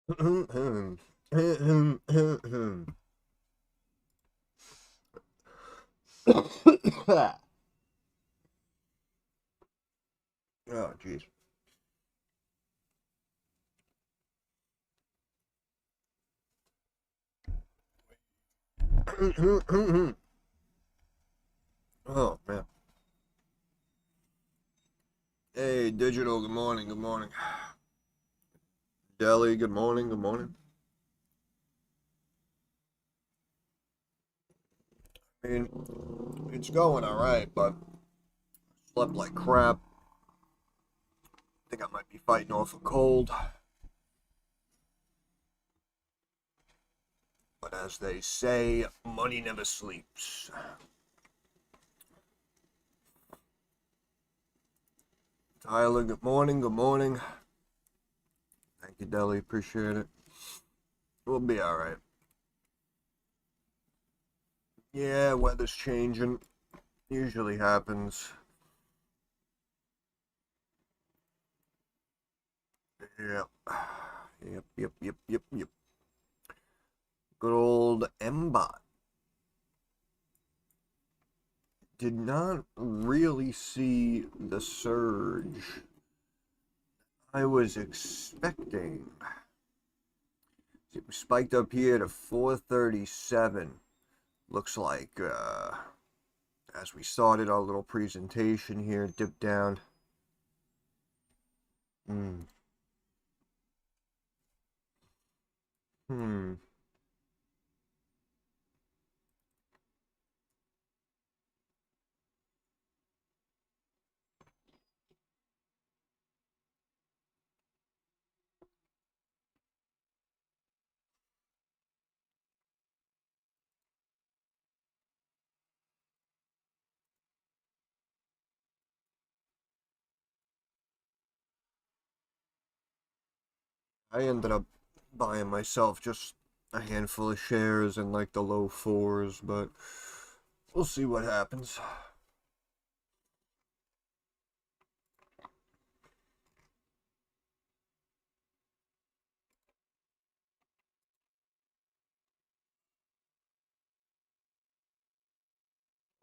Oh, jeez. Oh, man. Hey, Digital, good morning, good morning. Deli, good morning, good morning. I mean, it's going alright, but slept like crap. Think I might be fighting off a cold. But as they say, money never sleeps. Tyler, good morning, good morning. Thank you, Deli, appreciate it. We'll be alright. Yeah, weather's changing. Usually happens. Yep. Yep. Good old MBOT. Did not really see the surge I was expecting. It spiked up here to 437. Looks like as we started our little presentation here, dipped down. Hmm. Hmm. I ended up buying myself just a handful of shares in like the low fours, but we'll see what happens.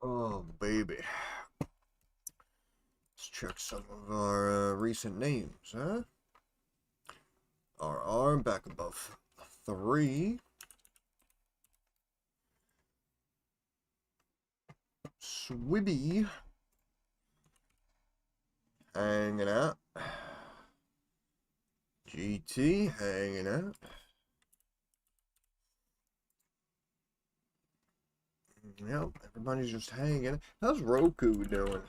Oh, baby. Let's check some of our recent names, huh? RR back above 3. Swibby hanging out. GT hanging out. Yep, everybody's just hanging. How's Roku doing?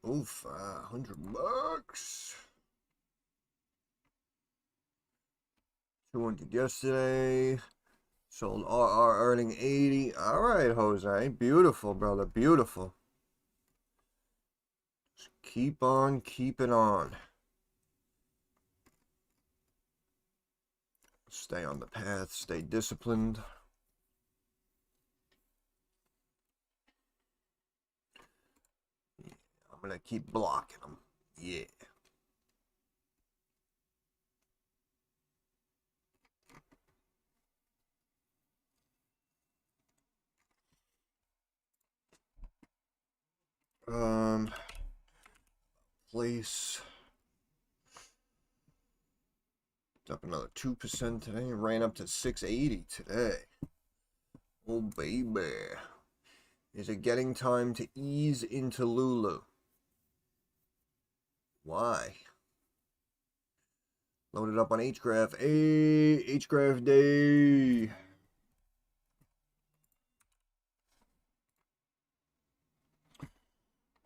Oof, $100. 200 yesterday. Sold RR earning 80. All right, Jose. Beautiful, brother. Beautiful. Just keep on keeping on. Stay on the path. Stay disciplined. I'm going to keep blocking them. Yeah. Place. It's up another 2% today. Ran up to 680 today. Oh, baby. Is it getting time to ease into Lulu? Why? Loaded up on HGRAF. Hey, HGRAF day.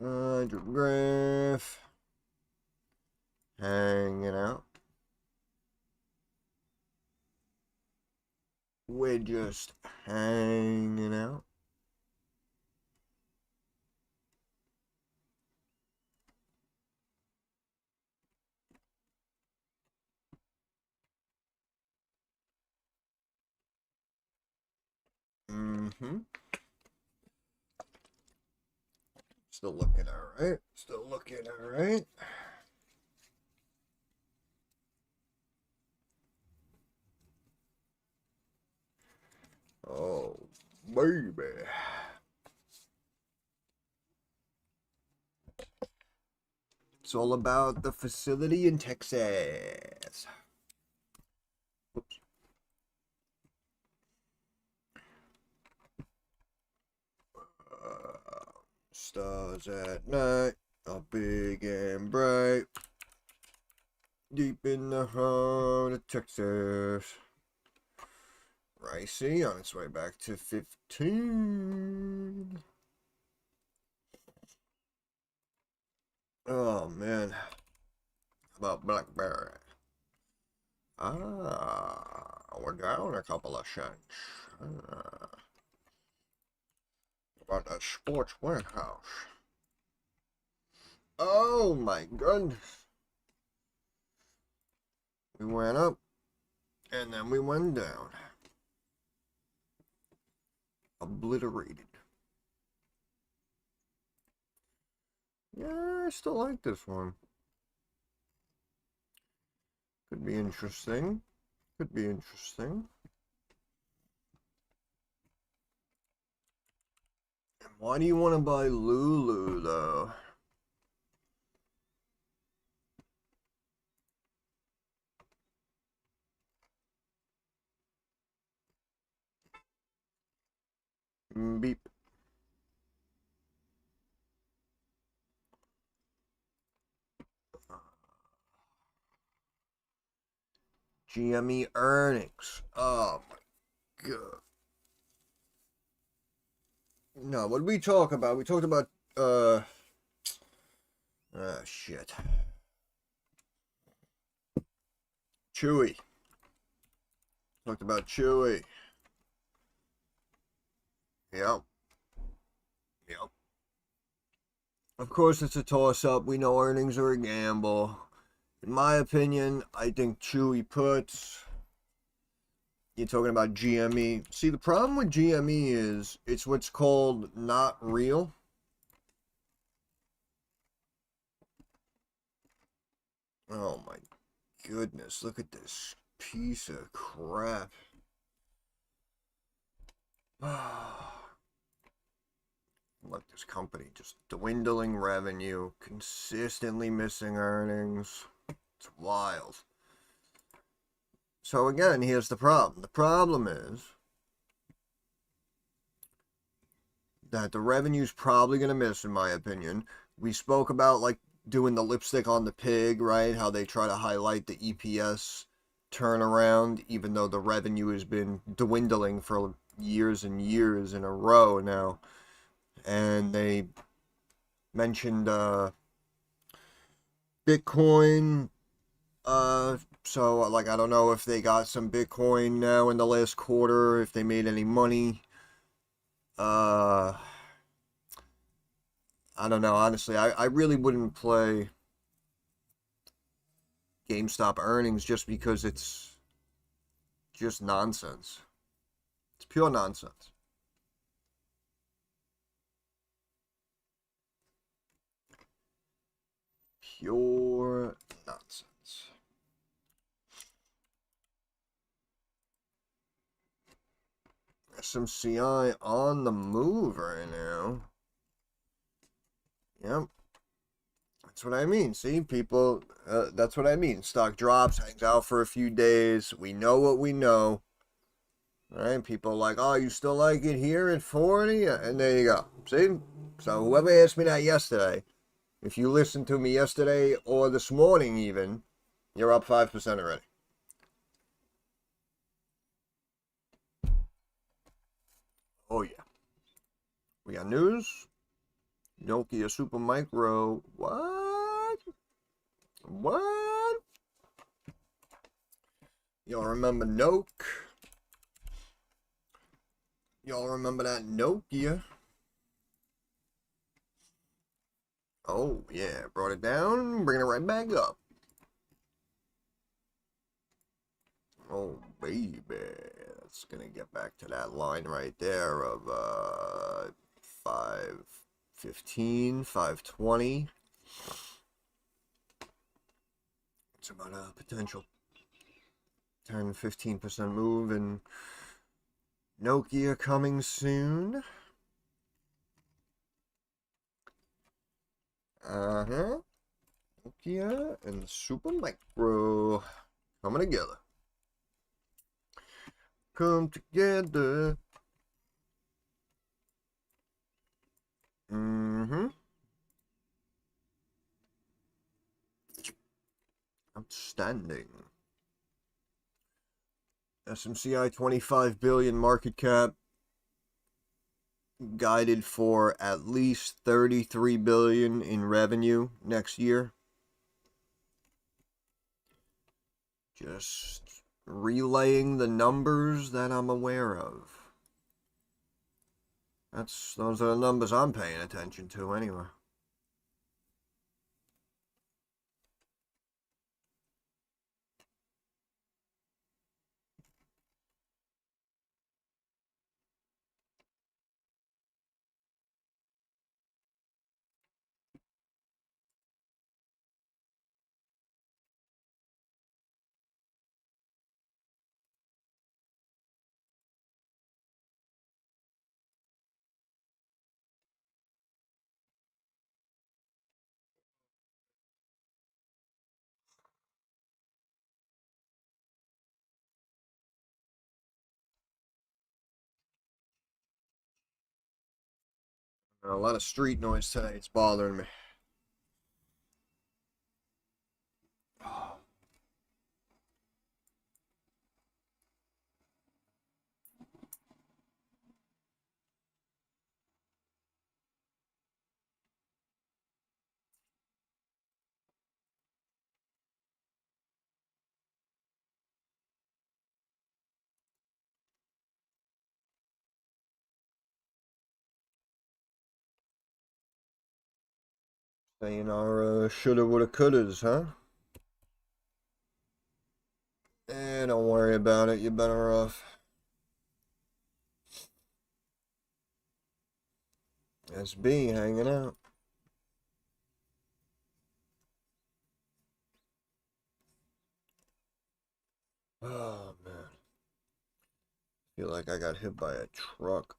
HGRAF. Hanging out. We're just hanging out. Mm-hmm. Still looking alright. Still looking alright. Oh, baby. It's all about the facility in Texas. Oops. Stars at night are big and bright, deep in the heart of Texas. Ricey on its way back to 15. Oh man, how about Blackberry? We're down a couple of cents. About that sports warehouse. Oh my goodness. We went up and then we went down. Obliterated. Yeah, I still like this one. Could be interesting. Could be interesting. And why do you want to buy Lulu, though? Beep. GME earnings. Oh my god. No, what did we talk about? We talked about, shit. Chewy. Talked about Chewy. Yep. Yep. Of course, it's a toss-up. We know earnings are a gamble. In my opinion, I think Chewy puts. You're talking about GME. See, the problem with GME is it's what's called not real. Oh my goodness, look at this piece of crap. Look, this company just dwindling revenue, consistently missing earnings. It's wild. So again, here's the problem. The problem is that the revenue's probably going to miss, in my opinion. We spoke about, like, doing the lipstick on the pig, right? How they try to highlight the EPS turnaround, even though the revenue has been dwindling for years and years in a row now. And they mentioned Bitcoin. So, like, I don't know if they got some Bitcoin now in the last quarter, if they made any money. I don't know, honestly. I really wouldn't play GameStop earnings just because it's just nonsense. It's pure nonsense. Pure nonsense. SMCI on the move right now. Yep. That's what I mean. See, people, that's what I mean. Stock drops, hangs out for a few days. We know what we know. All right, people are like, oh, you still like it here at 40? And there you go. See? So whoever asked me that yesterday, if you listened to me yesterday or this morning even, you're up 5% already. Oh, yeah. We got news. Nokia Super Micro. What? What? Y'all remember Nokia? Y'all remember that Nokia? Oh, yeah. Brought it down. Bringing it right back up. Oh, baby. That's going to get back to that line right there of 515, 520. It's about a potential 10-15% move in Nokia coming soon. Uh-huh. Nokia and Super Micro coming together. Come together. Mm-hmm. Outstanding. SMCI 25 billion market cap, guided for at least 33 billion in revenue next year. Just relaying the numbers that I'm aware of. Those are the numbers I'm paying attention to anyway. A lot of street noise today. It's bothering me. Saying our shoulda, woulda, couldas, huh? Don't worry about it. You're better off. SB hanging out. Oh, man. Feel like I got hit by a truck.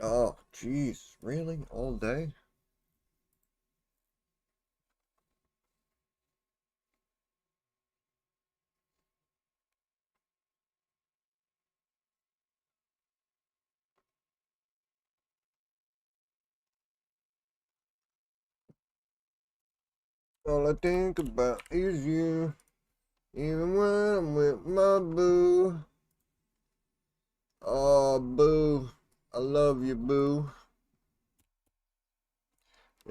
Oh, jeez. Really? All day? All I think about is you. Even when I'm with my boo. Oh, boo. I love you, boo.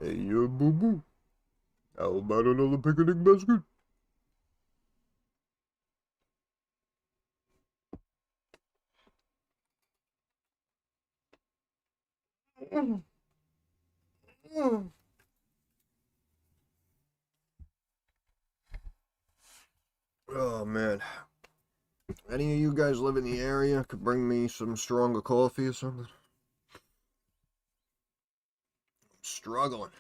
Hey, you boo boo. How about another picnic basket? Oh, man. Any of you guys live in the area could bring me some stronger coffee or something? I'm struggling.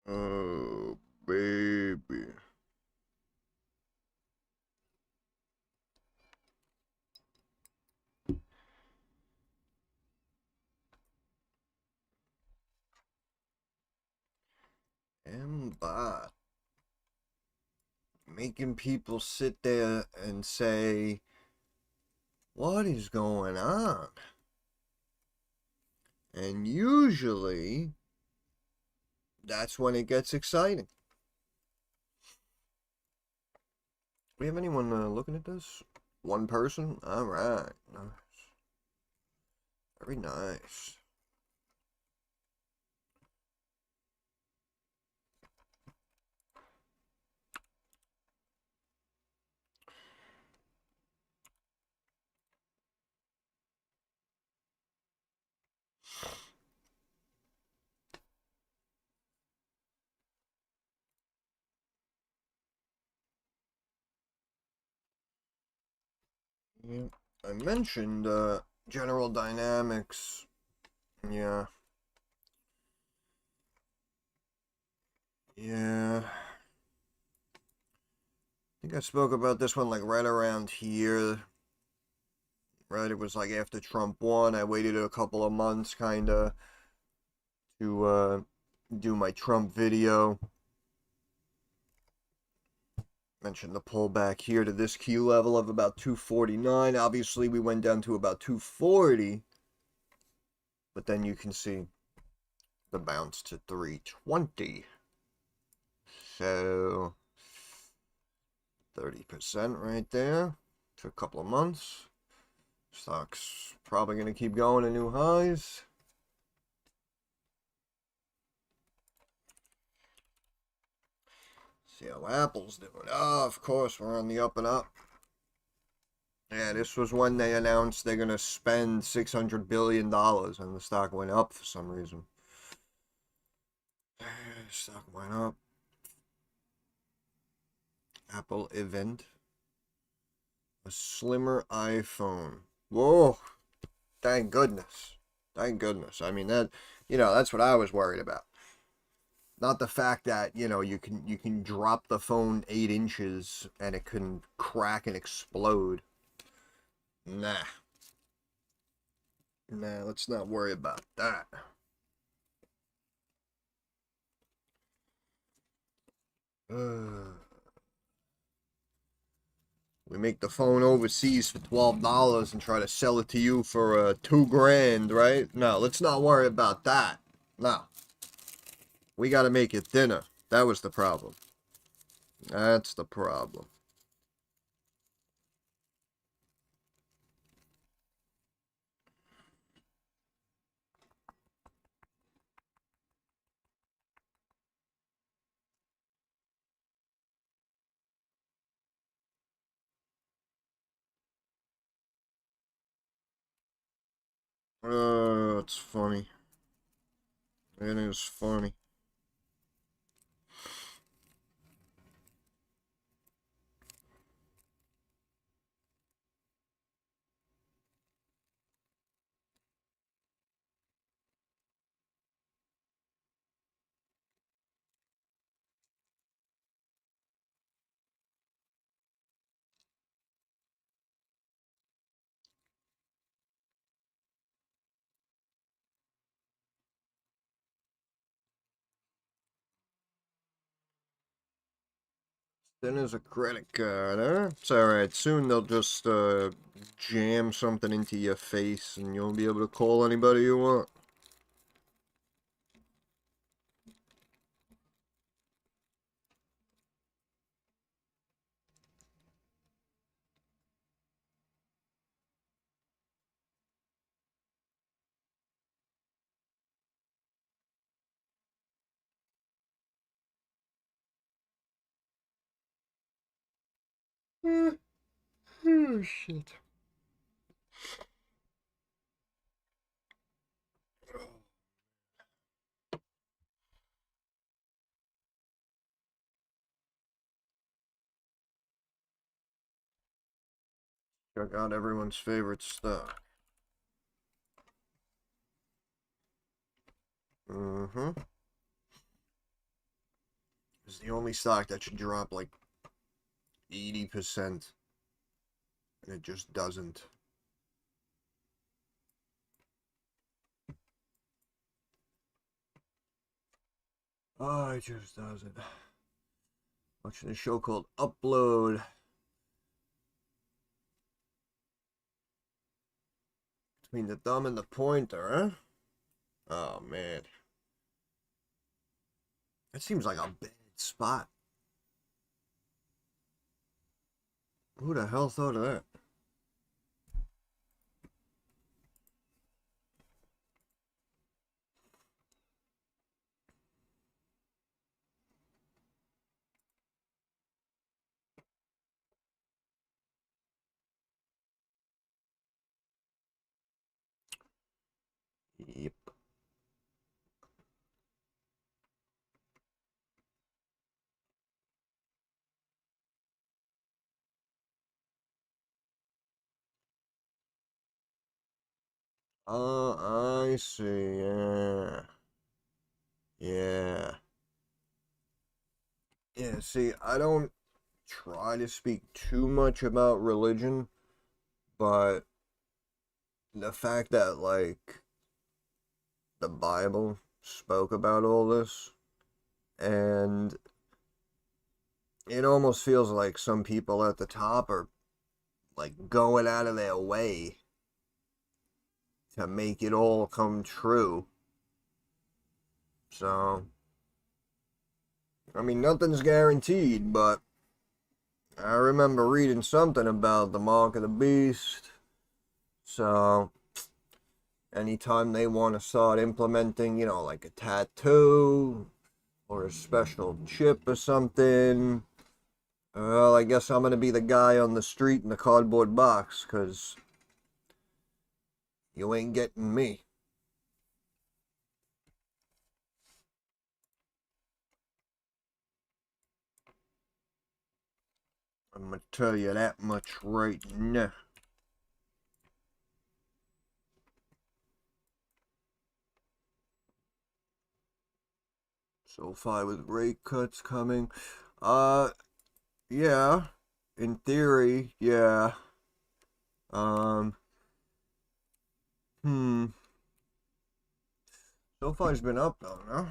Oh, baby. MBOT. Making people sit there and say, what is going on? And usually, that's when it gets exciting. We have anyone looking at this? One person? Alright. Nice. Very nice. Yeah. I mentioned General Dynamics. Yeah. Yeah. I think I spoke about this one like right around here. Right, it was like after Trump won. I waited a couple of months kind of to do my Trump video. Mentioned the pullback here to this Q level of about 249. Obviously, we went down to about 240. But then you can see the bounce to 320. So 30% right there. Took a couple of months. Stock's probably going to keep going to new highs. See how Apple's doing. Oh, of course, we're on the up and up. Yeah, this was when they announced they're going to spend $600 billion, and the stock went up for some reason. Stock went up. Apple event. A slimmer iPhone. Whoa. Thank goodness. Thank goodness. I mean, that's what I was worried about. Not the fact that, you can drop the phone 8 inches and it can crack and explode. Nah. Nah, let's not worry about that. We make the phone overseas for $12 and try to sell it to you for $2,000, right? No, let's not worry about that. No. We gotta make it thinner. That was the problem. That's the problem. It's funny. It is funny. Then there's a credit card, huh? It's alright. Soon they'll just jam something into your face and you'll be able to call anybody you want. Oh, shit. Check out everyone's favorite stock. Mm-hmm. It's the only stock that should drop like 80%. And it just doesn't. Oh, it just doesn't. Watching a show called Upload. Between the thumb and the pointer, huh? Oh, man. That seems like a bad spot. Who the hell thought of that? Yep. Oh, I see. Yeah. Yeah. Yeah, see, I don't try to speak too much about religion, but the fact that, like, the Bible spoke about all this, and it almost feels like some people at the top are, like, going out of their way to make it all come true. So, I mean, nothing's guaranteed, but I remember reading something about the mark of the beast. So, anytime they want to start implementing, like a tattoo or a special chip or something, well, I guess I'm going to be the guy on the street in the cardboard box, because you ain't getting me. I'm going to tell you that much right now. So far with rate cuts coming. Yeah. In theory, yeah. Um, hmm. So far it's been up though, no?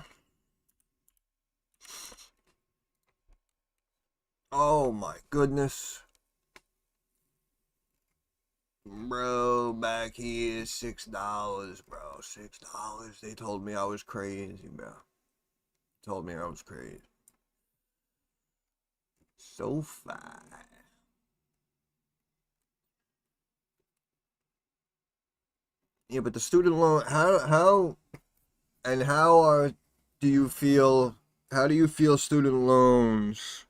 Oh my goodness. Bro, back here, $6, bro. $6. They told me I was crazy, bro. Told me I was crazy. So far. Yeah, but the student loan, how do you feel, how do you feel student loans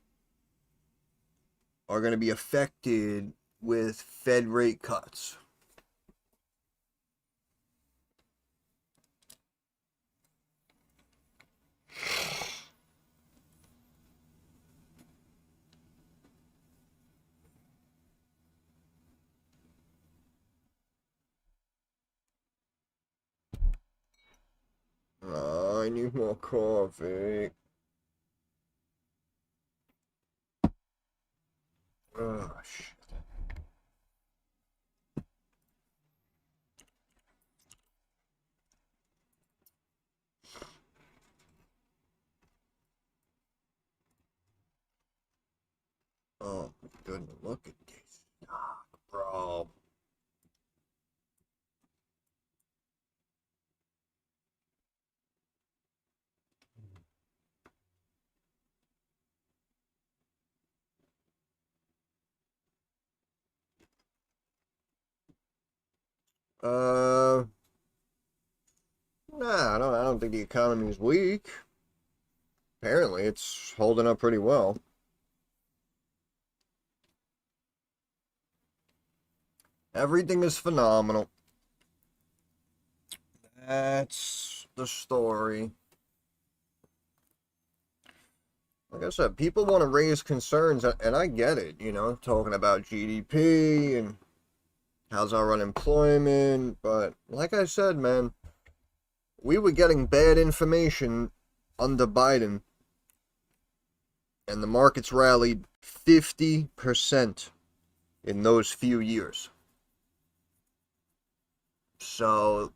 are going to be affected with Fed rate cuts? Oh, I need more coffee. Oh, shit. Oh, my goodness. Look at this stock, bro. Uh, nah, I don't think the economy is weak. Apparently, it's holding up pretty well. Everything is phenomenal. That's the story. Like I said, people want to raise concerns, and I get it, talking about GDP and how's our unemployment. But like I said, man, we were getting bad information under Biden, and the markets rallied 50% in those few years. So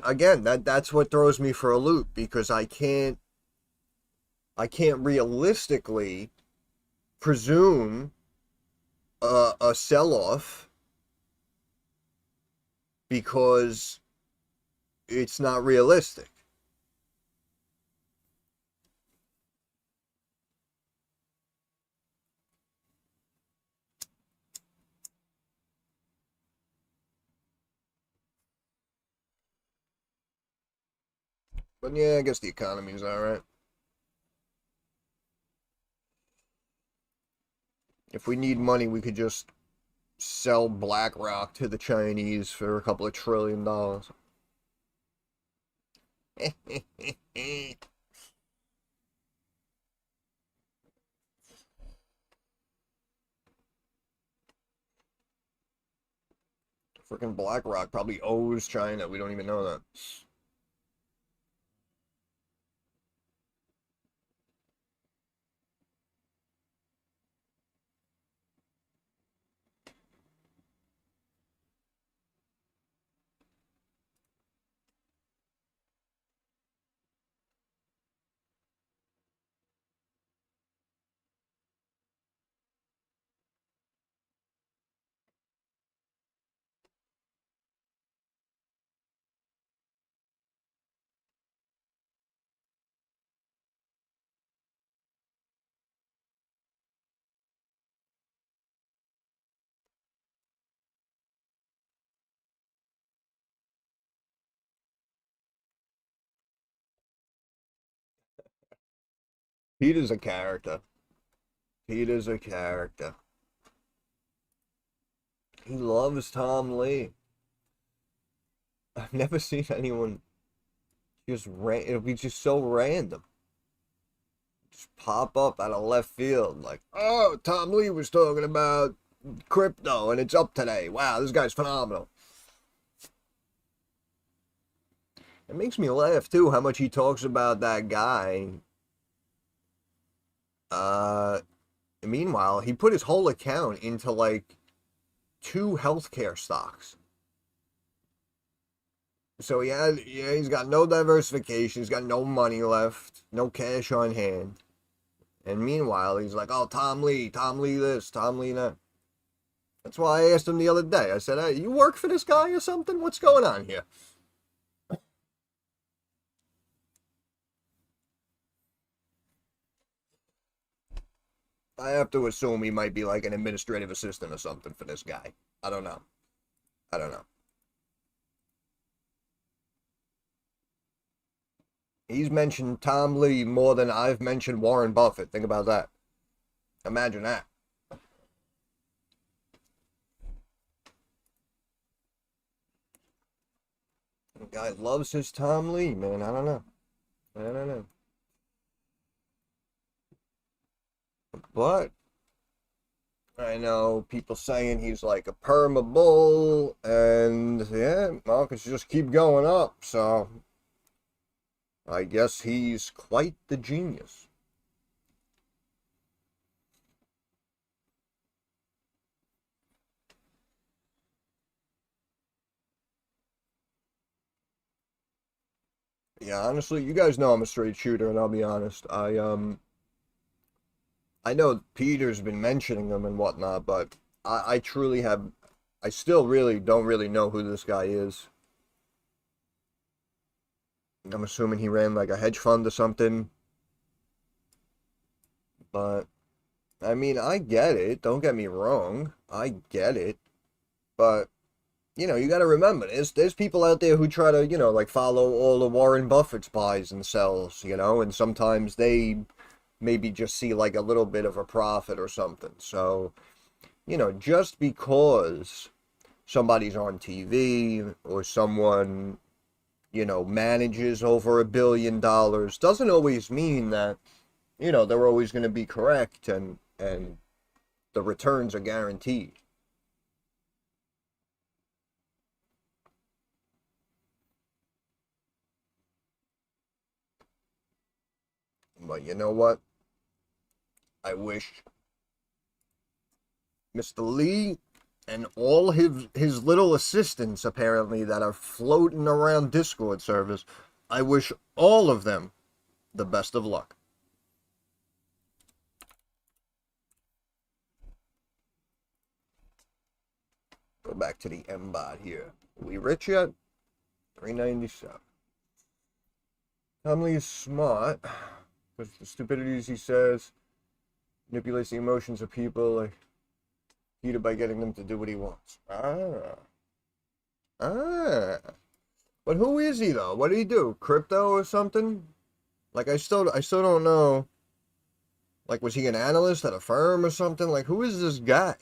Again, that's what throws me for a loop, because I can't realistically presume a sell off because it's not realistic. But yeah, I guess the economy's all right. If we need money, we could just sell BlackRock to the Chinese for a couple of $1 trillion. Freaking BlackRock probably owes China. We don't even know that. Peter's a character. Peter's a character. He loves Tom Lee. I've never seen anyone it'll be just so random. Just pop up out of left field like, oh, Tom Lee was talking about crypto and it's up today. Wow, this guy's phenomenal. It makes me laugh too how much he talks about that guy. Uh Meanwhile, he put his whole account into like two healthcare stocks. So he's got no diversification, he's got no money left, no cash on hand. And meanwhile, he's like, oh, Tom Lee this, Tom Lee that. That's why I asked him the other day. I said, hey, you work for this guy or something? What's going on here? I have to assume he might be like an administrative assistant or something for this guy. I don't know. I don't know. He's mentioned Tom Lee more than I've mentioned Warren Buffett. Think about that. Imagine that. The guy loves his Tom Lee, man. I don't know. I don't know. But I know people saying he's like a perma bull, and yeah, markets just keep going up. So I guess he's quite the genius. Yeah, honestly, you guys know I'm a straight shooter, and I'll be honest. I know Peter's been mentioning them and whatnot, but I truly have, I still really don't really know who this guy is. I'm assuming he ran like a hedge fund or something. But I mean, I get it. Don't get me wrong. I get it. But you got to remember, there's people out there who try to, like follow all of Warren Buffett's buys and sells, and sometimes they maybe just see like a little bit of a profit or something. So, just because somebody's on TV or someone, manages over $1 billion doesn't always mean that, they're always going to be correct and the returns are guaranteed. But you know what? I wish Mr. Lee and all his little assistants apparently that are floating around Discord servers. I wish all of them the best of luck. Go back to the MBOT here. Are we rich yet? 397. Tomley is smart because the stupidities he says manipulates the emotions of people, like heated by getting them to do what he wants. But who is he though? What did he do? Crypto or something? Like I still don't know. Like, was he an analyst at a firm or something? Like, who is this guy?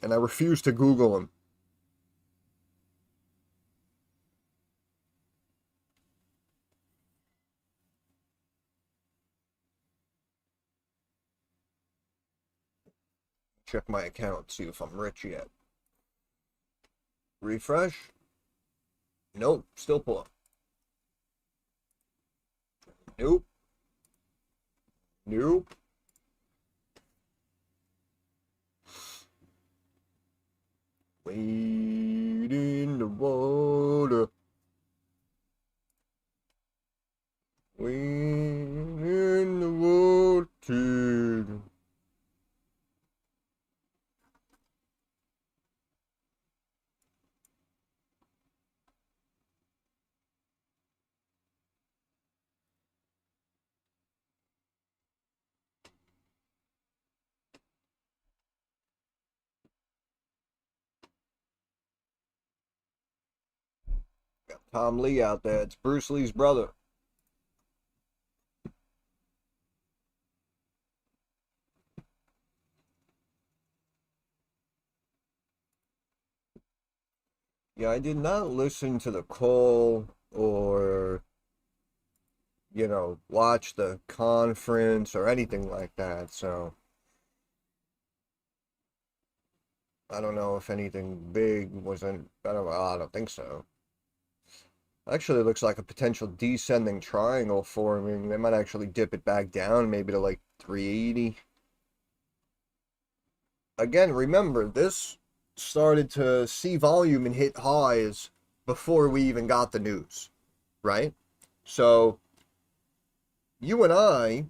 And I refuse to Google him. Check my account, see if I'm rich yet. Refresh. Nope, still poor. Nope. Nope. Wade in the water. Wade in the water. Got Tom Lee out there. It's Bruce Lee's brother. Yeah, I did not listen to the call or, watch the conference or anything like that. So I don't know if anything big wasn't. I don't think so. Actually, it looks like a potential descending triangle forming. They might actually dip it back down, maybe to like 380. Again, remember, this started to see volume and hit highs before we even got the news, right? So you and I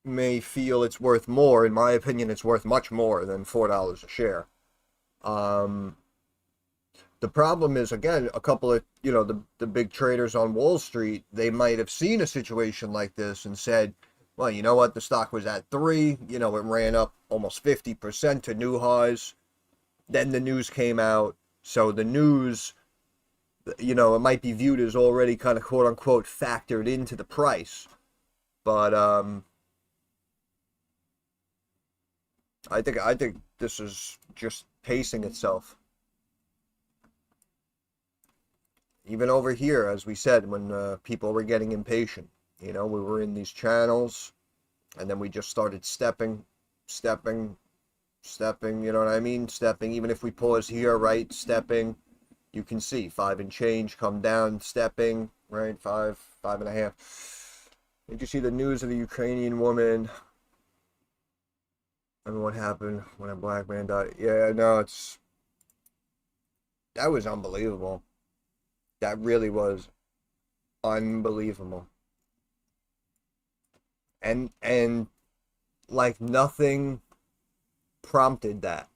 may feel it's worth more. In my opinion, it's worth much more than $4 a share. The problem is, again, a couple of, the big traders on Wall Street, they might have seen a situation like this and said, well, you know what, the stock was at 3, it ran up almost 50% to new highs. Then the news came out. So the news, it might be viewed as already kind of quote unquote factored into the price. But I think this is just pacing itself. Even over here, as we said, when people were getting impatient, we were in these channels, and then we just started stepping, you know what I mean? Stepping, even if we pause here, right? Stepping, you can see 5 and change come down, stepping, right? 5.5. Did you see the news of the Ukrainian woman? I mean, what happened when a black man died? Yeah, no, that was unbelievable. That really was unbelievable. And like nothing prompted that.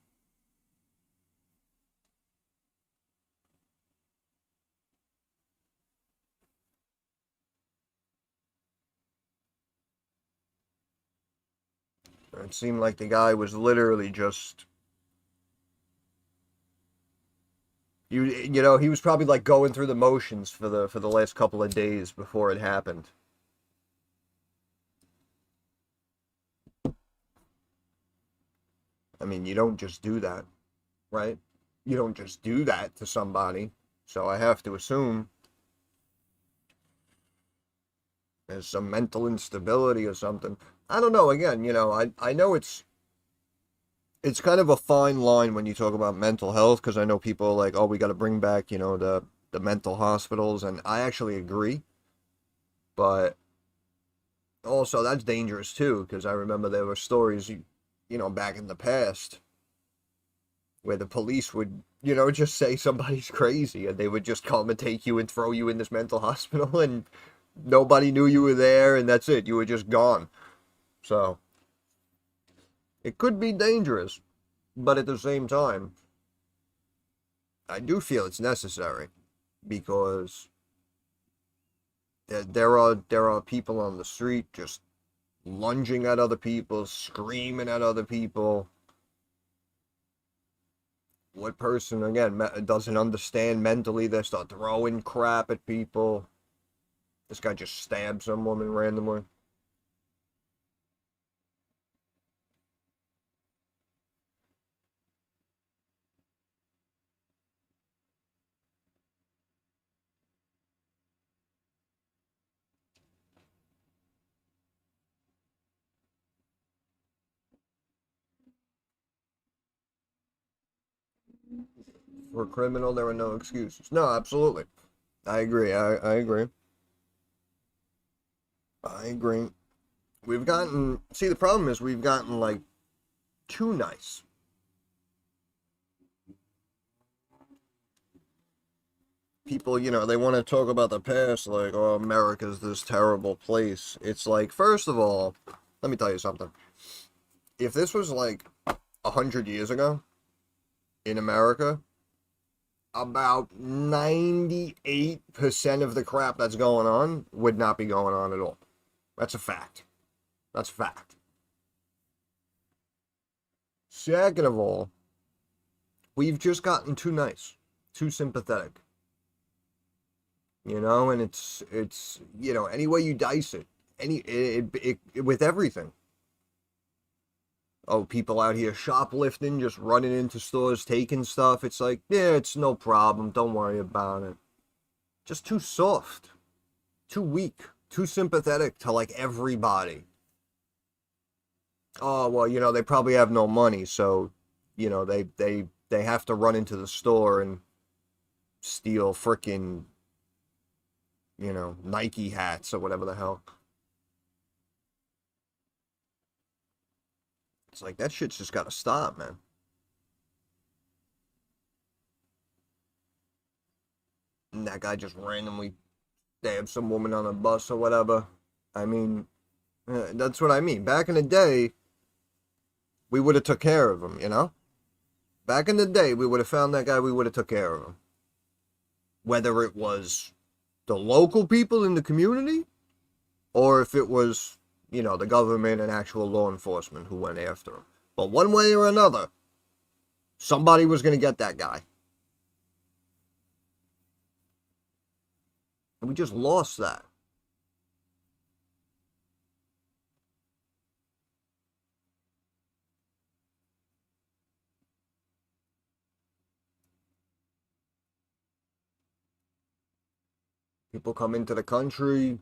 It seemed like the guy was literally just he was probably like going through the motions for the last couple of days before it happened. I mean, you don't just do that, right? You don't just do that to somebody. So I have to assume there's some mental instability or something. I don't know. Again, I know it's kind of a fine line when you talk about mental health, because I know people are like, oh, we got to bring back, the mental hospitals, and I actually agree. But Also, that's dangerous too, because I remember there were stories, back in the past where the police would, just say somebody's crazy and they would just come and take you and throw you in this mental hospital and nobody knew you were there and that's it. You were just gone. So, it could be dangerous, but at the same time, I do feel it's necessary because there are people on the street just lunging at other people, screaming at other people. What person, again, doesn't understand mentally? They start throwing crap at people. This guy just stabbed some woman randomly. For a criminal, there are no excuses. No, absolutely. I agree. I agree. I agree. See, the problem is we've gotten, like, too nice. People, they want to talk about the past, like, oh, America's this terrible place. It's like, first of all, let me tell you something. If this was, like, 100 years ago in America, about 98% of the crap that's going on would not be going on at all. That's a fact. That's a fact. Second of all, we've just gotten too nice, too sympathetic. And it's any way you dice it, with everything. Oh, people out here shoplifting, just running into stores, taking stuff. It's like, yeah, it's no problem. Don't worry about it. Just too soft, too weak, too sympathetic to, like, everybody. Oh, well, they probably have no money, so, they have to run into the store and steal frickin', Nike hats or whatever the hell. It's like, that shit's just gotta stop, man. And that guy just randomly stabbed some woman on a bus or whatever. I mean, that's what I mean. Back in the day, we would have took care of him. Back in the day, we would have found that guy, we would have took care of him. Whether it was the local people in the community, or if it was, the government and actual law enforcement who went after him. But one way or another, somebody was going to get that guy. And we just lost that. People come into the country,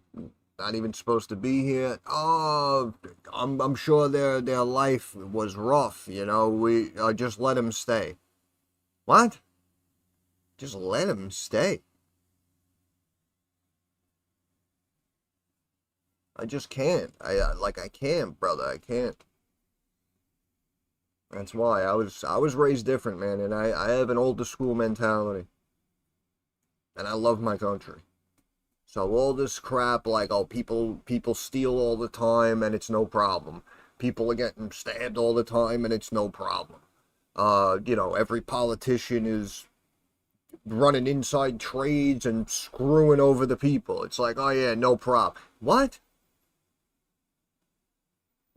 not even supposed to be here. Oh, I'm sure their life was rough. We just let them stay. What? Just let them stay. I just can't. I can't, brother. I can't. That's why I was raised different, man, and I have an older school mentality, and I love my country. So all this crap, like, oh, people steal all the time and it's no problem. People are getting stabbed all the time and it's no problem. Every politician is running inside trades and screwing over the people. It's like, oh yeah, no problem. What?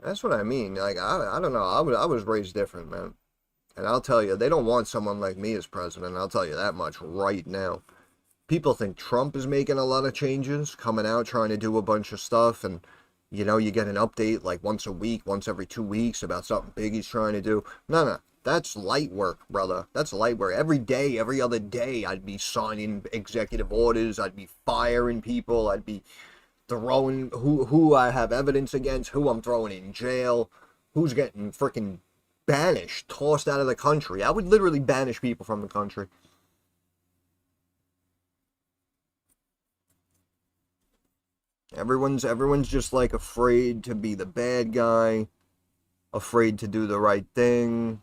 That's what I mean. Like, I don't know. I was raised different, man. And I'll tell you, they don't want someone like me as president. I'll tell you that much right now. People think Trump is making a lot of changes, coming out trying to do a bunch of stuff, and you get an update like once a week, once every 2 weeks about something big he's trying to do. No, that's light work, brother. That's light work. Every day, every other day, I'd be signing executive orders. I'd be firing people. I'd be throwing who I have evidence against, who I'm throwing in jail, who's getting freaking banished, tossed out of the country. I would literally banish people from the country. Everyone's just like afraid to be the bad guy, afraid to do the right thing.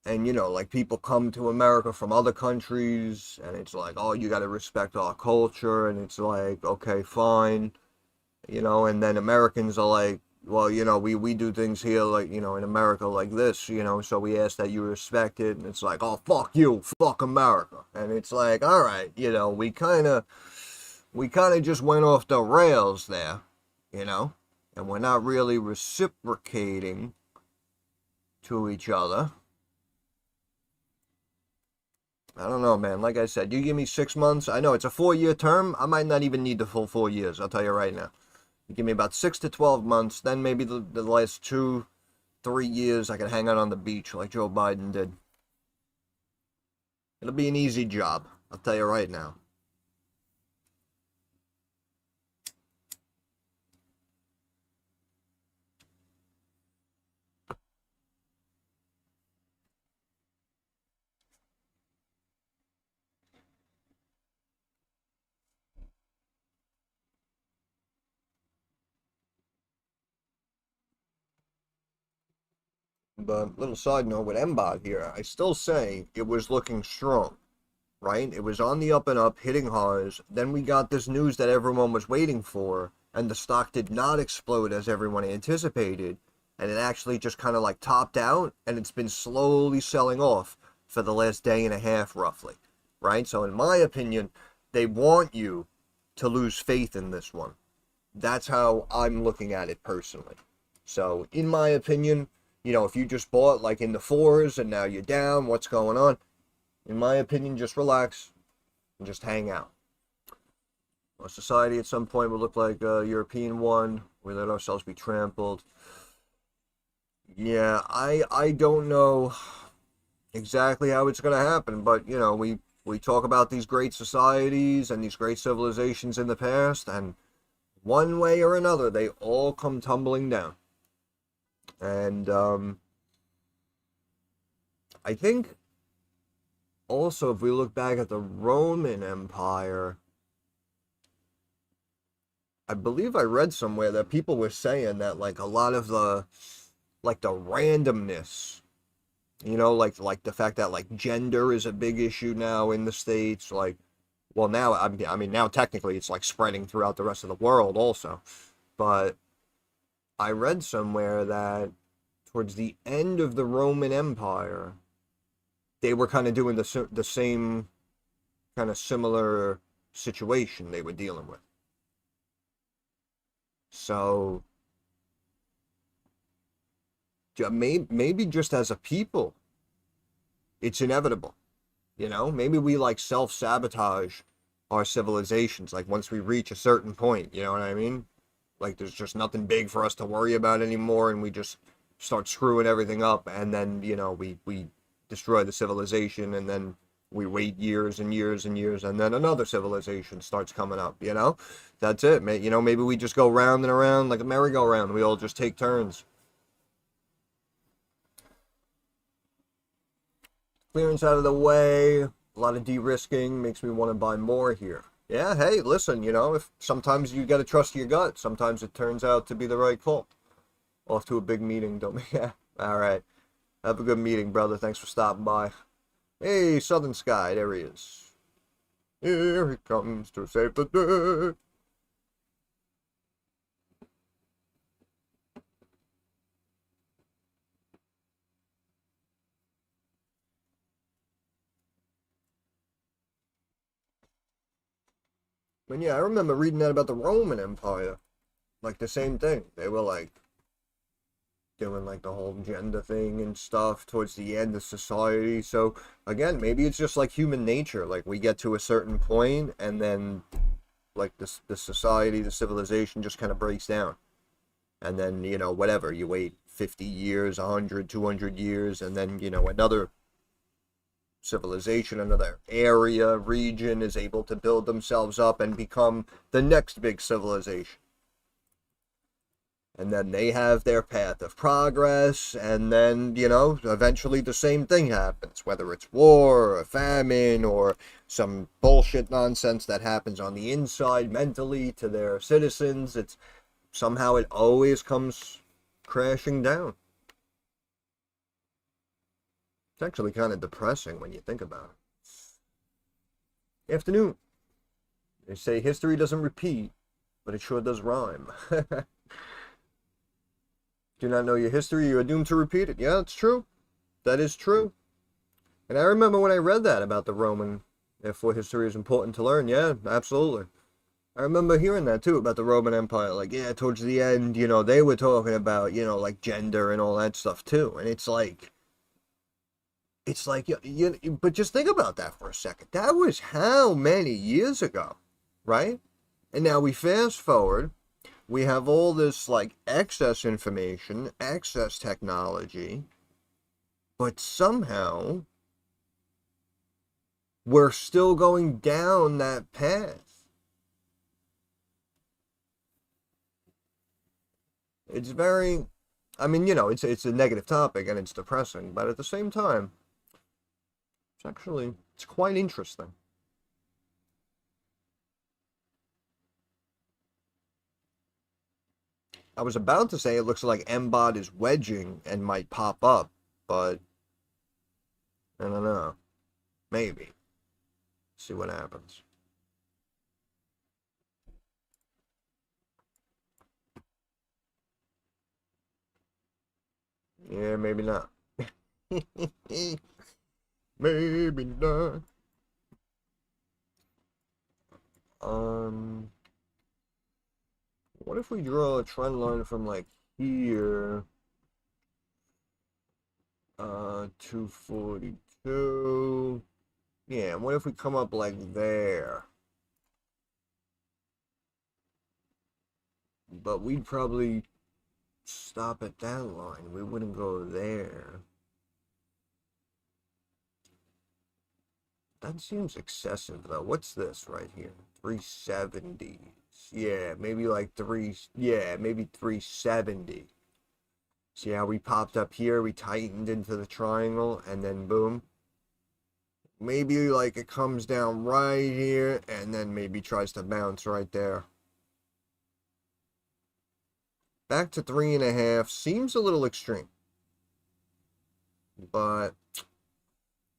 And like people come to America from other countries and it's like, oh, you got to respect our culture, and it's like, okay, fine. And then Americans are like, well, we do things here like, in America like this, so we ask that you respect it. And it's like, oh, fuck you, fuck America. And it's like, all right, we kind of just went off the rails there, and we're not really reciprocating to each other. I don't know, man. Like I said, you give me 6 months. I know it's a 4-year term. I might not even need the full 4 years. I'll tell you right now. You give me about 6 to 12 months, then maybe the last 2, 3 years I can hang out on the beach like Joe Biden did. It'll be an easy job. I'll tell you right now. But little side note with MBOT here, I still say it was looking strong, right? It was on the up and up, hitting highs. Then we got this news that everyone was waiting for, and the stock did not explode as everyone anticipated, and it actually just kind of like topped out, and it's been slowly selling off for the last day and a half, roughly, right? So in my opinion, they want you to lose faith in this one. That's how I'm looking at it personally. So in my opinion, if you just bought like in the fours and now you're down, what's going on? In my opinion, just relax and just hang out. Our society at some point will look like a European one. We let ourselves be trampled. Yeah, I don't know exactly how it's going to happen, but we talk about these great societies and these great civilizations in the past, and one way or another, they all come tumbling down. And I think also if we look back at the Roman Empire, I believe I read somewhere that people were saying that like a lot of the randomness, like the fact that like gender is a big issue now in the States, like, well, now I mean now technically it's like spreading throughout the rest of the world also, but I read somewhere that towards the end of the Roman Empire, they were kind of doing the same kind of similar situation they were dealing with. So maybe just as a people, it's inevitable. Maybe we like self-sabotage our civilizations. Like once we reach a certain point, you know what I mean? Like there's just nothing big for us to worry about anymore, and we just start screwing everything up, and then we destroy the civilization, and then we wait years and years and years, and then another civilization starts coming up. That's it. Maybe we just go round and around like a merry-go-round. We all just take turns. Clearance out of the way. A lot of de-risking makes me want to buy more here. Yeah, hey, listen, if sometimes you got to trust your gut. Sometimes it turns out to be the right call. Off to a big meeting, don't we? Yeah. All right. Have a good meeting, brother. Thanks for stopping by. Hey, Southern Sky, there he is. Here he comes to save the day. But yeah, I remember reading that about the Roman Empire. Like the same thing. They were like doing like the whole gender thing and stuff towards the end of society. So again, maybe it's just like human nature. Like we get to a certain point and then like the society, the civilization just kind of breaks down. And then, whatever, you wait 50 years, 100, 200 years, and then, another civilization, another area, region is able to build themselves up and become the next big civilization. And then they have their path of progress, and then, eventually the same thing happens, whether it's war or a famine or some bullshit nonsense that happens on the inside mentally to their citizens. It's somehow it always comes crashing down. It's actually kind of depressing when you think about it. Afternoon. They say history doesn't repeat, but it sure does rhyme. Do not know your history, you are doomed to repeat it. Yeah, it's true. That is true. And I remember when I read that about the Roman, therefore history is important to learn. Yeah, absolutely. I remember hearing that too about the Roman Empire. Like, yeah, towards the end, they were talking about, like gender and all that stuff too. And it's like, but just think about that for a second. That was how many years ago, right? And now we fast forward, we have all this like excess information, excess technology, but somehow we're still going down that path. It's very, I mean, it's a negative topic and it's depressing, but at the same time, it's quite interesting. I was about to say it looks like MBOT is wedging and might pop up, but I don't know. Maybe. See what happens. Yeah, maybe not. Maybe not. Um, what if we draw a trend line from like here, 242. Yeah, and what if we come up like there? But we'd probably stop at that line. We wouldn't go there. That seems excessive though. What's this right here? 370s. Yeah, maybe like maybe 370. See how we popped up here, we tightened into the triangle, and then boom. Maybe like it comes down right here, and then maybe tries to bounce right there. Back to 3.5 seems a little extreme. But,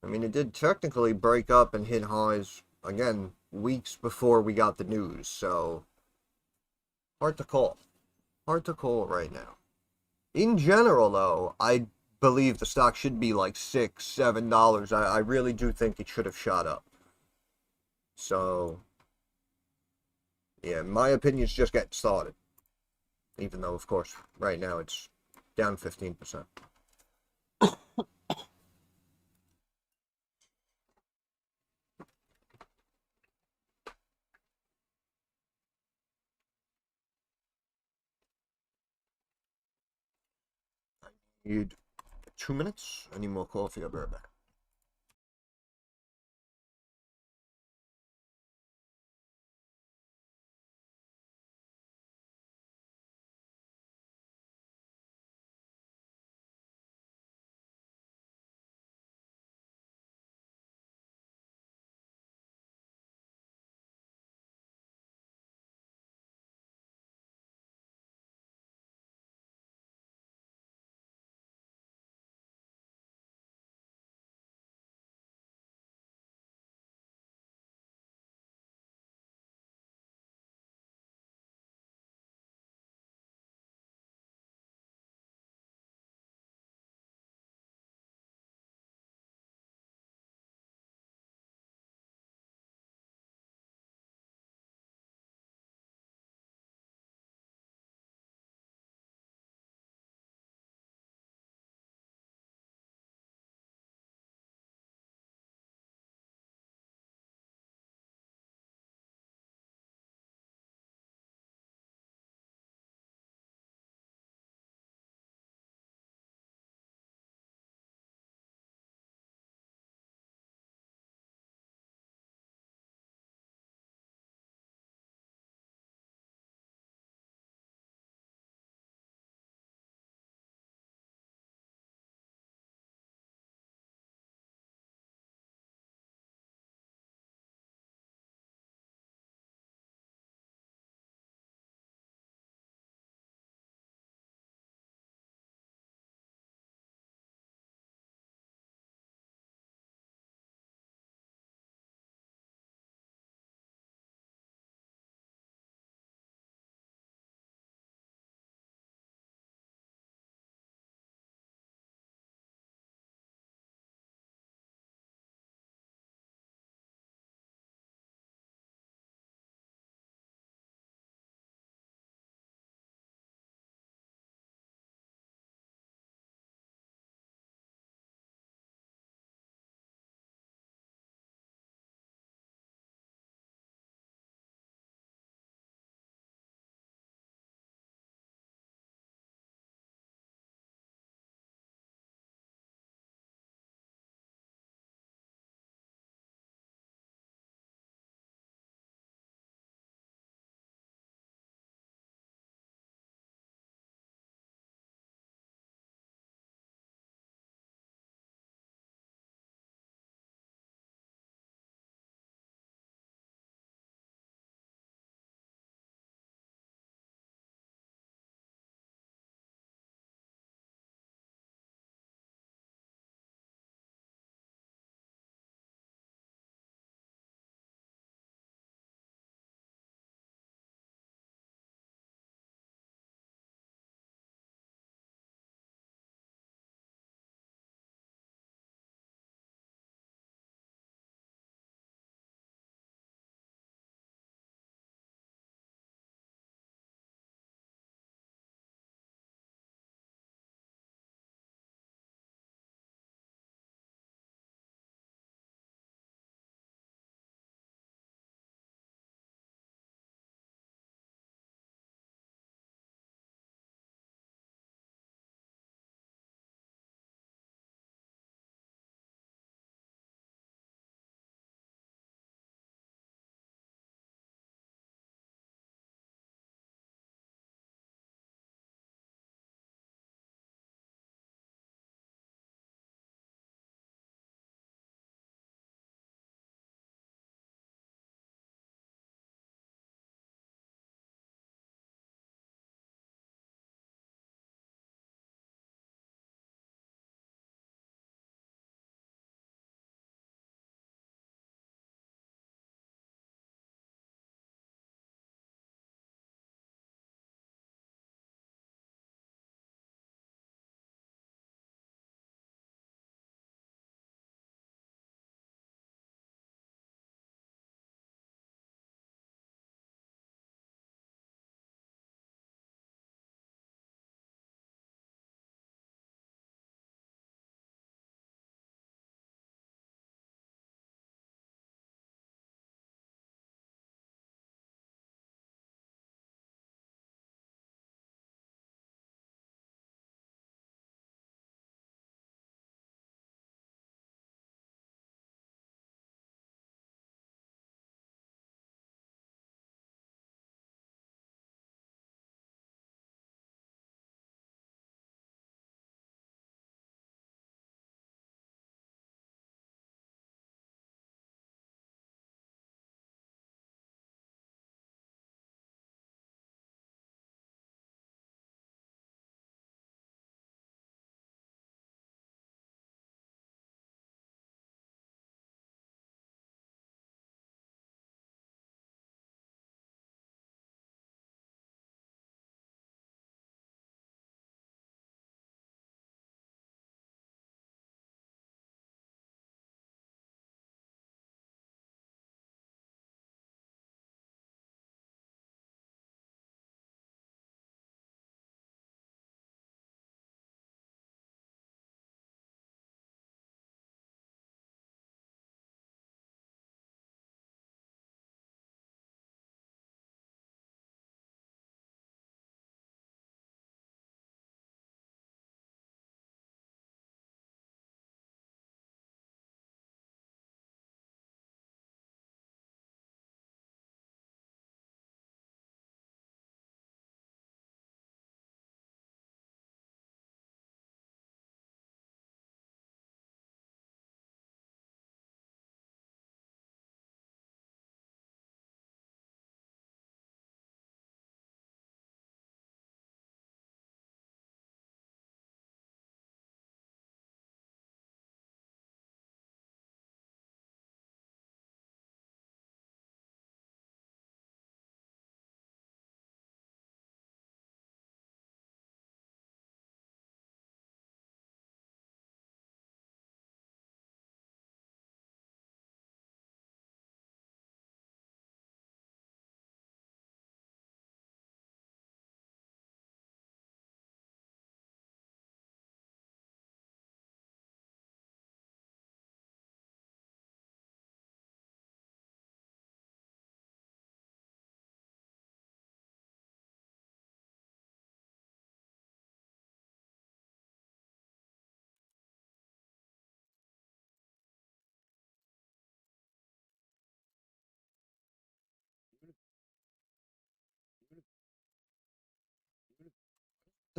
I mean, it did technically break up and hit highs, again, weeks before we got the news, so hard to call. Hard to call right now. In general, though, I believe the stock should be like $6, $7. I really do think it should have shot up. So, yeah, my opinion is just getting started. Even though, of course, right now it's down 15%. Need 2 minutes? I need more coffee. I'll be right back.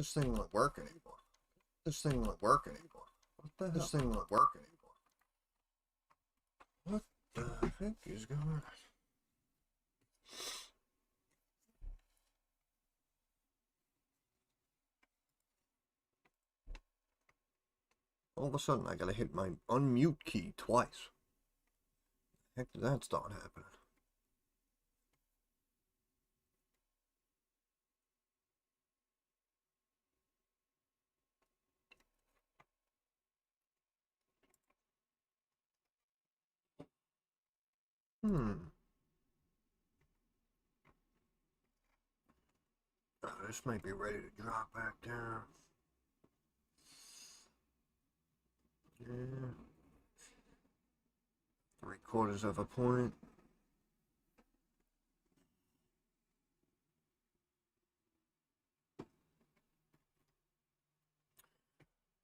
This thing won't work anymore. This thing won't work anymore. What the hell? This thing won't work anymore. What the heck is going on? All of a sudden, I gotta hit my unmute key twice. Heck did that start happening? Oh, this might be ready to drop back down. Yeah. 3/4 of a point.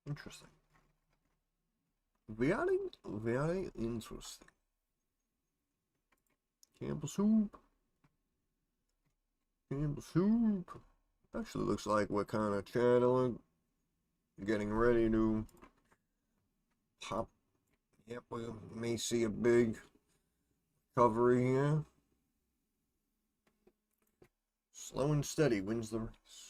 Interesting. Very, very interesting. Campbell soup. Campbell soup. Actually looks like we're kind of channeling, getting ready to pop. Yep, we may see a big recovery here. Slow and steady wins the race.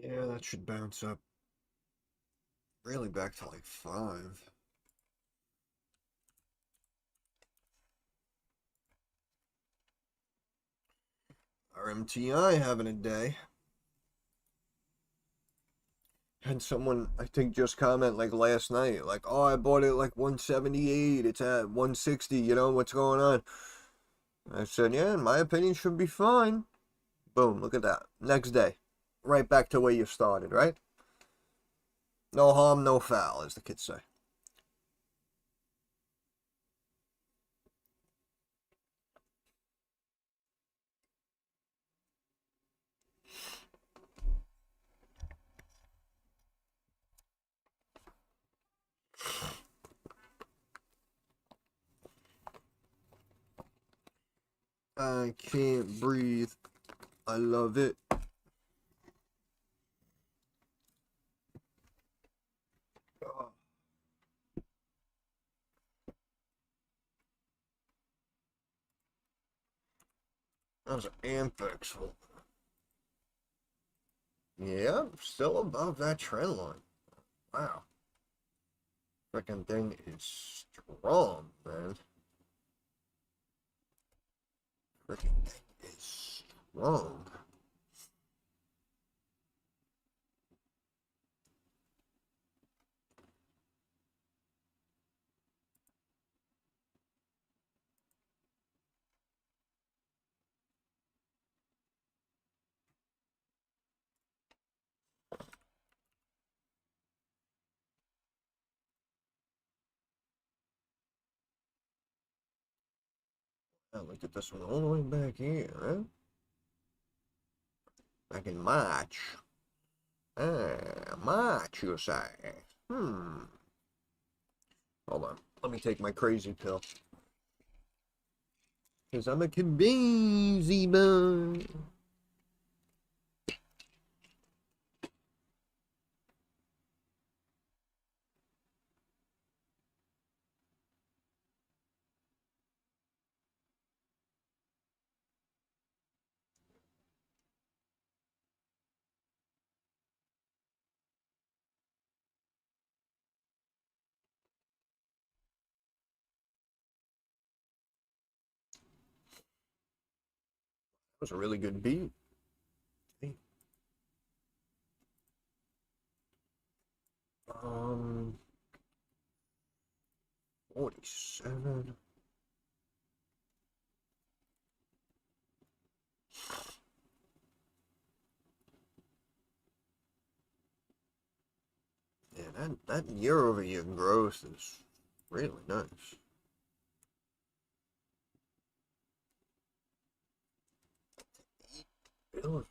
Yeah, that should bounce up really back to like 5. Our MTI having a day. Had someone, I think, just comment like last night, like, oh, I bought it like 178, it's at 160, you know, what's going on? I said, yeah, in my opinion, should be fine. Boom, look at that. Next day, right back to where you started, right? No harm, no foul, as the kids say. I can't breathe. I love it. That was an Ampex. Yeah, still above that trend line. Wow. Freaking thing is strong, man. Freaking thing is strong. Now look at this one all the way back here, huh? Back in March. March, you say? Hold on. Let me take my crazy pill. Because I'm a crazy boy. That was a really good beat. 47. Yeah, that year-over-year growth is really nice. Really?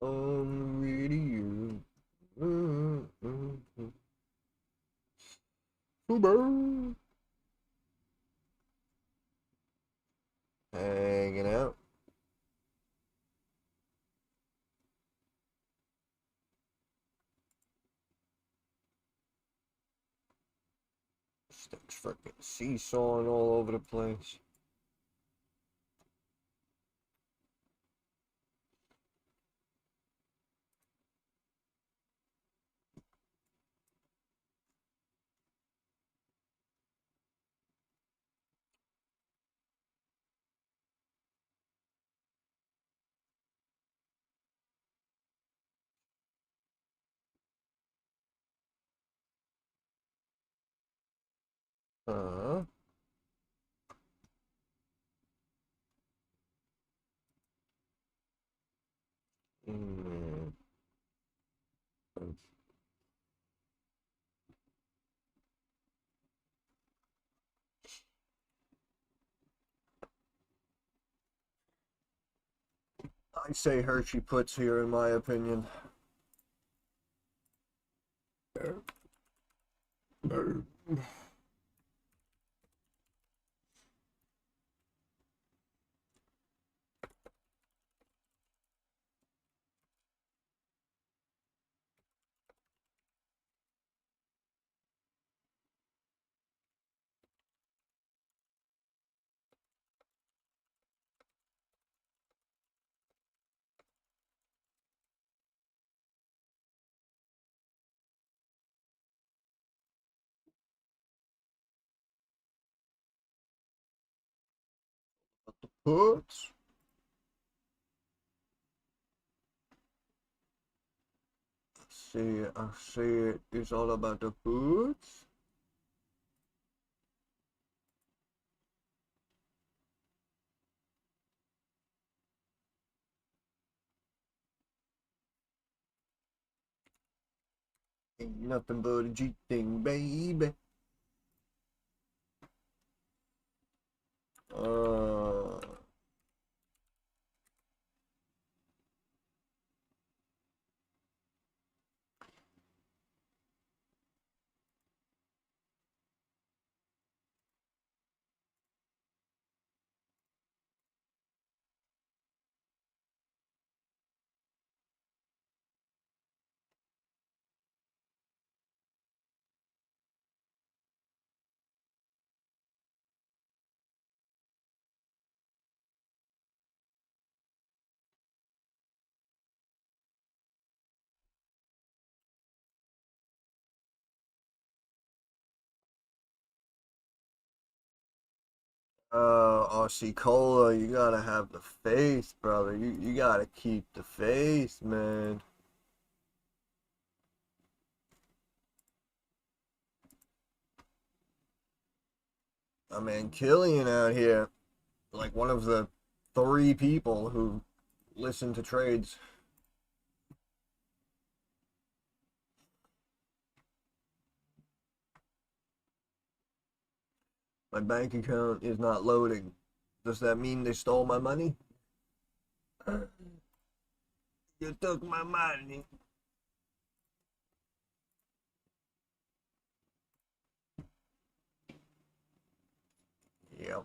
On the radio. Uber. Hanging out. Sticks freaking seesawing all over the place. Uh-huh. Mm. I say Hershey puts here, in my opinion. Puts. I see it is all about the puts. Ain't nothing but a G thing, baby. Uh, RC Cola, you gotta have the faith, brother. You gotta keep the faith, man. I mean, Killian out here, like one of the 3 people who listen to trades. My bank account is not loading. Does that mean they stole my money? You took my money. Yep.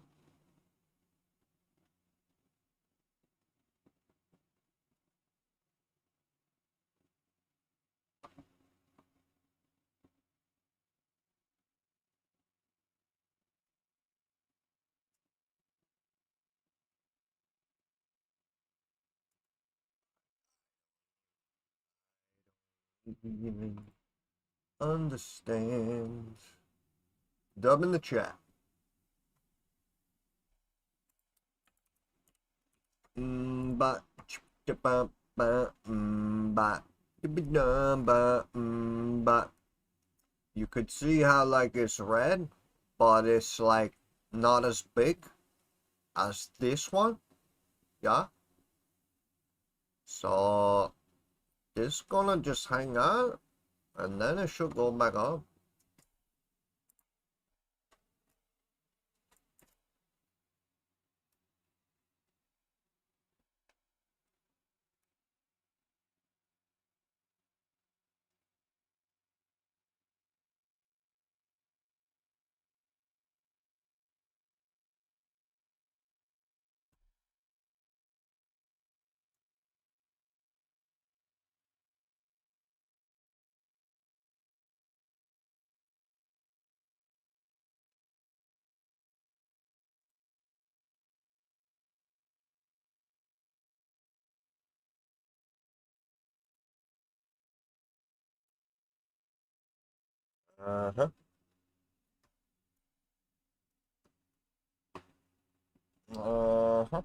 Understand. Dub in the chat. But you could see how like it's red, but it's like not as big as this one. Yeah. So it's gonna just hang out and then it should go back up. Uh-huh. Uh-huh.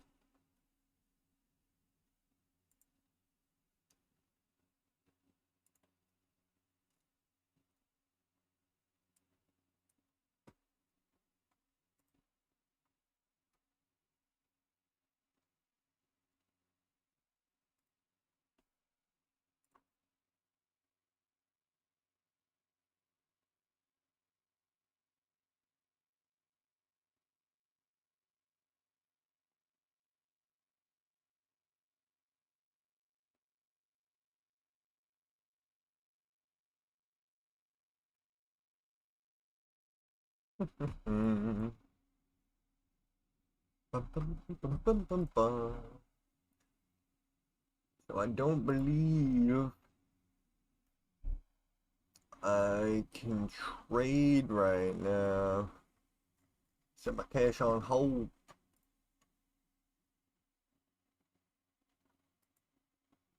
Mm. So I don't believe I can trade right now. Set my cash on hold.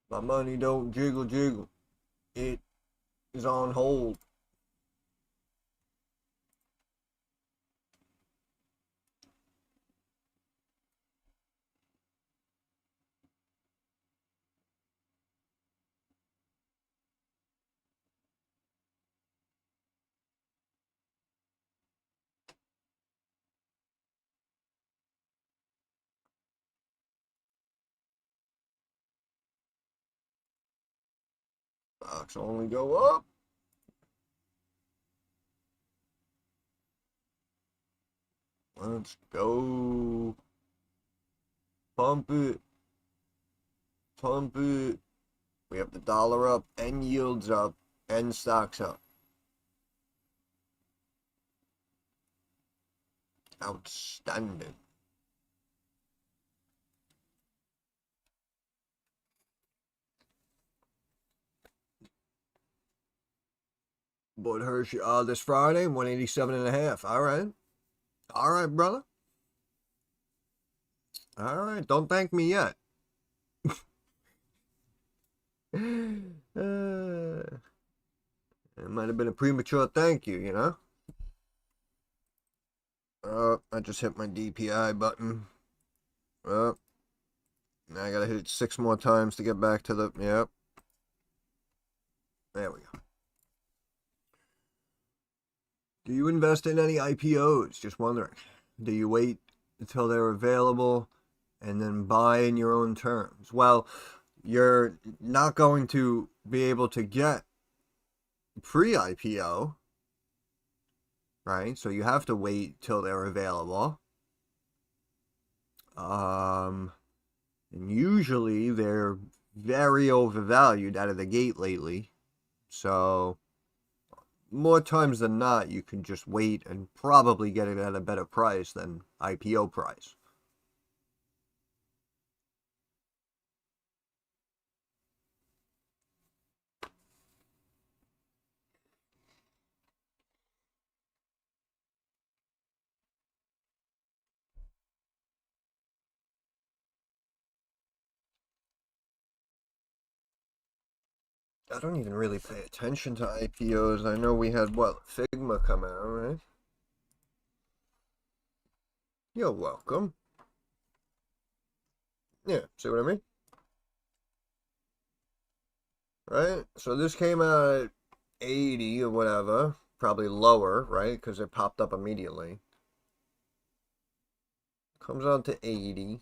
My money don't jiggle jiggle. It is on hold. Stocks only go up. Let's go. Pump it. Pump it. We have the dollar up and yields up and stocks up. Outstanding. Bought Hershey this Friday, 187.5. All right. All right, brother. All right. Don't thank me yet. It might have been a premature thank you, you know? I just hit my DPI button. Now I gotta hit it 6 more times to get back to the, yep. There we go. Do you invest in any IPOs? Just wondering. Do you wait until they're available and then buy in your own terms? Well, you're not going to be able to get pre-IPO, right? So you have to wait till they're available. And usually they're very overvalued out of the gate lately. So more times than not, you can just wait and probably get it at a better price than IPO price. I don't even really pay attention to IPOs. I know we had, what, Figma come out, right? You're welcome. Yeah, see what I mean? Right? So this came out at 80 or whatever, probably lower, right? Because it popped up immediately. Comes on to 80,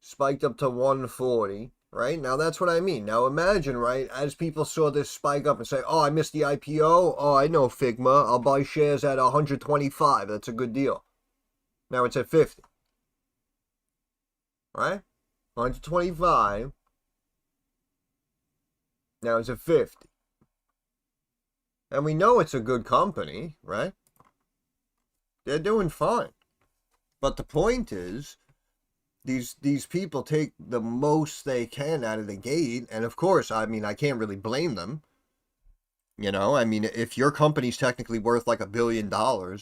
spiked up to 140, right? Now that's what I mean. Now imagine, right, as people saw this spike up and say, oh, I missed the IPO. Oh, I know Figma. I'll buy shares at 125. That's a good deal. Now it's at 50, right? 125. Now it's at 50. And we know it's a good company, right? They're doing fine. But the point is, these people take the most they can out of the gate, and of course, I mean, I can't really blame them. You know, I mean, if your company's technically worth like $1 billion,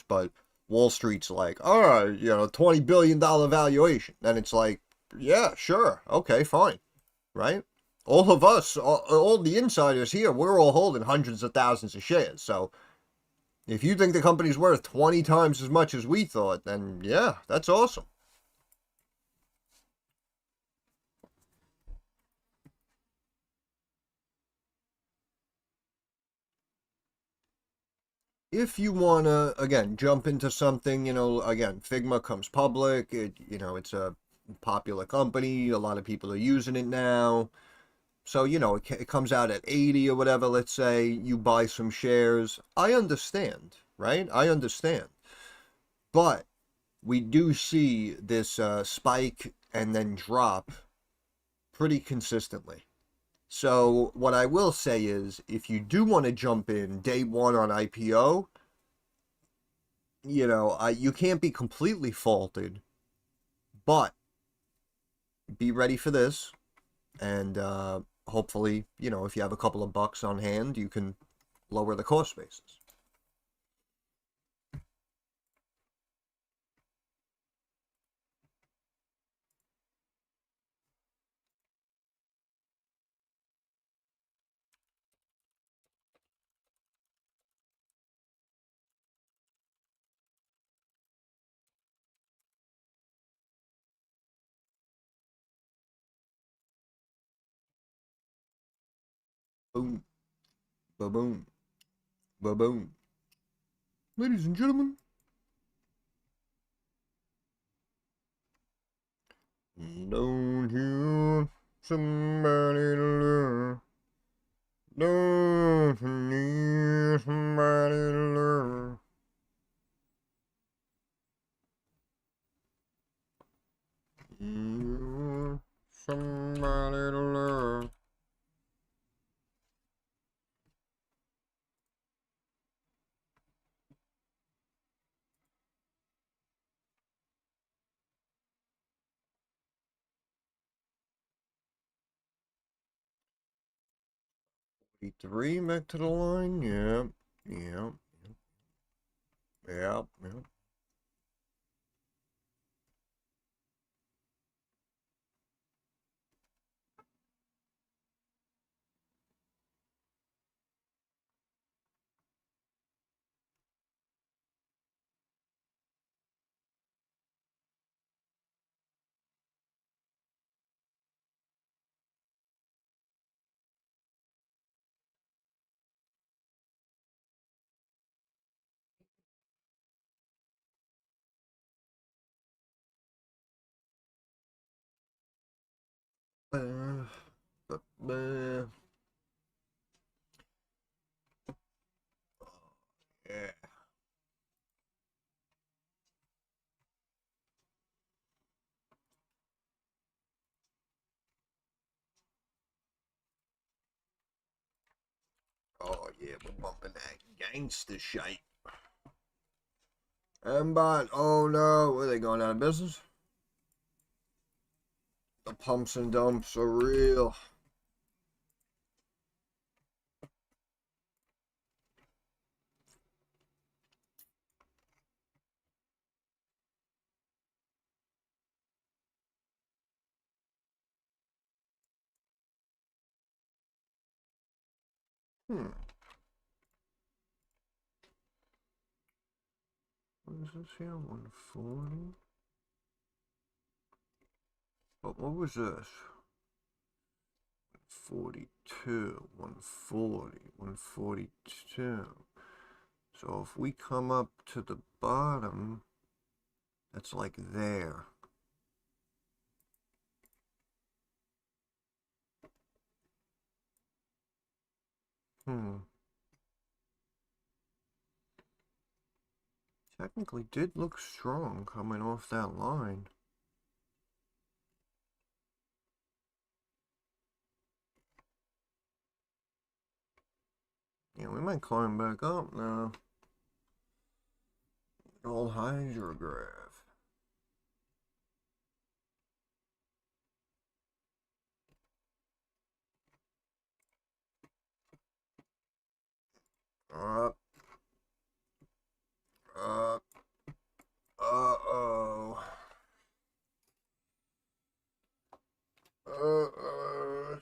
but Wall Street's like, oh, you know, $20 billion valuation, then it's like, yeah, sure, okay, fine, right? All of us, all the insiders here, we're all holding hundreds of thousands of shares. So if you think the company's worth 20 times as much as we thought, then yeah, that's awesome. If you want to, again, jump into something, you know, again, Figma comes public, you know, it's a popular company, a lot of people are using it now. So, you know, it comes out at 80 or whatever, let's say, you buy some shares. I understand, right? I understand. But we do see this spike and then drop pretty consistently. So, what I will say is, if you do want to jump in day one on IPO, you know, you can't be completely faulted, but be ready for this. And hopefully, you know, if you have a couple of bucks on hand, you can lower the cost basis. Boom, ba boom, ba boom. Ladies and gentlemen, don't you somebody to love? Don't you need somebody to love? You somebody to love. 3 back to the line. Yep, yep, yep, yep. Yeah. Oh yeah, we're bumping that gangster shite. MBOT, oh no, are they going out of business? The pumps and dumps are real. What is this here? 140. What was this? 42, 140, 142. So if we come up to the bottom, that's like there. Technically did look strong coming off that line. Yeah, we might climb back up now. Old HGRAF. Up. Up. Uh-oh. Uh-oh.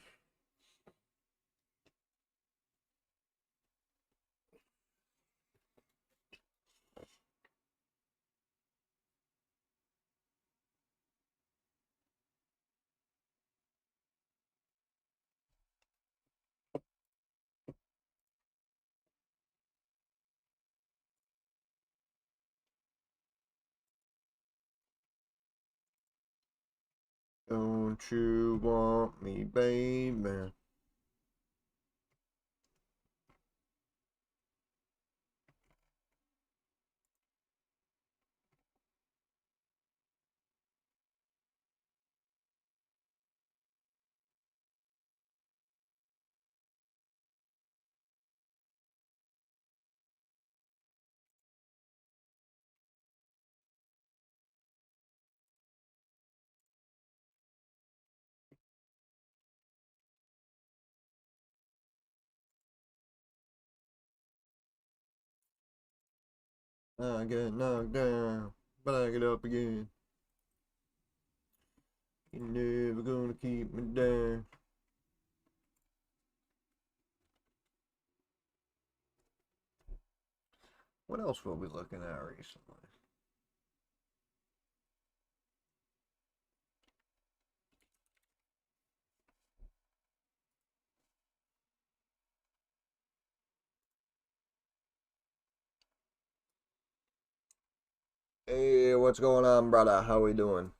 Don't you want me, baby? I get knocked down, but I get up again. You're never gonna keep me down. What else were we looking at recently? Hey, what's going on, brother? How we doing?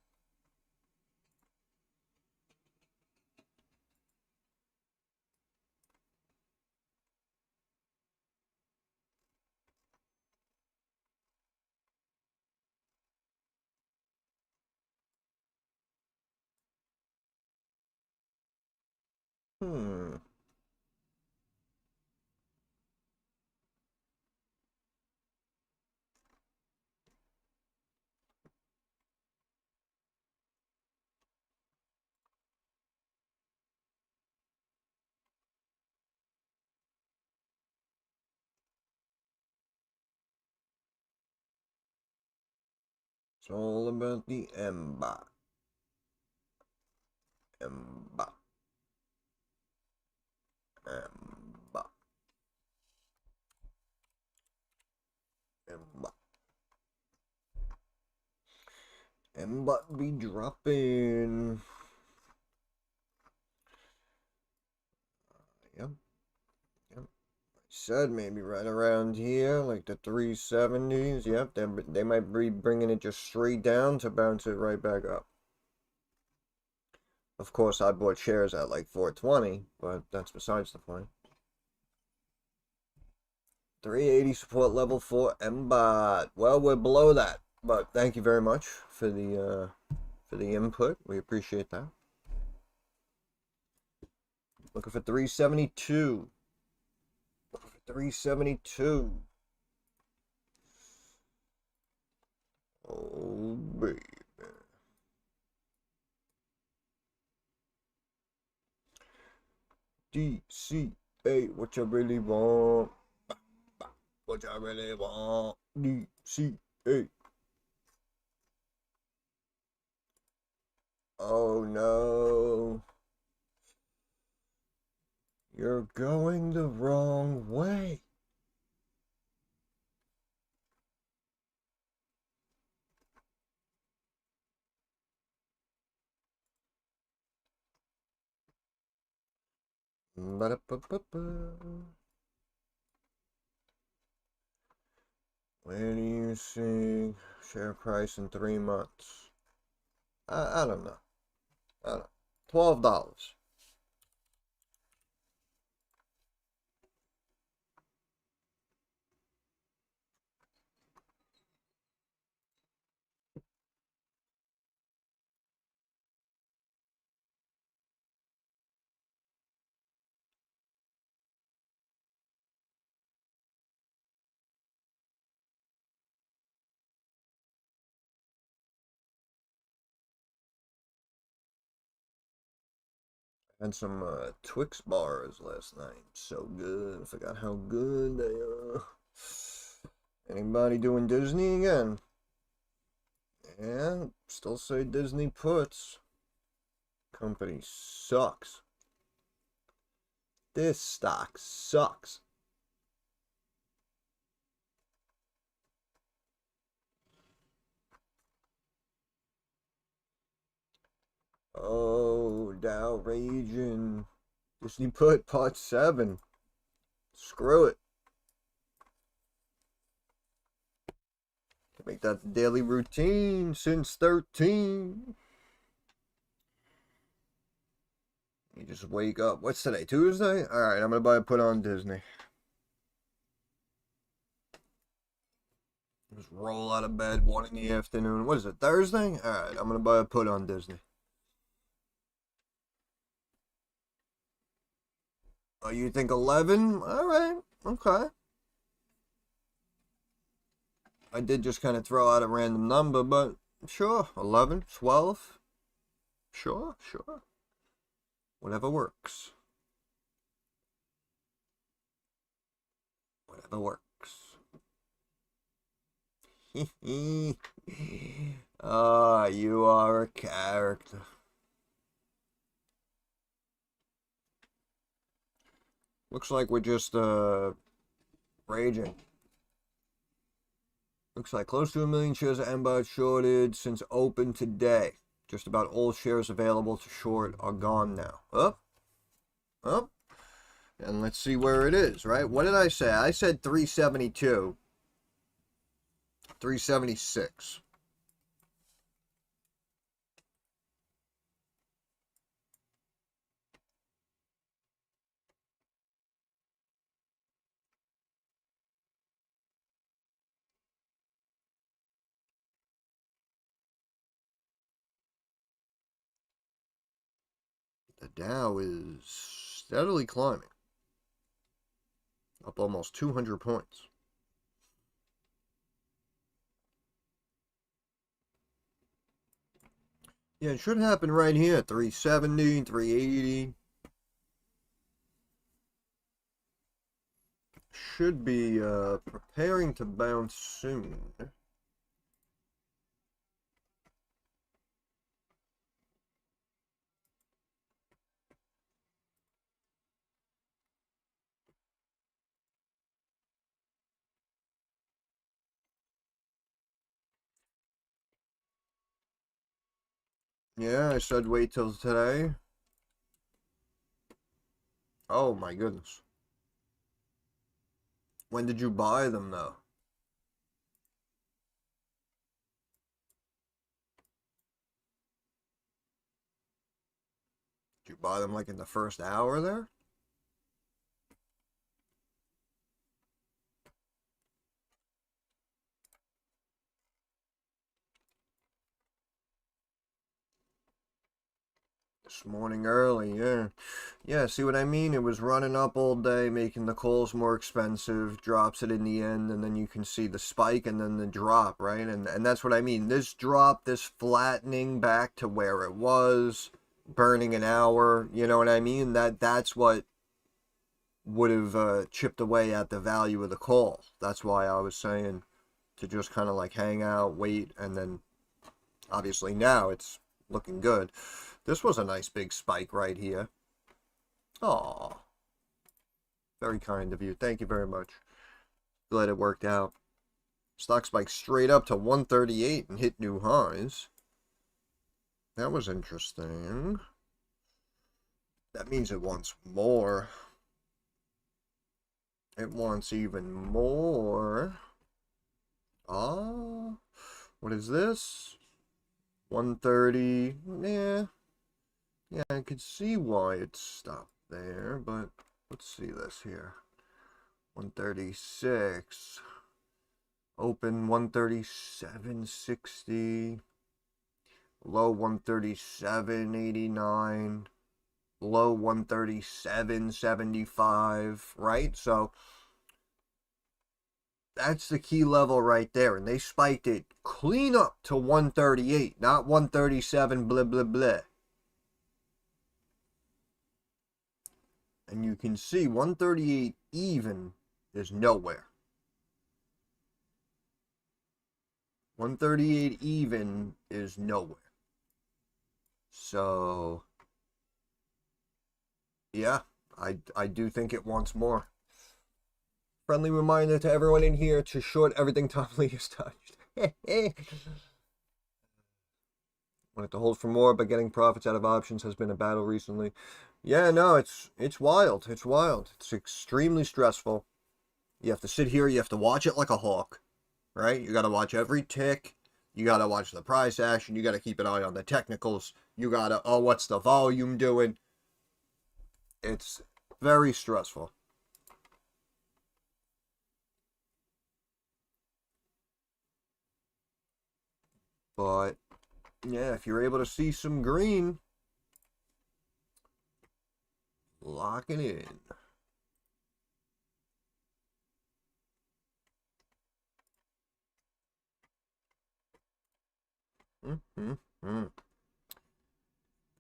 Hmm. It's all about the MBOT. MBOT. MBOT. MBOT. MBOT be dropping. Yep. Yep. Said maybe right around here, like the 370s. Yep, they might be bringing it just straight down to bounce it right back up. Of course, I bought shares at like 420, but that's besides the point. 380 support level for MBOT. Well, we're below that, but thank you very much for the input. We appreciate that. Looking for 372. Looking for 372. Oh, baby. DCA, what you really want? What you really want? DCA. Oh no. You're going the wrong way. Ba-da-ba-ba-ba. Where do you see share price in 3 months? I don't know. I don't know. $12. Had some Twix bars last night. So good. I forgot how good they are. Anybody doing Disney again? Yeah, still say Disney puts. Company sucks. This stock sucks. Oh, Dow raging. Disney put part 7. Screw it. Make that the daily routine since 13. You just wake up. What's today? Tuesday? Alright, I'm gonna buy a put on Disney. Just roll out of bed 1 in the afternoon. What is it? Thursday? Alright, I'm gonna buy a put on Disney. Oh, you think 11? Alright, okay. I did just kind of throw out a random number, but sure. 11, 12. Sure. Whatever works. Whatever works. Ah, you are a character. Looks like we're just raging. Looks like close to 1 million shares of MBOT shorted since open today. Just about all shares available to short are gone now. Up. And let's see where it is, right? What did I say? I said 372. 376. The Dow is steadily climbing. Up almost 200 points. Yeah, it should happen right here. 370, 380. Should be preparing to bounce soon. Yeah, I said wait till today. Oh my goodness. When did you buy them though? Did you buy them like in the first hour there? This morning early, yeah. Yeah, see what I mean? It was running up all day, making the calls more expensive, drops it in the end, and then you can see the spike and then the drop, right? And that's what I mean. This drop, this flattening back to where it was, burning an hour, you know what I mean? That's what would have chipped away at the value of the call. That's why I was saying to just kind of like hang out, wait, and then obviously now it's looking good. This was a nice big spike right here. Aw. Very kind of you. Thank you very much. Glad it worked out. Stock spiked straight up to 138 and hit new highs. That was interesting. That means it wants more. It wants even more. Ah, what is this? 130. Yeah. Yeah, I could see why it stopped there, but let's see this here. 136. Open 137.60. Low 137.89. Low 137.75, right? So that's the key level right there. And they spiked it clean up to 138, not 137 blah, blah, blah. And you can see 138 even is nowhere. 138 even is nowhere. So, yeah, I do think it wants more. Friendly reminder to everyone in here to short everything Tom Lee has touched. Wanted to hold for more, but getting profits out of options has been a battle recently. Yeah, no, it's wild. It's wild. It's extremely stressful. You have to sit here, you have to watch it like a hawk, right? You got to watch every tick. You got to watch the price action. You got to keep an eye on the technicals. You got to, oh, what's the volume doing? It's very stressful. But, yeah, if you're able to see some green, lock it in.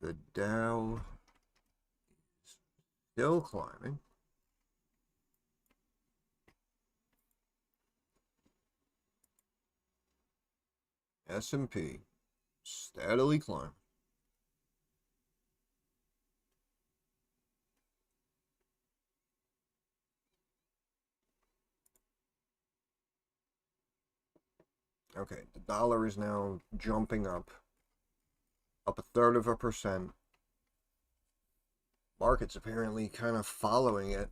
The Dow is still climbing. S&P steadily climbing. Okay, the dollar is now jumping up 1/3%. Market's apparently kind of following it.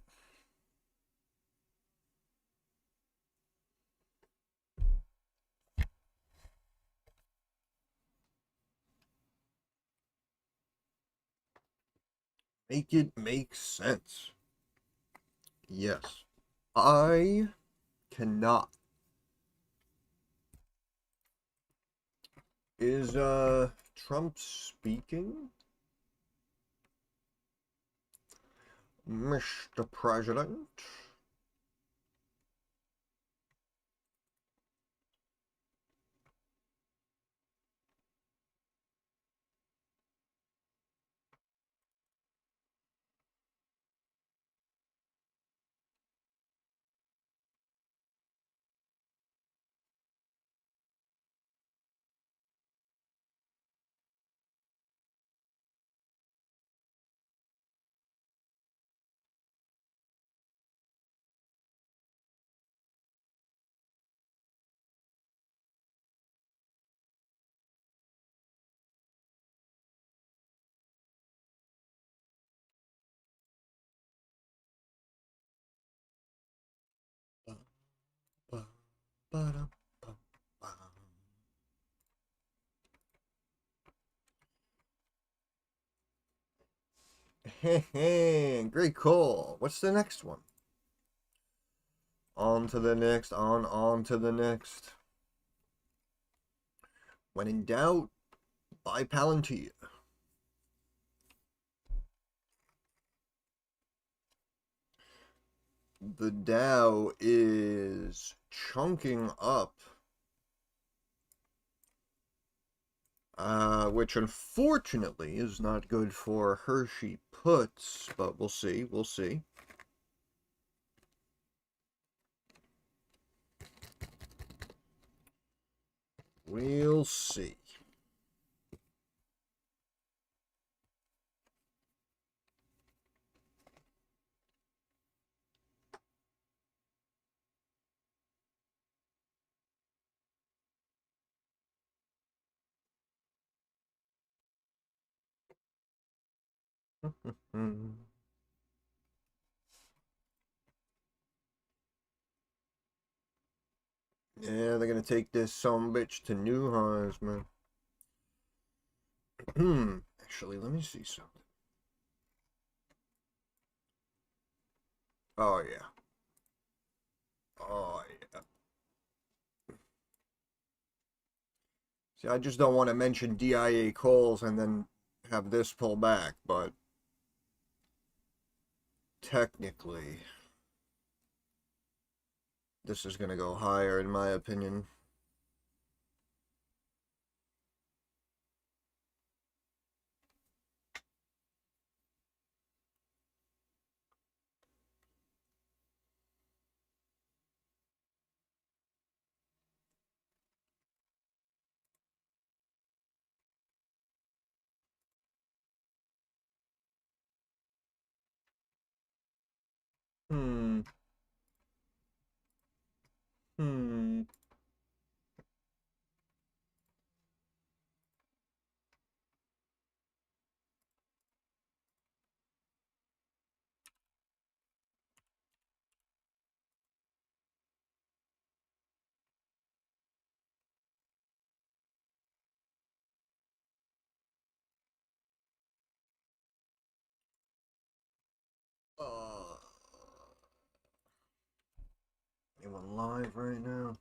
Make it make sense. Yes. I cannot. Is Trump speaking? Mr. President? Great call. What's the next one? On to the next, on to the next. When in doubt, buy Palantir. The Dow is chunking up, which unfortunately is not good for Hershey puts, but we'll see, we'll see. We'll see. Yeah, they're gonna take this sumbitch to new highs, man. Actually, let me see something. Oh yeah. Oh yeah. See, I just don't want to mention DIA calls and then have this pull back, but technically, this is gonna go higher in my opinion. Hmm. Hmm. Uh, anyone live right now?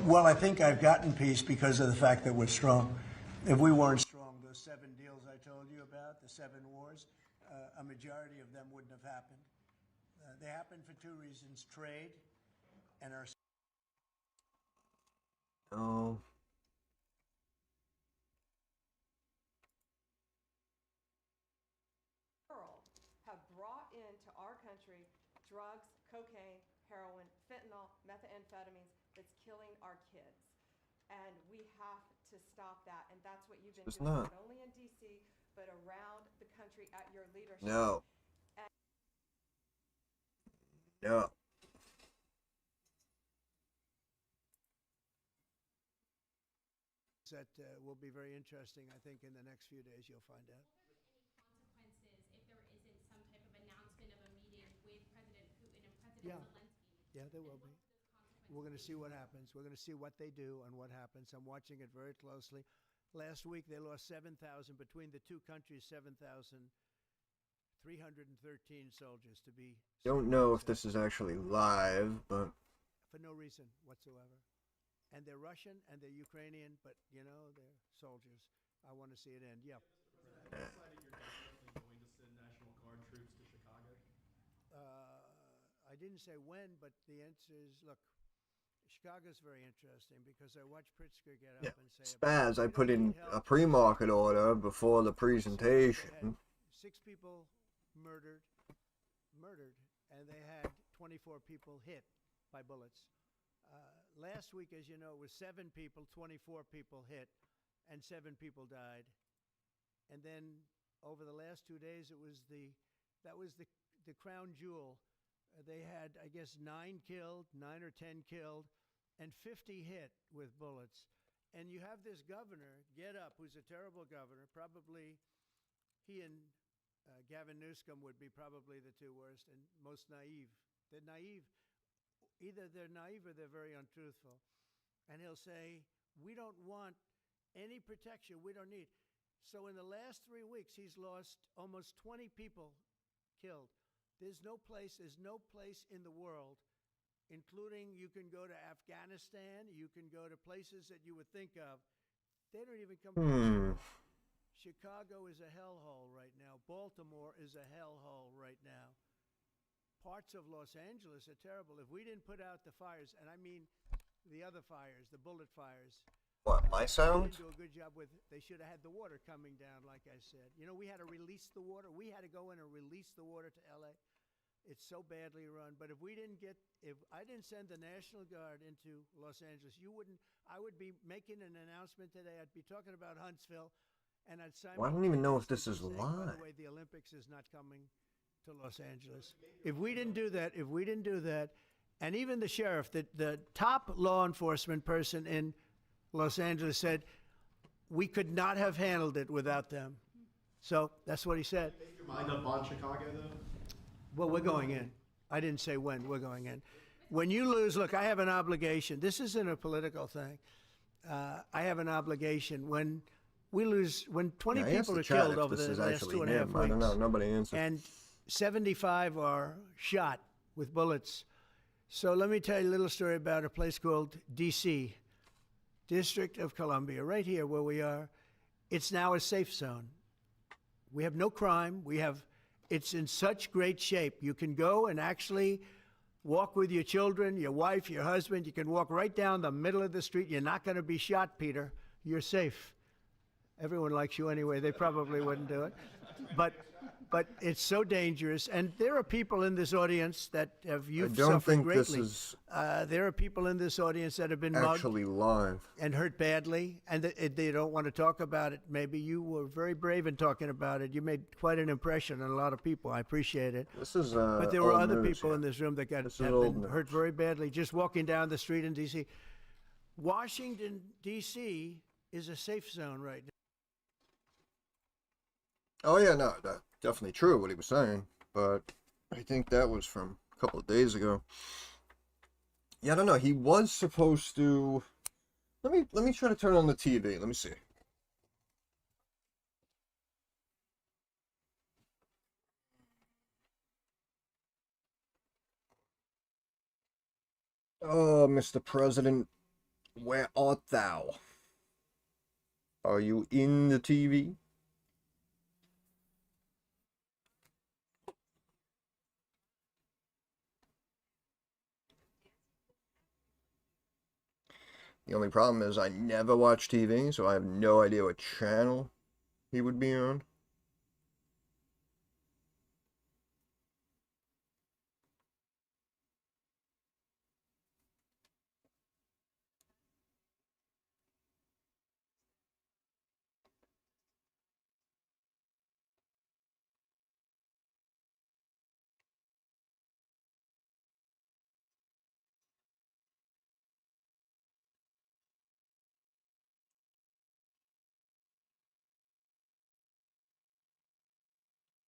Well, I think I've gotten peace because of the fact that we're strong. If we weren't strong, those 7 deals I told you about, the 7 wars, a majority of them wouldn't have happened. They happened for 2 reasons: trade and our. Oh. Have brought into our country drugs, cocaine, heroin, fentanyl, methamphetamines that's killing our kids. And we have to stop that. And that's what you've been It's doing, not. not only in DC, but around the country at your leadership. No. No. That will be very interesting. I think in the next few days you'll find out. Consequences if there isn't some type of announcement of a meeting with President Putin and President Yeah. Zelensky? Yeah, there will be. We're going to see what happens. We're going to see what they do and what happens. I'm watching it very closely. Last week they lost 7,000 between the two countries, 7,313 soldiers to be. Don't know if this is actually live, but for no reason whatsoever. And they're Russian and they're Ukrainian, but you know, they're soldiers. I want to see it end. Yep. Have you decided you're definitely going to send National Guard troops to Chicago? I didn't say when, but the answer is, look, Chicago's very interesting because I watched Pritzker get up yeah. and say, Spaz, I put in a pre-market order before the presentation. 6 people murdered, and they had 24 people hit by bullets. Last week, as you know, it was 7 people, 24 people hit, and 7 people died. And then over the last 2 days, that was the crown jewel. They had, I guess, 9 killed, 9 or 10 killed, and 50 hit with bullets. And you have this governor get up, who's a terrible governor. Probably he and Gavin Newsom would be probably the 2 worst and most naive. They're naive. Either they're naive or they're very untruthful. And he'll say, we don't want any protection. We don't need. So in the last 3 weeks, he's lost almost 20 people killed. There's no place in the world, including you can go to Afghanistan, you can go to places that you would think of. They don't even come close. Chicago is a hellhole right now. Baltimore is a hellhole right now. Parts of Los Angeles are terrible. If we didn't put out the fires, and I mean the other fires, the bullet fires. What, my sound? They didn't do a good job with. They should have had the water coming down, like I said. You know, we had to release the water. We had to go in and release the water to LA. It's so badly run. But if I didn't send the National Guard into Los Angeles, I would be making an announcement today. I'd be talking about Huntsville, and I'd sign. Well, I don't even know if this is live. By the way, the Olympics is not coming to Los Angeles. If we didn't do that, and even the sheriff, the top law enforcement person in Los Angeles said, we could not have handled it without them. So that's what he said. Make your mind up on Chicago, though? Well, we're going in. I didn't say when, we're going in. When you lose, look, I have an obligation. This isn't a political thing. I have an obligation. When we lose, when 20 people are killed over the last 2.5 weeks. I don't know. Nobody answered. And 75 are shot with bullets. So let me tell you a little story about a place called D.C., District of Columbia, right here where we are. It's now a safe zone. We have no crime. It's in such great shape. You can go and actually walk with your children, your wife, your husband. You can walk right down the middle of the street. You're not going to be shot, Peter. You're safe. Everyone likes you anyway. They probably wouldn't do it. But it's so dangerous. And there are people in this audience that you've suffered greatly. There are people in this audience that have been actually mugged live and hurt badly, and they don't want to talk about it. Maybe you were very brave in talking about it. You made quite an impression on a lot of people. I appreciate it. This is But there were old other news people here. in this room that have old been news. hurt very badly just walking down the street in D.C. Washington, D.C. is a safe zone right now. Oh yeah, no, that's definitely true what he was saying, but I think that was from a couple of days ago. Yeah, I don't know. He was supposed to. Let me try to turn on the TV. Let me see. Oh, Mr. President, where art thou? Are you in the TV? The only problem is I never watch TV, so I have no idea what channel he would be on.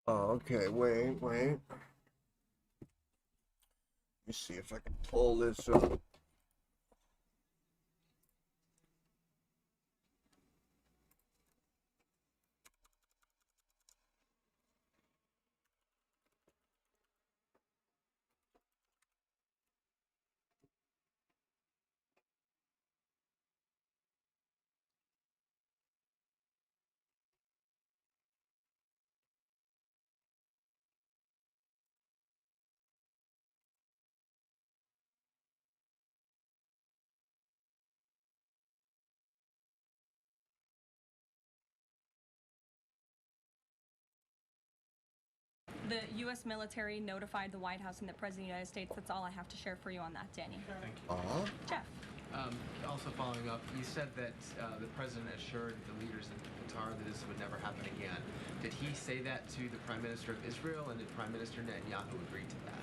Oh, okay, wait. Let me see if I can pull this up. The U.S. military notified the White House and the President of the United States. That's all I have to share for you on that, Danny. Thank you. Jeff. Also following up, you said that the president assured the leaders in Qatar that this would never happen again. Did he say that to the Prime Minister of Israel, and did Prime Minister Netanyahu agree to that?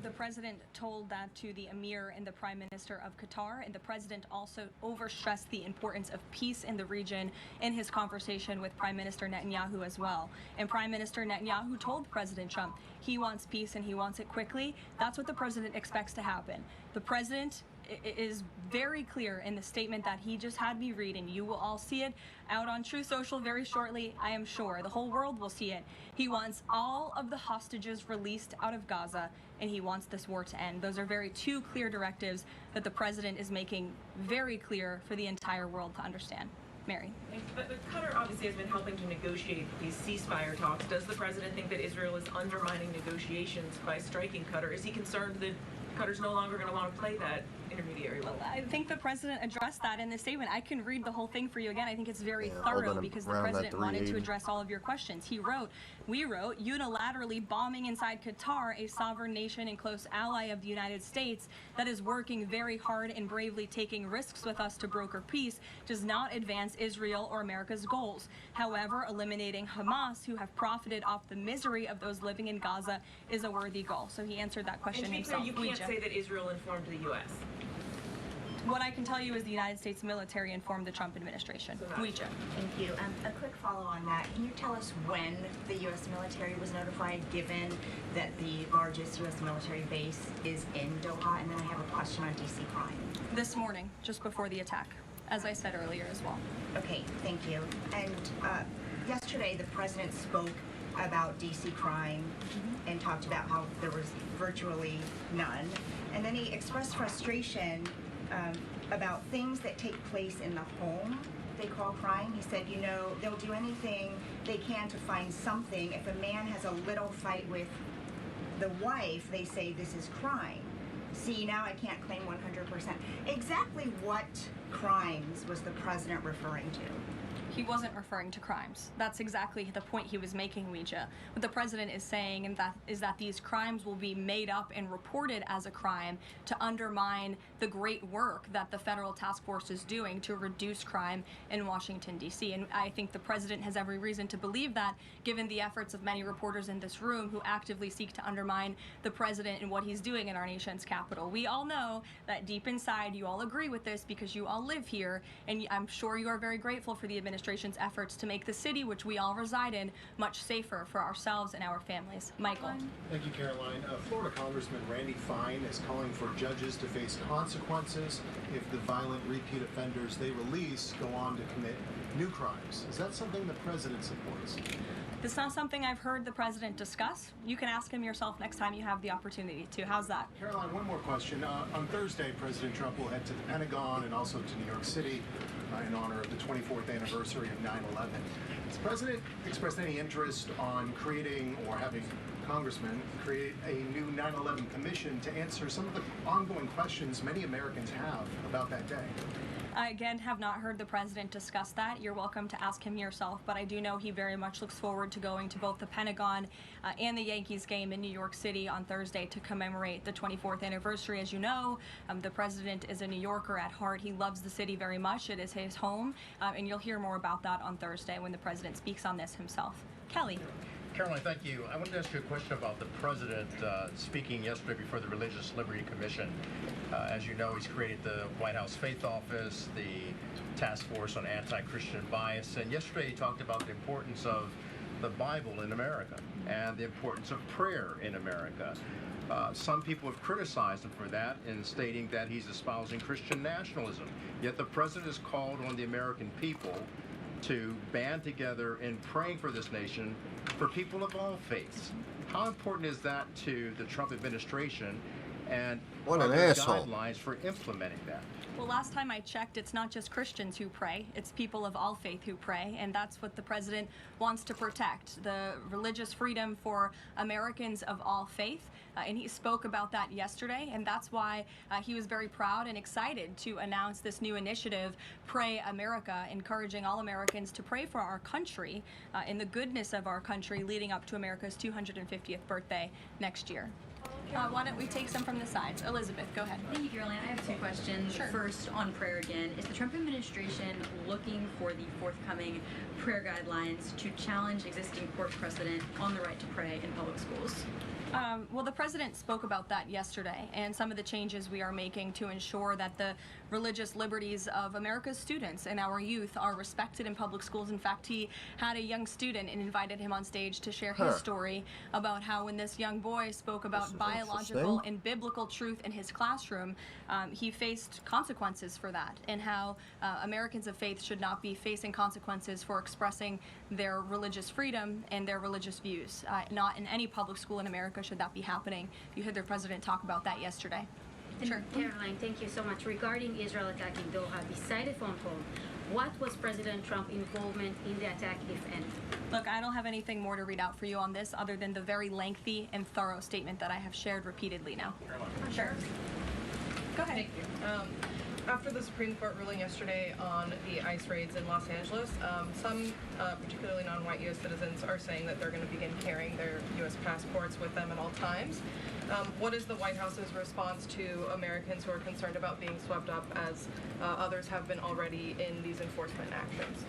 The president told that to the emir and the prime minister of Qatar, and the president also overstressed the importance of peace in the region in his conversation with Prime Minister Netanyahu as well. And Prime Minister Netanyahu told President Trump he wants peace and he wants it quickly. That's what the president expects to happen. The president is very clear in the statement that he just had me read, and you will all see it out on True Social very shortly, I am sure. The whole world will see it. He wants all of the hostages released out of Gaza, and he wants this war to end. Those are two clear directives that the president is making very clear for the entire world to understand. Mary. But Qatar obviously has been helping to negotiate these ceasefire talks. Does the president think that Israel is undermining negotiations by striking Qatar? Is he concerned that Qatar's no longer going to want to play that intermediary role? I think the president addressed that in the statement. I can read the whole thing for you again. I think it's very Yeah, thorough holding because the around that president wanted to 380. address all of your questions. We wrote, unilaterally bombing inside Qatar, a sovereign nation and close ally of the United States that is working very hard and bravely taking risks with us to broker peace, does not advance Israel or America's goals. However, eliminating Hamas, who have profited off the misery of those living in Gaza, is a worthy goal. So he answered that question And to be clear, himself. you can't say that Israel informed the U.S. What I can tell you is the United States military informed the Trump administration. Ouija. Thank you. A quick follow on that. Can you tell us when the U.S. military was notified, given that the largest U.S. military base is in Doha? And then I have a question on D.C. crime. This morning, just before the attack, as I said earlier as well. Okay, thank you. And yesterday, the president spoke about D.C. crime and talked about how there was virtually none. And then he expressed frustration about things that take place in the home they call crime. He said, you know, they'll do anything they can to find something. If a man has a little fight with the wife, they say this is crime. See, now I can't claim 100%. Exactly what crimes was the president referring to? He wasn't referring to crimes. That's exactly the point he was making, Ouija. What the president is saying is that these crimes will be made up and reported as a crime to undermine the great work that the federal task force is doing to reduce crime in Washington, D.C. And I think the president has every reason to believe that, given the efforts of many reporters in this room who actively seek to undermine the president and what he's doing in our nation's capital. We all know that deep inside you all agree with this because you all live here, and I'm sure you are very grateful for the administration's efforts to make the city, which we all reside in, much safer for ourselves and our families. Michael. Thank you, Caroline. Florida Congressman Randy Fine is calling for judges to face consequences if the violent repeat offenders they release go on to commit new crimes. Is that something the president supports? This is not something I've heard the president discuss. You can ask him yourself next time you have the opportunity to. How's that? Caroline, one more question. On Thursday, President Trump will head to the Pentagon and also to New York City in honor of the 24th anniversary of 9/11. Has the president expressed any interest on creating or having congressmen create a new 9/11 commission to answer some of the ongoing questions many Americans have about that day? I, again, have not heard the president discuss that. You're welcome to ask him yourself, but I do know he very much looks forward to going to both the Pentagon and the Yankees game in New York City on Thursday to commemorate the 24th anniversary. As you know, the president is a New Yorker at heart. He loves the city very much. It is his home, and you'll hear more about that on Thursday when the president speaks on this himself. Kelly. Caroline, thank you. I wanted to ask you a question about the president speaking yesterday before the Religious Liberty Commission. As you know, he's created the White House Faith Office, the Task Force on Anti-Christian Bias, and yesterday he talked about the importance of the Bible in America and the importance of prayer in America. Some people have criticized him for that in stating that he's espousing Christian nationalism. Yet the president has called on the American people to band together in praying for this nation for people of all faiths. How important is that to the Trump administration, and what are an there asshole. guidelines for implementing that? Well, last time I checked, it's not just Christians who pray, it's people of all faith who pray, and that's what the president wants to protect, the religious freedom for Americans of all faith. And he spoke about that yesterday, and that's why he was very proud and excited to announce this new initiative, Pray America, encouraging all Americans to pray for our country and the goodness of our country leading up to America's 250th birthday next year. Why don't we take some from the sides? Elizabeth, go ahead. Thank you, Caroline. I have two questions. Sure. First, on prayer again. Is the Trump administration looking for the forthcoming prayer guidelines to challenge existing court precedent on the right to pray in public schools? Well, the president spoke about that yesterday, and some of the changes we are making to ensure that the religious liberties of America's students and our youth are respected in public schools. In fact, he had a young student and invited him on stage to share his story about how when this young boy spoke about biological and biblical truth in his classroom, he faced consequences for that, and how Americans of faith should not be facing consequences for expressing their religious freedom and their religious views. Not in any public school in America should that be happening. You heard the president talk about that yesterday. And Sure. Caroline, thank you so much. Regarding Israel attacking Doha, beside the phone call, what was President Trump's involvement in the attack, if any? Look, I don't have anything more to read out for you on this other than the very lengthy and thorough statement that I have shared repeatedly now. Caroline. Sure. Go ahead. Thank you. After the Supreme Court ruling yesterday on the ICE raids in Los Angeles, some, particularly non-white U.S. citizens, are saying that they're going to begin carrying their U.S. passports with them at all times. What is the White House's response to Americans who are concerned about being swept up, as others have been already, in these enforcement actions?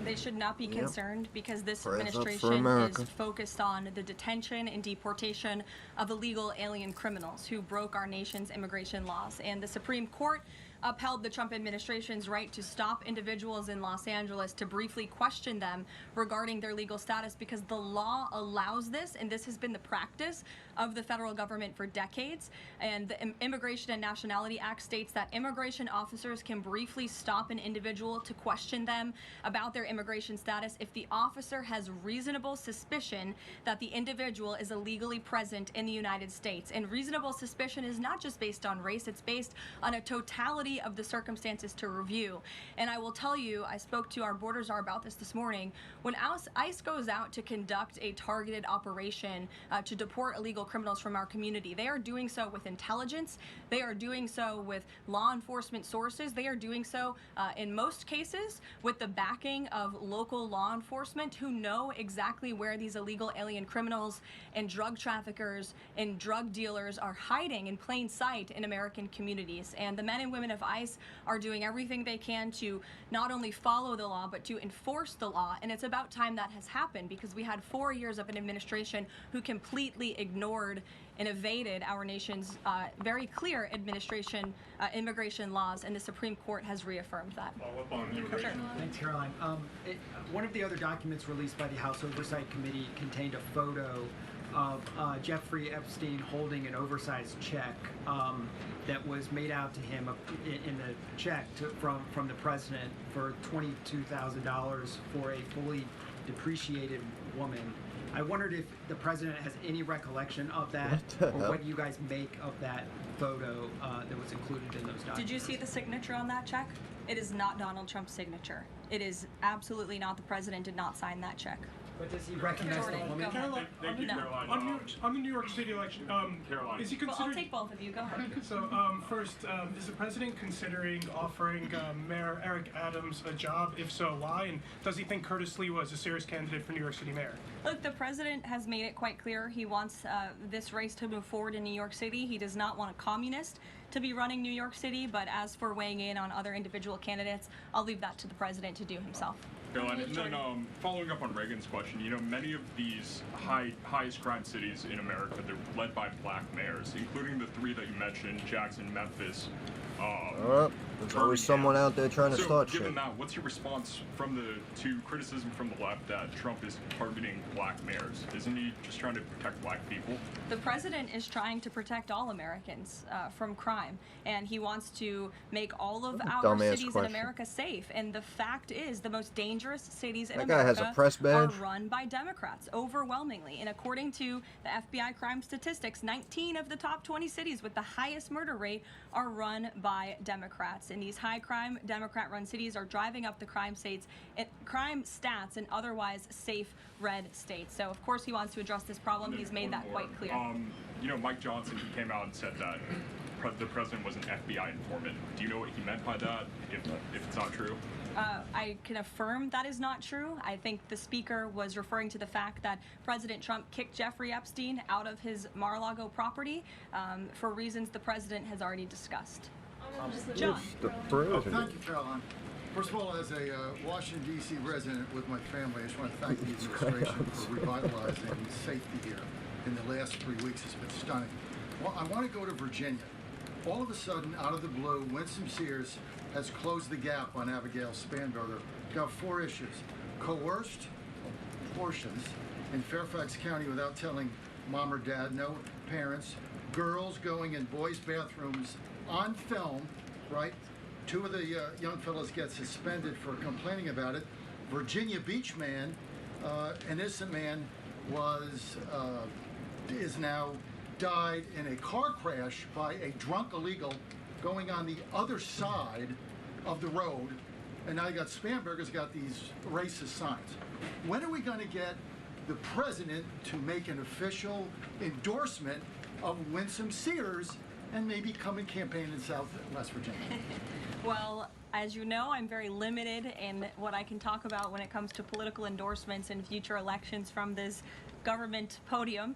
They should not be concerned because this Prayers up for administration America. is focused on the detention and deportation of illegal alien criminals who broke our nation's immigration laws. And the Supreme Court upheld the Trump administration's right to stop individuals in Los Angeles to briefly question them regarding their legal status because the law allows this, and this has been the practice of the federal government for decades. And the Immigration and Nationality Act states that immigration officers can briefly stop an individual to question them about their immigration status if the officer has reasonable suspicion that the individual is illegally present in the United States. And reasonable suspicion is not just based on race, it's based on a totality of the circumstances to review. And I will tell you, I spoke to our border czar about this morning. When ICE goes out to conduct a targeted operation to deport illegal criminals from our community, they are doing so with intelligence, they are doing so with law enforcement sources, they are doing so in most cases with the backing of local law enforcement who know exactly where these illegal alien criminals and drug traffickers and drug dealers are hiding in plain sight in American communities. And the men and women of ICE are doing everything they can to not only follow the law, but to enforce the law. And it's about time that has happened because we had 4 years of an administration who completely ignored and evaded our nation's very clear immigration laws, and the Supreme Court has reaffirmed that. Follow up on immigration. Sure. Thanks, Caroline. One of the other documents released by the House Oversight Committee contained a photo of Jeffrey Epstein holding an oversized check that was made out to him in the check from the president for $22,000 for a fully depreciated woman. I wondered if the president has any recollection of that, or what you guys make of that photo that was included in those documents. Did you see the signature on that check? It is not Donald Trump's signature. It is absolutely not. The president did not sign that check. But does he recognize Jordan, the go woman? ahead. Caroline, thank you, No. Caroline. On the New York City election, Caroline. is he Well, considering? I'll take both of you. Go ahead. So first, is the president considering offering Mayor Eric Adams a job? If so, why? And does he think Curtis Lee was a serious candidate for New York City mayor? Look, the president has made it quite clear he wants this race to move forward in New York City. He does not want a communist to be running New York City, but as for weighing in on other individual candidates, I'll leave that to the president to do himself. Caroline, and then following up on Reagan's question, many of these highest crime cities in America, they're led by black mayors, including the 3 that you mentioned, Jackson, Memphis, there's always someone out there trying to start shit. Given that, what's your response to criticism from the left that Trump is targeting black mayors? Isn't he just trying to protect black people? The president is trying to protect all Americans from crime, and he wants to make all of our cities in America safe. And the fact is, the most dangerous cities in America has a press badge. are run by Democrats overwhelmingly. And according to the FBI crime statistics, 19 of the top 20 cities with the highest murder rate are run by Democrats. And these high crime Democrat-run cities are driving up the crime stats in otherwise safe red states. So of course he wants to address this problem. He's made that quite clear. Mike Johnson, he came out and said that the president was an FBI informant. Do you know what he meant by that, if it's not true? I can affirm that is not true. I think the speaker was referring to the fact that President Trump kicked Jeffrey Epstein out of his Mar-a-Lago property for reasons the president has already discussed. John. Thank you, Caroline. First of all, as a Washington, D.C. resident with my family, I just want to thank the administration for revitalizing safety here in the last 3 weeks. It's been stunning. Well, I want to go to Virginia. All of a sudden, out of the blue, Winsome Sears has closed the gap on Abigail Spanberger. Got 4 issues. Coerced abortions in Fairfax County without telling mom or dad, no parents. Girls going in boys' bathrooms on film, right? 2 of the young fellows get suspended for complaining about it. Virginia Beach man, an innocent man, is now died in a car crash by a drunk illegal going on the other side of the road. And now you got Spanberger's got these racist signs. When are we going to get the president to make an official endorsement of Winsome Sears and maybe come and campaign in South and West Virginia? Well, as you know, I'm very limited in what I can talk about when it comes to political endorsements in future elections from this government podium.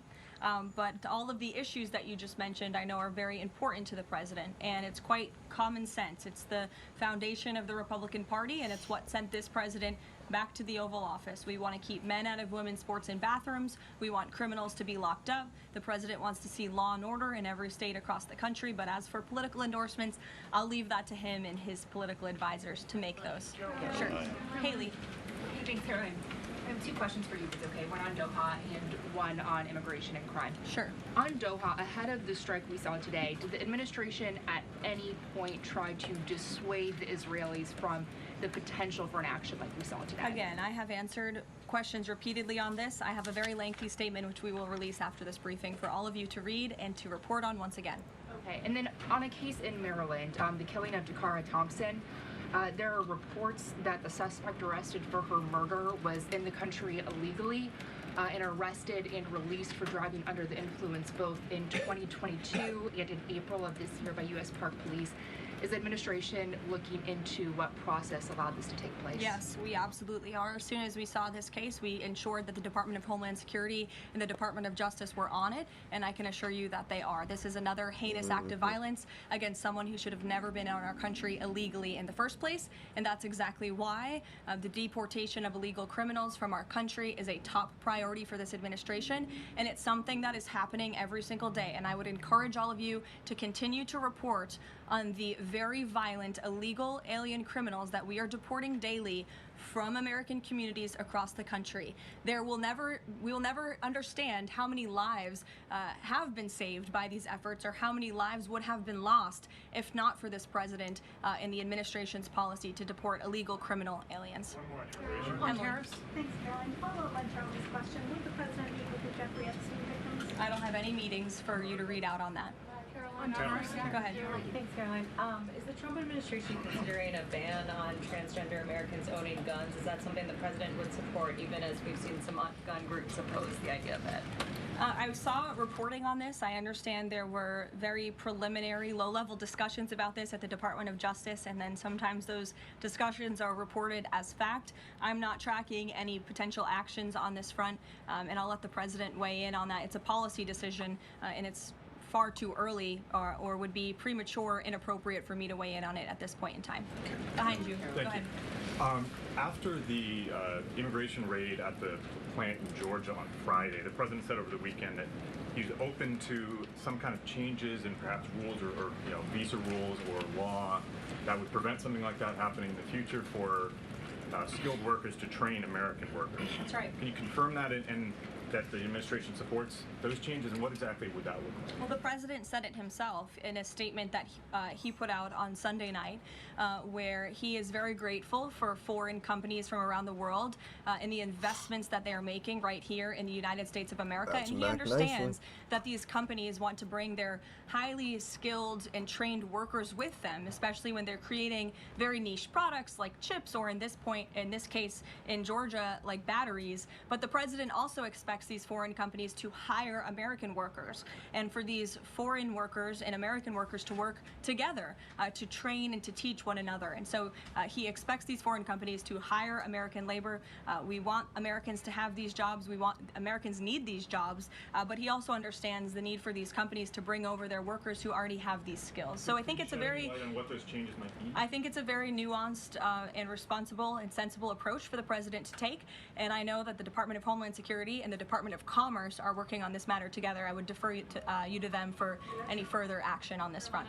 But all of the issues that you just mentioned, I know, are very important to the president, and it's quite common sense. It's the foundation of the Republican Party, and it's what sent this president back to the Oval Office. We want to keep men out of women's sports and bathrooms. We want criminals to be locked up. The president wants to see law and order in every state across the country. But as for political endorsements, I'll leave that to him and his political advisors to make those. Sure. Haley. Evening, Caroline. I have two questions for you, if it's okay. One on Doha and one on immigration and crime. Sure. On Doha, ahead of the strike we saw today, did the administration at any point try to dissuade the Israelis from the potential for an action like we saw today? Again, I have answered questions repeatedly on this. I have a very lengthy statement which we will release after this briefing for all of you to read and to report on once again. Okay, and then on a case in Maryland, the killing of Dakara Thompson, there are reports that the suspect arrested for her murder was in the country illegally and arrested and released for driving under the influence both in 2022 and in April of this year by U.S. Park Police. Is the administration looking into what process allowed this to take place? Yes, we absolutely are. As soon as we saw this case, we ensured that the Department of Homeland Security and the Department of Justice were on it, and I can assure you that they are. This is another heinous act of violence against someone who should have never been in our country illegally in the first place, and that's exactly why the deportation of illegal criminals from our country is a top priority for this administration, and it's something that is happening every single day. And I would encourage all of you to continue to report on the very violent illegal alien criminals that we are deporting daily from American communities across the country. We will never understand how many lives have been saved by these efforts, or how many lives would have been lost if not for this president and the administration's policy to deport illegal criminal aliens. On tariffs? Thanks, Caroline. Follow up on Charlie's question. Will the president meet with the Jeffrey Epstein victims? I don't have any meetings for you to read out on that. Caroline, Go ahead. Thanks, Caroline. Is the Trump administration considering a ban on transgender Americans owning guns? Is that something the president would support, even as we've seen some gun groups oppose the idea of it? I saw reporting on this. I understand there were very preliminary, low-level discussions about this at the Department of Justice, and then sometimes those discussions are reported as fact. I'm not tracking any potential actions on this front, and I'll let the president weigh in on that. It's a policy decision, and it's far too early or would be premature, inappropriate for me to weigh in on it at this point in time. Behind you. Go ahead. After the immigration raid at the plant in Georgia on Friday, the president said over the weekend that he's open to some kind of changes in perhaps rules or visa rules or law that would prevent something like that happening in the future for skilled workers to train American workers. That's right. Can you confirm that and that the administration supports those changes, and what exactly would that look like? Well, the president said it himself in a statement that he put out on Sunday night, where he is very grateful for foreign companies from around the world and the investments that they are making right here in the United States of America. That's and he understands that these companies want to bring their highly skilled and trained workers with them, especially when they're creating very niche products like chips, or in this case in Georgia, like batteries. But the president also expects these foreign companies to hire American workers, and for these foreign workers and American workers to work together to train and to teach one another. And so he expects these foreign companies to hire American labor. We want Americans to have these jobs. Americans need these jobs, but he also understands the need for these companies to bring over their workers who already have these skills. So I think it's a very what those changes might be? I think it's a very nuanced and responsible and sensible approach for the president to take, and I know that the Department of Homeland Security and the Department of Commerce are working on this matter together. I would defer you to them for any further action on this front.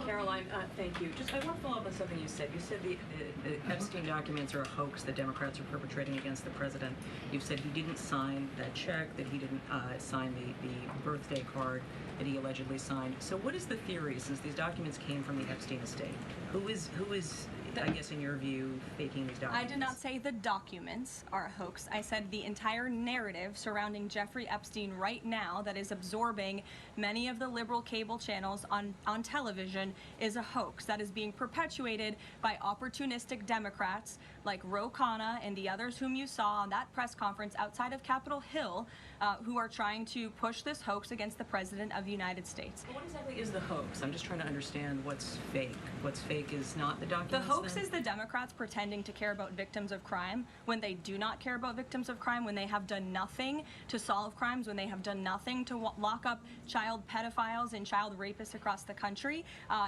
Caroline, thank you. Just I want to follow up on something you said. You said the Epstein documents are a hoax that Democrats are perpetrating against the president. You've said he didn't sign that check, that he didn't sign the birthday card that he allegedly signed. So what is the theory, since these documents came from the Epstein estate? Who is I guess in your view, faking these documents? I did not say the documents are a hoax. I said the entire narrative surrounding Jeffrey Epstein right now that is absorbing many of the liberal cable channels on television is a hoax that is being perpetuated by opportunistic Democrats, like Ro Khanna and the others whom you saw on that press conference outside of Capitol Hill, who are trying to push this hoax against the President of the United States. What exactly is the hoax? I'm just trying to understand what's fake. What's fake is not the documents. The hoax then? is the Democrats pretending to care about victims of crime when they do not care about victims of crime, when they have done nothing to solve crimes, when they have done nothing to lock up child pedophiles and child rapists across the country,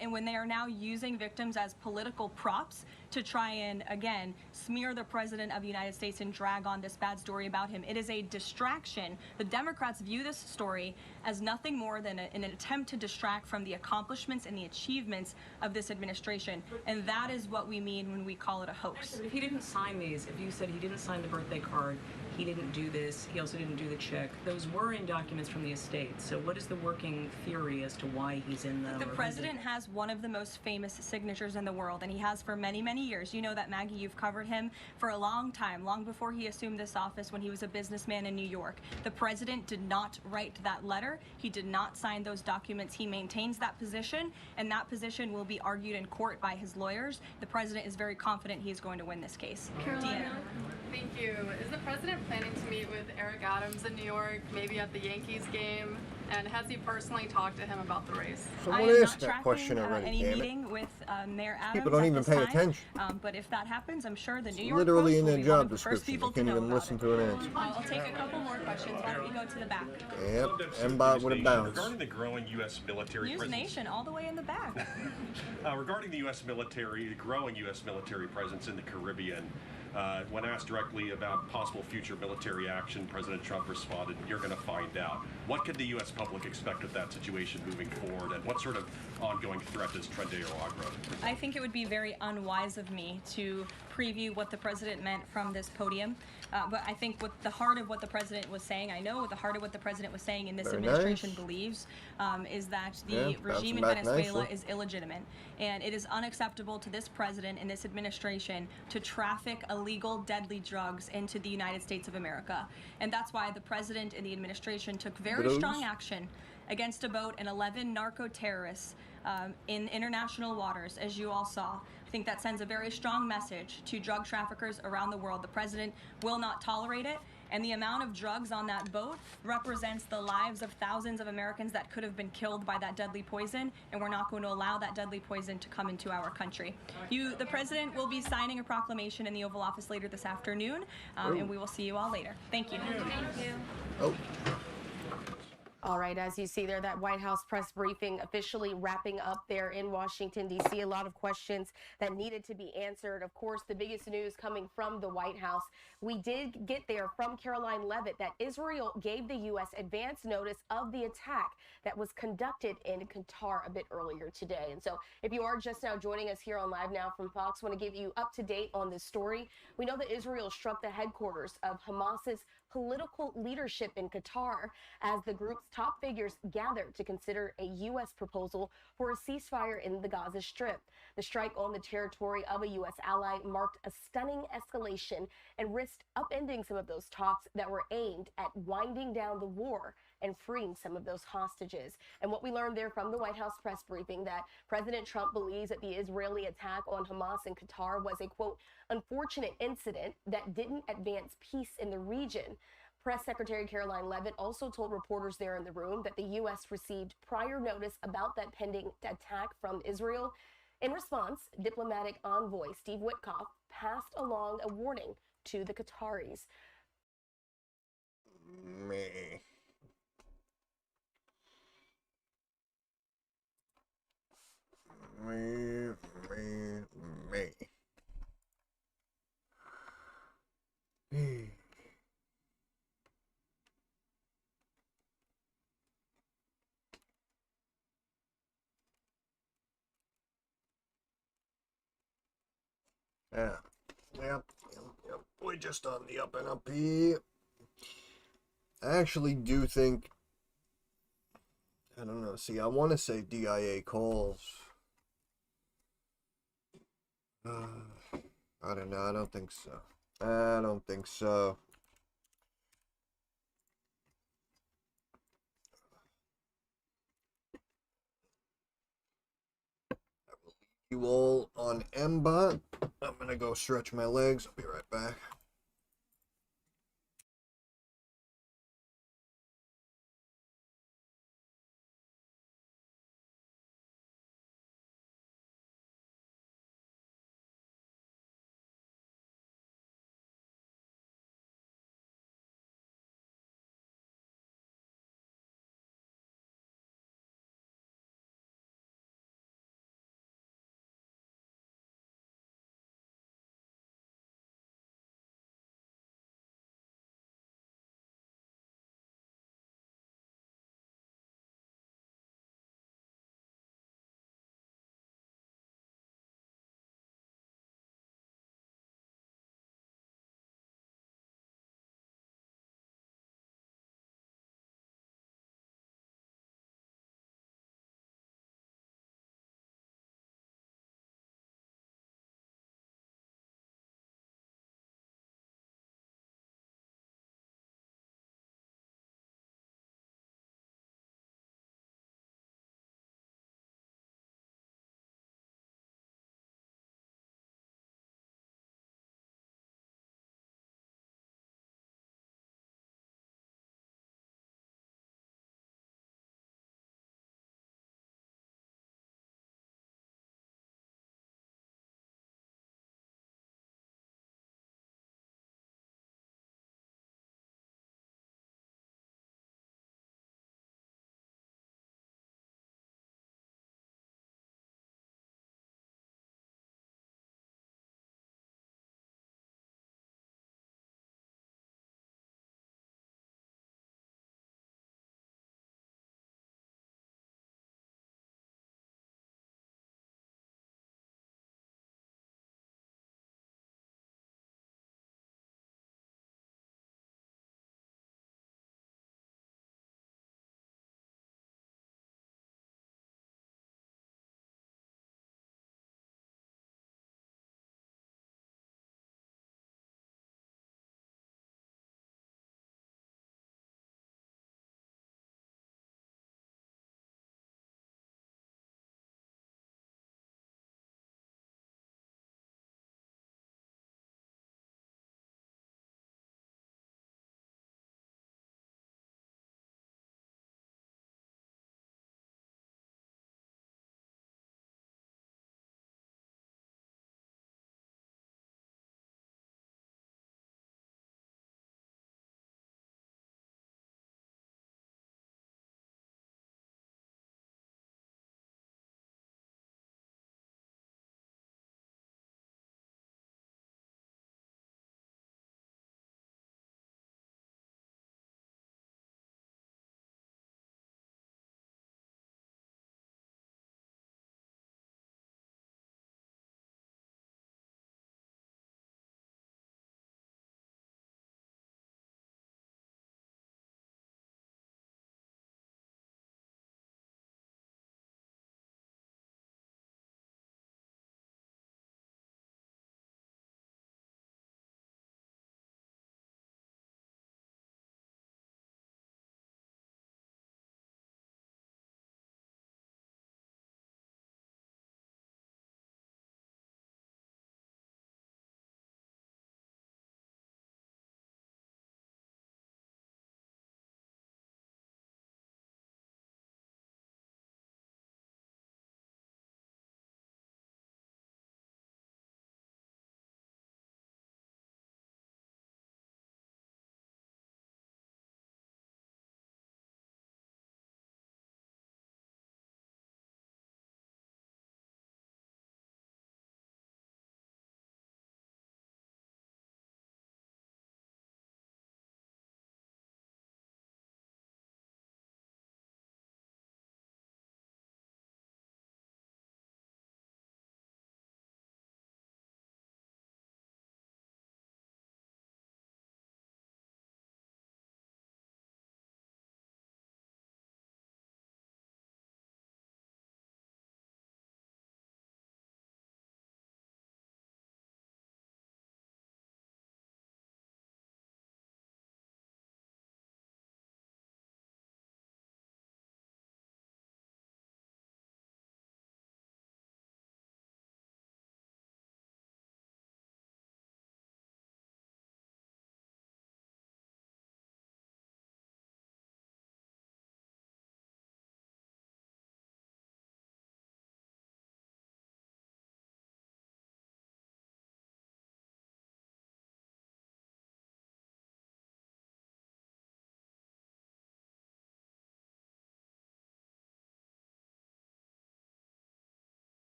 and when they are now using victims as political props to try and, again, smear the President of the United States and drag on this bad story about him. It is a distraction. The Democrats view this story as nothing more than an attempt to distract from the accomplishments and the achievements of this administration, and that is what we mean when we call it a hoax. If he didn't sign these, if you said he didn't sign the birthday card, he didn't do this, he also didn't do the check, those were in documents from the estate. So what is the working theory as to why he's in them? The President has one of the most famous signatures in the world, and he has for many, many years. You know that, Maggie, you've covered him for a long time, long before he assumed this office when he was a businessman in New York. The President did not write that letter. He did not sign those documents. He maintains that position, and that position will be argued in court by his lawyers. The President is very confident he is going to win this case. Carolina, thank you. Is the President planning to meet with Eric Adams in New York, maybe at the Yankees game? And has he personally talked to him about the race? Someone asked that question already, any damn it. meeting with Mayor Adams. People don't at even this pay time. attention. But if that happens, I'm sure the New York Literally Post in will their be one job of the first description. people They to can't know even about listen it. to an answer. I'll take a couple more questions. Why don't we go to the back? Yep, MBOT with a bounce. Regarding the growing U.S. military News presence, Nation, all the way in the back. regarding the U.S. military, the growing U.S. military presence in the Caribbean, when asked directly about possible future military action, President Trump responded, "You're going to find out." What could the U.S. public expect of that situation moving forward, and what sort of ongoing threat does Trendeo Agro present? I think it would be very unwise of me to preview what the President meant from this podium. But I think what the heart of what the President was saying, I know what the heart of what the President was saying and this Very administration nice. believes, is that the Yeah, regime in bouncing back Venezuela nicely. is illegitimate. And it is unacceptable to this President and this administration to traffic illegal, deadly drugs into the United States of America. And that's why the President and the administration took very Drugs? strong action against a boat and 11 narco-terrorists in international waters, as you all saw. I think that sends a very strong message to drug traffickers around the world. The President will not tolerate it, and the amount of drugs on that boat represents the lives of thousands of Americans that could have been killed by that deadly poison, and we're not going to allow that deadly poison to come into our country. The President will be signing a proclamation in the Oval Office later this afternoon, and we will see you all later. Thank you. Thank you. Oh. All right, as you see there, that White House press briefing officially wrapping up there in Washington, D.C. A lot of questions that needed to be answered. Of course, the biggest news coming from the White House. We did get there from Caroline Leavitt that Israel gave the U.S. advance notice of the attack that was conducted in Qatar a bit earlier today. And so if you are just now joining us here on Live Now from Fox, I want to give you up to date on this story. We know that Israel struck the headquarters of Hamas's political leadership in Qatar as the group's top figures gathered to consider a U.S. proposal for a ceasefire in the Gaza Strip. The strike on the territory of a U.S. ally marked a stunning escalation and risked upending some of those talks that were aimed at winding down the war and freeing some of those hostages. And what we learned there from the White House press briefing, that President Trump believes that the Israeli attack on Hamas in Qatar was a, quote, unfortunate incident that didn't advance peace in the region. Press Secretary Caroline Leavitt also told reporters there in the room that the U.S. received prior notice about that pending attack from Israel. In response, diplomatic envoy Steve Witkoff passed along a warning to the Qataris. Me. Yeah. Yep. We're just on the up and up here. I actually do think, I don't know, see, I want to say DIA calls. I don't know, I don't think so. I don't think so. I will leave you all on MBOT. I'm gonna go stretch my legs. I'll be right back.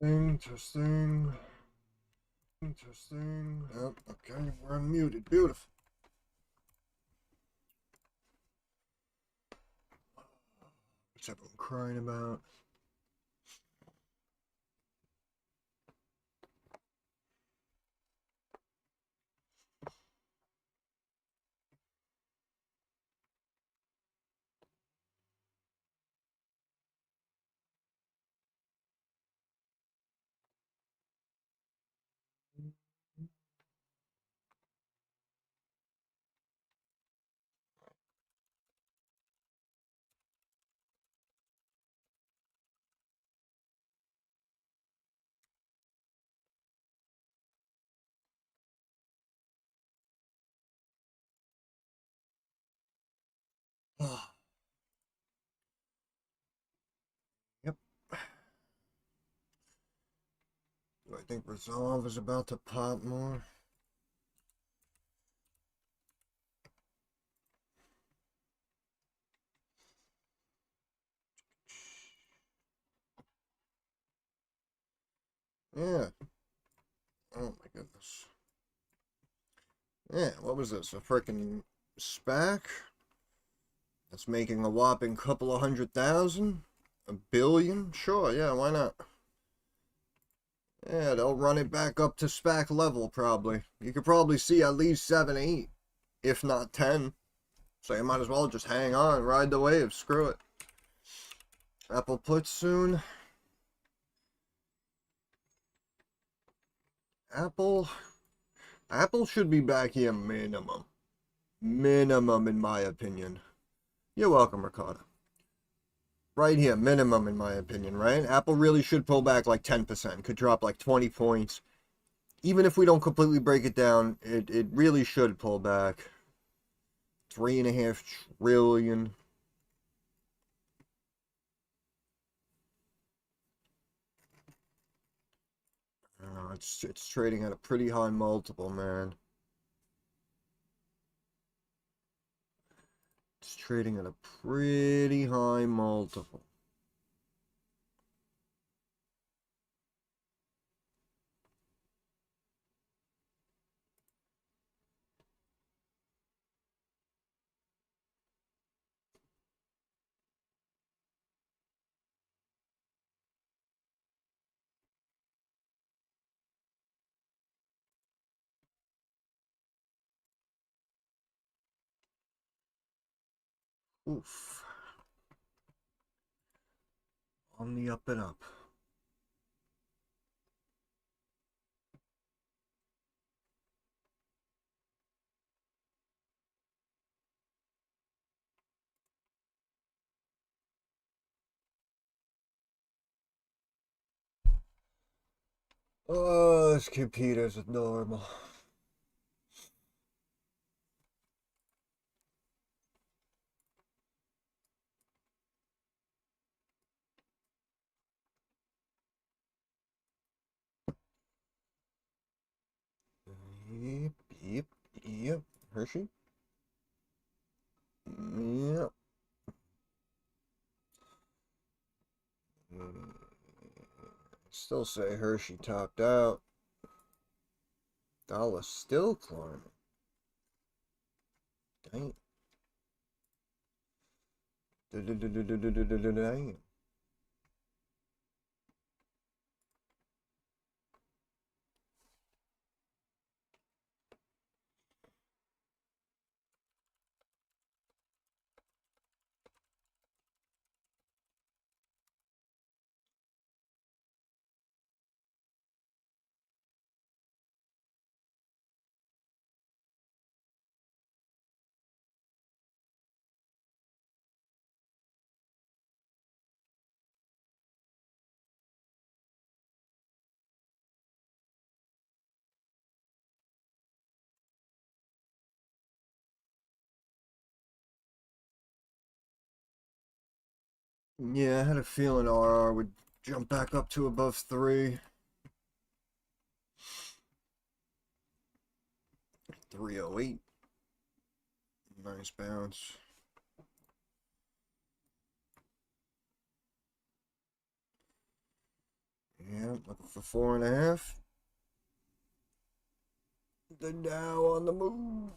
Testing. Yep, okay, we're unmuted. Beautiful. What's everyone crying about? Yep. Do I think Resolve is about to pop more? Yeah. Oh my goodness. Yeah, what was this? A freaking SPAC? That's making a whopping couple of 100,000? A billion? Sure, yeah, why not? Yeah, they'll run it back up to SPAC level, probably. You could probably see at least 7, 8, if not 10. So you might as well just hang on, ride the wave, screw it. Apple puts soon. Apple should be back here minimum. Minimum, in my opinion. You're welcome, Ricardo. Right here, minimum, in my opinion, right? Apple really should pull back like 10%. Could drop like 20 points. Even if we don't completely break it down, it really should pull back. 3.5 trillion. It's trading at a pretty high multiple, man. It's trading at a pretty high multiple. Oof. On the up and up. Oh, this computer's normal. Yep. Hershey? Yep. Still say Hershey topped out. Dollar still climbing. Dang. Dang. Yeah, I had a feeling RR would jump back up to above 3. 308. Nice bounce. Yeah, looking for 4.5. The Dow on the move.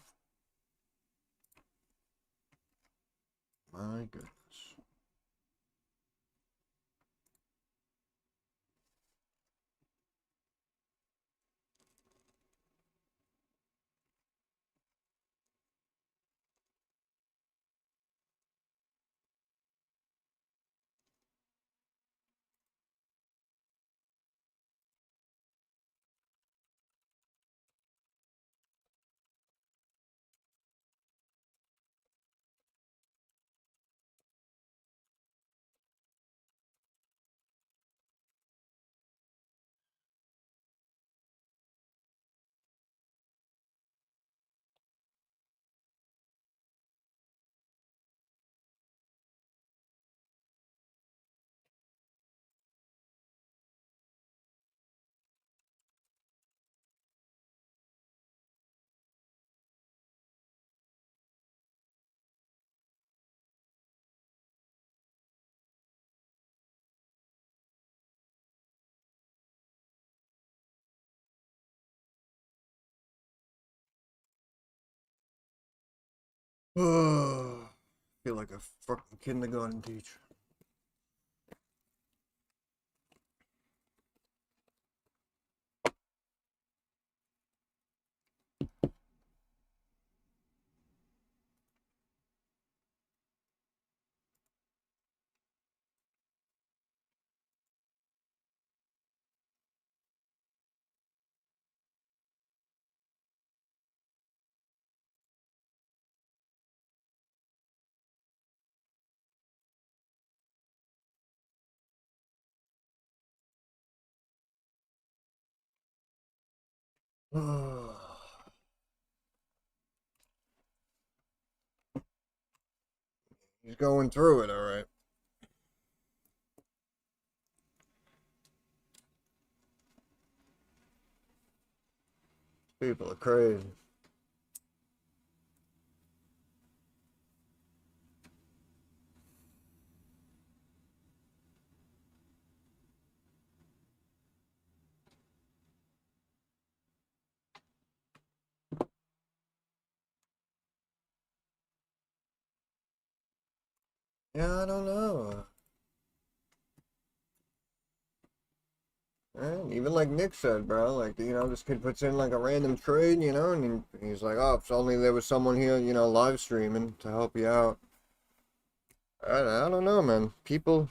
My goodness. Feel like a fucking kindergarten teacher. He's going through it, all right. People are crazy. Yeah, I don't know. And even like Nick said, bro, like, you know, this kid puts in like a random trade, you know, and he's like, oh, if only there was someone here, you know, live streaming to help you out. I don't know, man. People,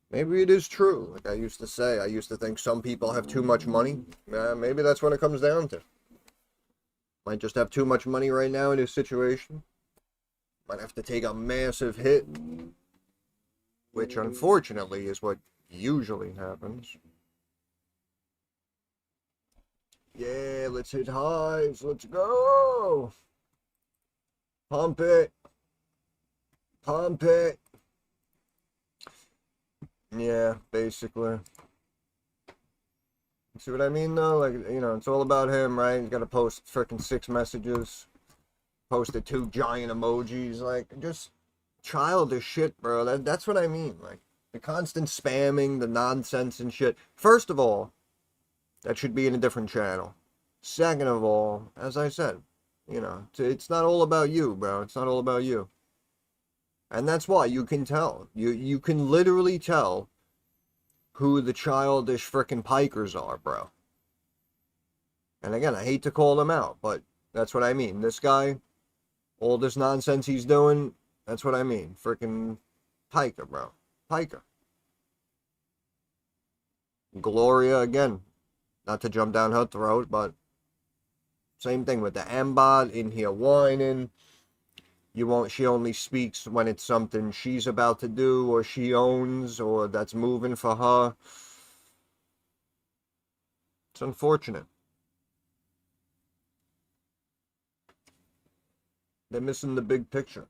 maybe it is true. Like I used to say, I used to think some people have too much money. Maybe that's what it comes down to. Might just have too much money right now in his situation. Might have to take a massive hit, which unfortunately is what usually happens. Yeah, let's hit highs. Let's go. Pump it. Pump it. Yeah, basically. See what I mean, though? Like, you know, it's all about him, right? He's got to post freaking 6 messages. Posted 2 giant emojis. Like, just childish shit, bro. That's what I mean. Like, the constant spamming, the nonsense and shit. First of all, that should be in a different channel. Second of all, as I said, you know, it's not all about you, bro. It's not all about you. And that's why you can tell. You can literally tell who the childish frickin' pikers are, bro. And again, I hate to call them out, but that's what I mean. This guy, all this nonsense he's doing, that's what I mean. Frickin' piker, bro. Piker. Gloria, again, not to jump down her throat, but same thing with the MBOT in here whining. She only speaks when it's something she's about to do or she owns or that's moving for her. It's unfortunate. They're missing the big picture.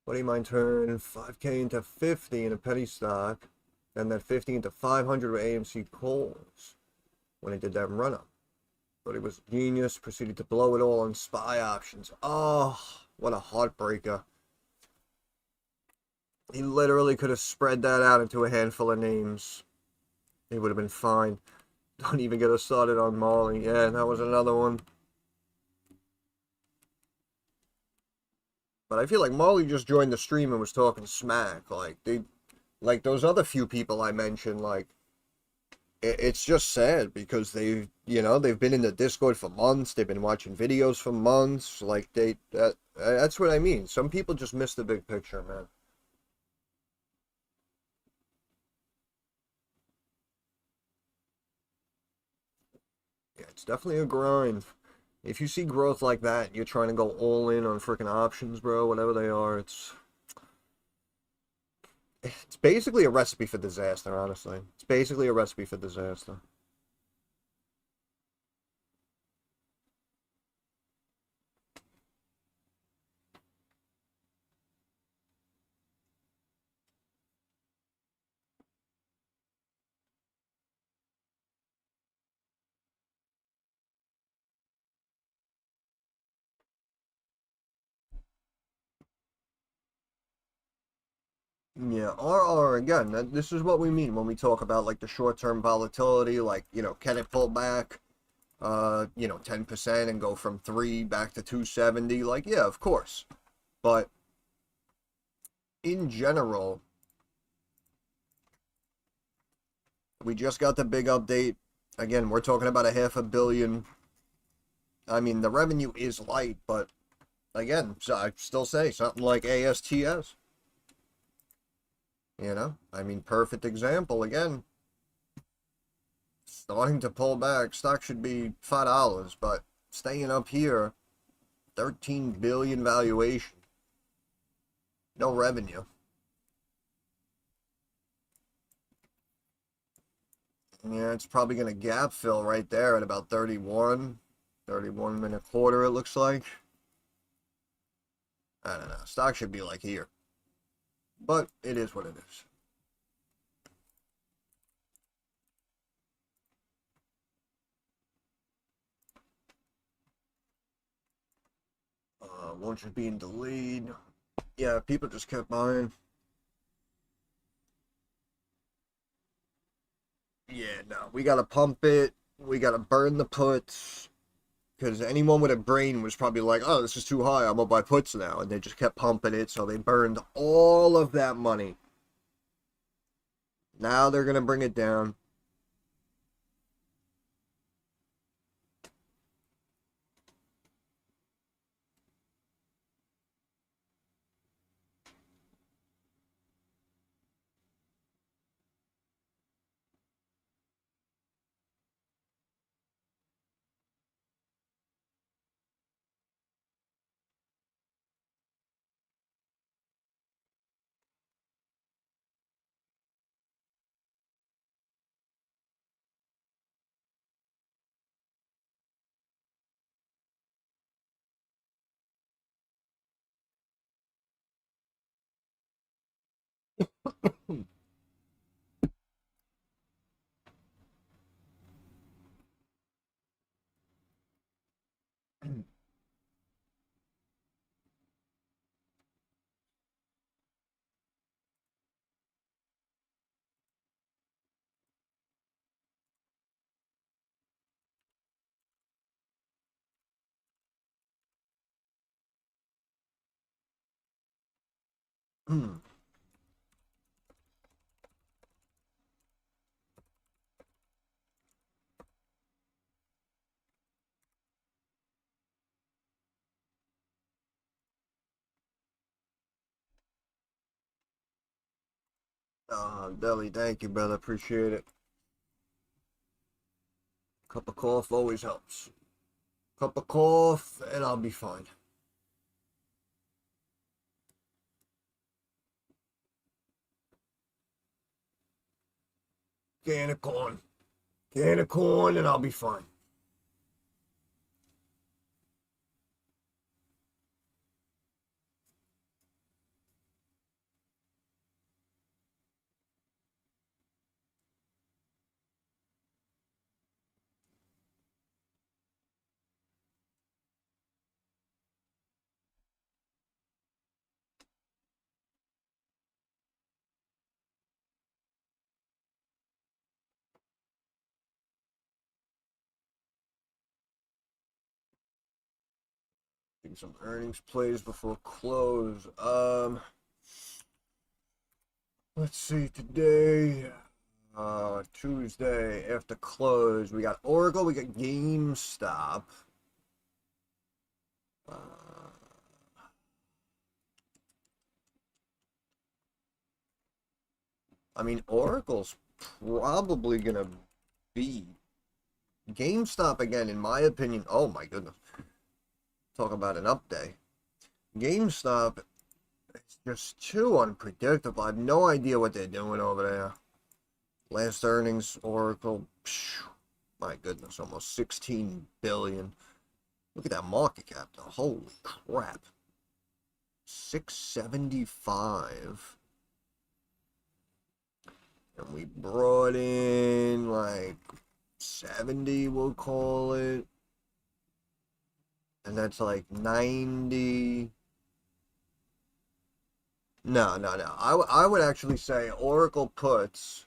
What do you mind turn 5K into 50 in a penny stock, then that 50 into 500 with AMC calls when he did that run up? Thought he was a genius, proceeded to blow it all on SPY options. Oh, what a heartbreaker. He literally could have spread that out into a handful of names. He would have been fine. Don't even get us started on Molly. Yeah, that was another one. But I feel like Molly just joined the stream and was talking smack. Like those other few people I mentioned, like, it's just sad because they've been in the Discord for months. They've been watching videos for months. Like, that's what I mean. Some people just miss the big picture, man. Yeah, it's definitely a grind. If you see growth like that, and you're trying to go all in on freaking options, bro, whatever they are, it's basically a recipe for disaster, honestly. It's basically a recipe for disaster. Yeah, or again, this is what we mean when we talk about like the short-term volatility, like, can it pull back 10% and go from 3 back to 270? Like, yeah, of course. But in general, we just got the big update. Again, we're talking about a $500 million. I mean, the revenue is light, but again, so I still say something like ASTS. I mean, perfect example again. Starting to pull back. Stock should be $5, but staying up here, 13 billion valuation. No revenue. Yeah, it's probably going to gap fill right there at about 31 and a quarter, it looks like. I don't know. Stock should be like here. But it is what it is. Launch being delayed. Yeah, people just kept buying. Yeah, no, we gotta pump it. We gotta burn the puts. Because anyone with a brain was probably like, oh, this is too high, I'm gonna buy puts now. And they just kept pumping it, so they burned all of that money. Now they're gonna bring it down. Deli, thank you, brother. Appreciate it. Cup of cough always helps. Cup of cough, and I'll be fine. Can of corn. Can of corn, and I'll be fine. some earnings plays before close. Let's see, today, Tuesday, after close, we got Oracle, we got GameStop. I mean, Oracle's probably going to beat GameStop again, in my opinion. Oh my goodness. Talk about an up day. GameStop is just too unpredictable. I have no idea what they're doing over there. Last earnings, Oracle, my goodness, almost 16 billion. Look at that market cap, though. Holy crap. 675. And we brought in like 70, we'll call it. And that's like 90. No. I would actually say Oracle puts.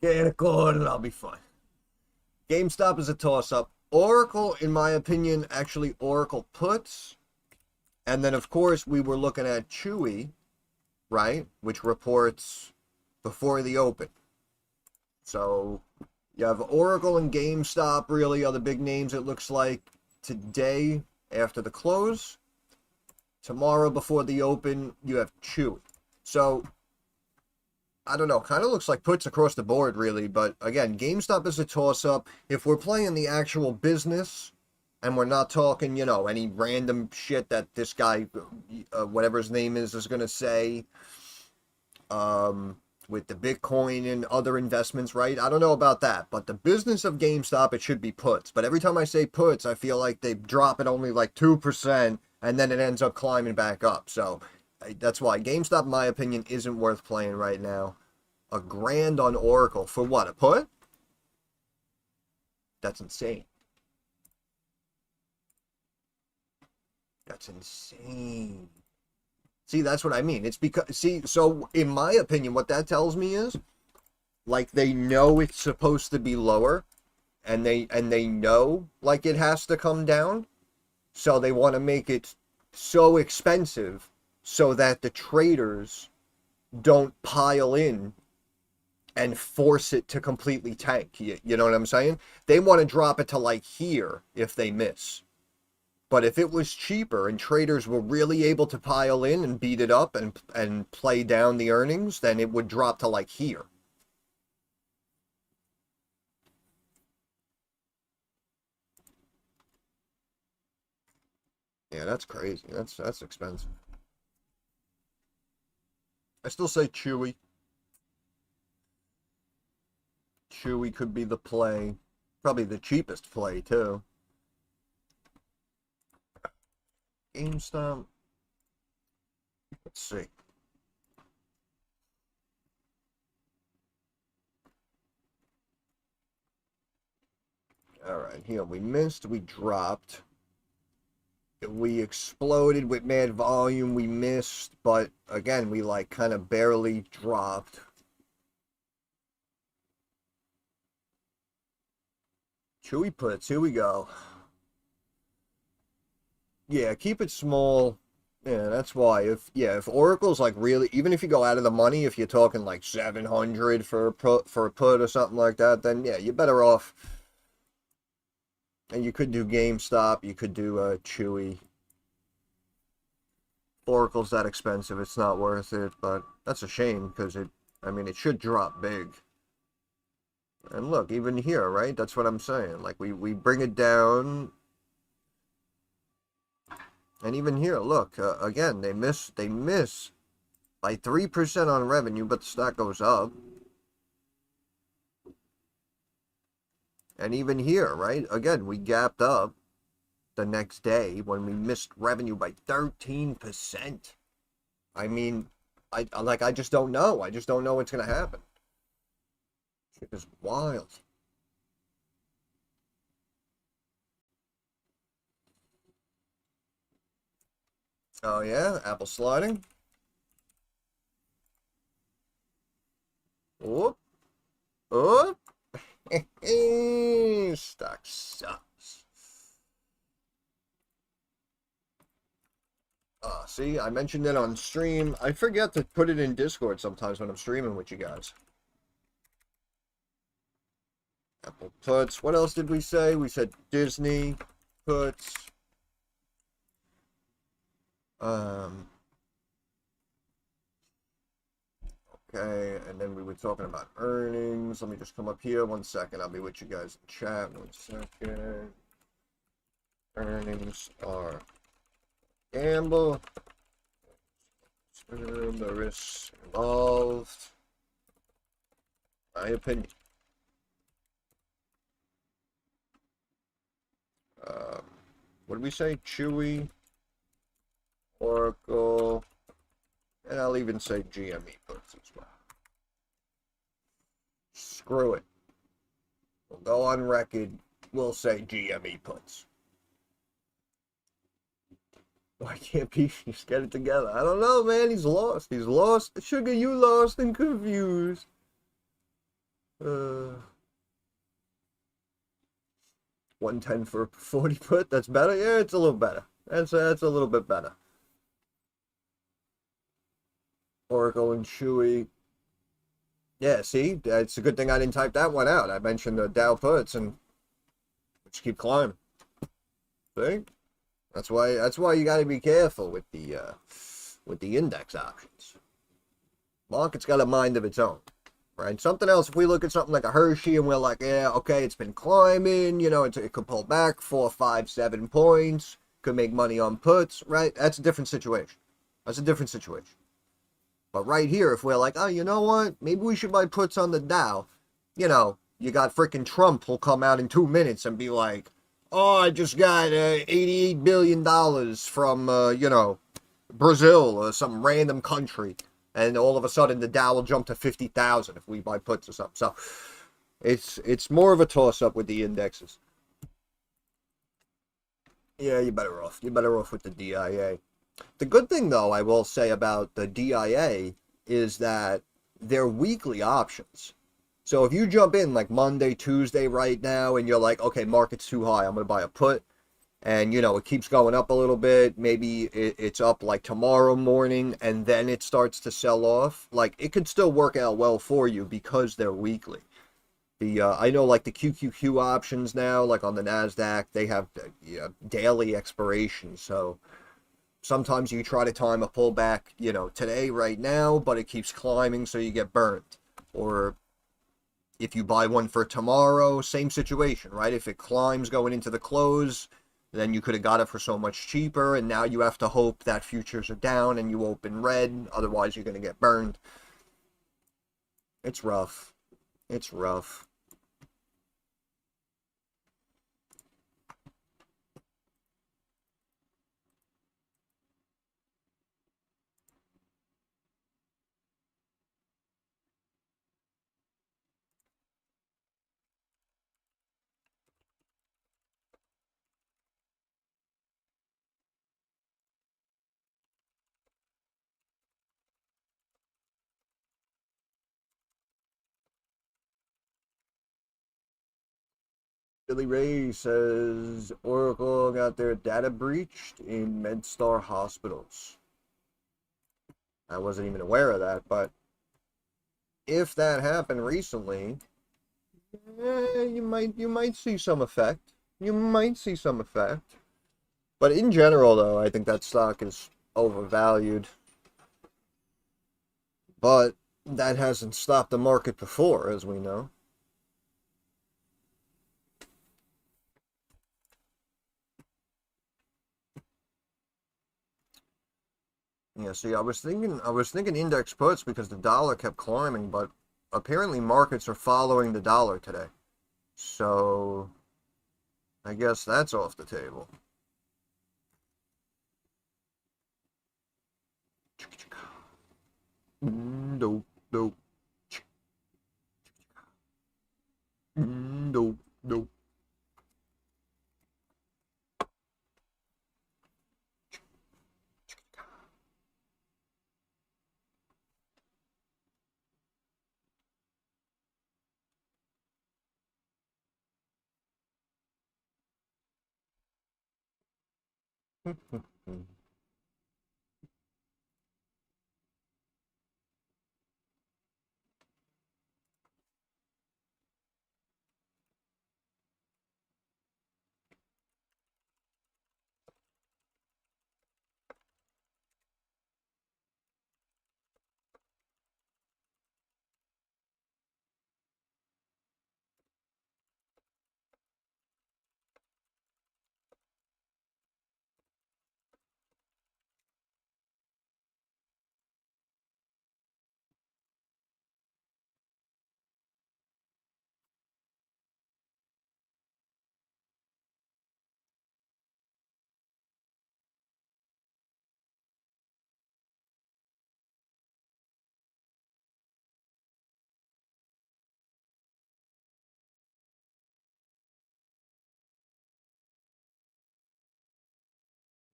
Get a call and I'll be fine. GameStop is a toss-up. Oracle, in my opinion, actually Oracle puts. And then, of course, we were looking at Chewy, right? Which reports before the open. So, you have Oracle and GameStop really are the big names, it looks like, today after the close. Tomorrow before the open, you have Chewy. So, I don't know, kind of looks like puts across the board, really. But, again, GameStop is a toss-up. If we're playing the actual business, and we're not talking, you know, any random shit that this guy, whatever his name is going to say, with the Bitcoin and other investments, right? I don't know about that. But the business of GameStop, it should be puts. But every time I say puts, I feel like they drop it only like 2%, and then it ends up climbing back up. So that's why GameStop, in my opinion, isn't worth playing right now. $1,000 on Oracle. For what, a put? That's insane. That's insane. See, that's what I mean. It's because, see, so in my opinion, what that tells me is, like, they know it's supposed to be lower, and they know, like, it has to come down, so they want to make it so expensive so that the traders don't pile in and force it to completely tank. You know what I'm saying? They want to drop it to, like, here if they miss. But if it was cheaper and traders were really able to pile in and beat it up and play down the earnings, then it would drop to like here. Yeah, that's crazy. That's expensive. I still say Chewy. Chewy could be the play. Probably the cheapest play, too. GameStop. Let's see. All right, here we missed, we dropped. We exploded with mad volume, we missed, but again, we like kind of barely dropped. Chewy puts, here we go. Yeah, keep it small. Yeah, that's why. If Oracle's like really, even if you go out of the money, if you're talking like 700 for a put or something like that, then yeah, you're better off. And you could do GameStop, you could do Chewy. Oracle's that expensive, it's not worth it, but that's a shame because it should drop big. And look, even here, right? That's what I'm saying. Like we bring it down. And even here, look, again, they miss by 3% on revenue, but the stock goes up. And even here, right? Again, we gapped up the next day when we missed revenue by 13%. I mean, I just don't know. I just don't know what's going to happen. Shit is wild. Oh yeah, Apple sliding. Whoop. Whoop. See, I mentioned it on stream. I forget to put it in Discord sometimes when I'm streaming with you guys. Apple puts. What else did we say? We said Disney puts. Okay, and then we were talking about earnings. Let me just come up here 1 second. I'll be with you guys in chat 1 second. Earnings are gamble. The risks involved. My opinion. What did we say? Chewy, Oracle, and I'll even say GME puts as well. Screw it. We'll go on record. We'll say GME puts. Why can't he just get it together? I don't know, man. He's lost. He's lost. Sugar, you lost and confused. 110 for 40 put. That's better. Yeah, it's a little better. That's a little bit better. Oracle and Chewy. Yeah, see, it's a good thing I didn't type that one out. I mentioned the Dow puts and just keep climbing. See, that's why you got to be careful with the index options. Market's got a mind of its own. Right, something else, if we look at something like a Hershey and we're like, yeah, okay, it's been climbing, you know, it could pull back 4, 5, 7 points, could make money on puts, right? That's a different situation. That's a different situation. But right here, if we're like, oh, you know what, maybe we should buy puts on the Dow, you know, you got freaking Trump who'll come out in 2 minutes and be like, oh, I just got $88 billion from, you know, Brazil or some random country. And all of a sudden, the Dow will jump to 50,000 if we buy puts or something. So it's more of a toss-up with the indexes. Yeah, you're better off. You're better off with the DIA. The good thing, though, I will say about the DIA is that they're weekly options. So if you jump in like Monday, Tuesday right now, and you're like, okay, market's too high, I'm going to buy a put. And, you know, it keeps going up a little bit. Maybe it's up like tomorrow morning and then it starts to sell off. Like, it could still work out well for you because they're weekly. I know like the QQQ options now, like on the NASDAQ, they have daily expiration. So sometimes you try to time a pullback, you know, today, right now, but it keeps climbing so you get burnt. Or if you buy one for tomorrow, same situation, right? If it climbs going into the close, then you could have got it for so much cheaper, and now you have to hope that futures are down and you open red, otherwise you're going to get burned. It's rough. It's rough. Billy Ray says Oracle got their data breached in MedStar hospitals. I wasn't even aware of that, but if that happened recently, you might see some effect. You might see some effect. But in general, though, I think that stock is overvalued. But that hasn't stopped the market before, as we know. Yeah, see, I was thinking index puts because the dollar kept climbing, but apparently markets are following the dollar today. So I guess that's off the table. Nope, nope. Nope, nope.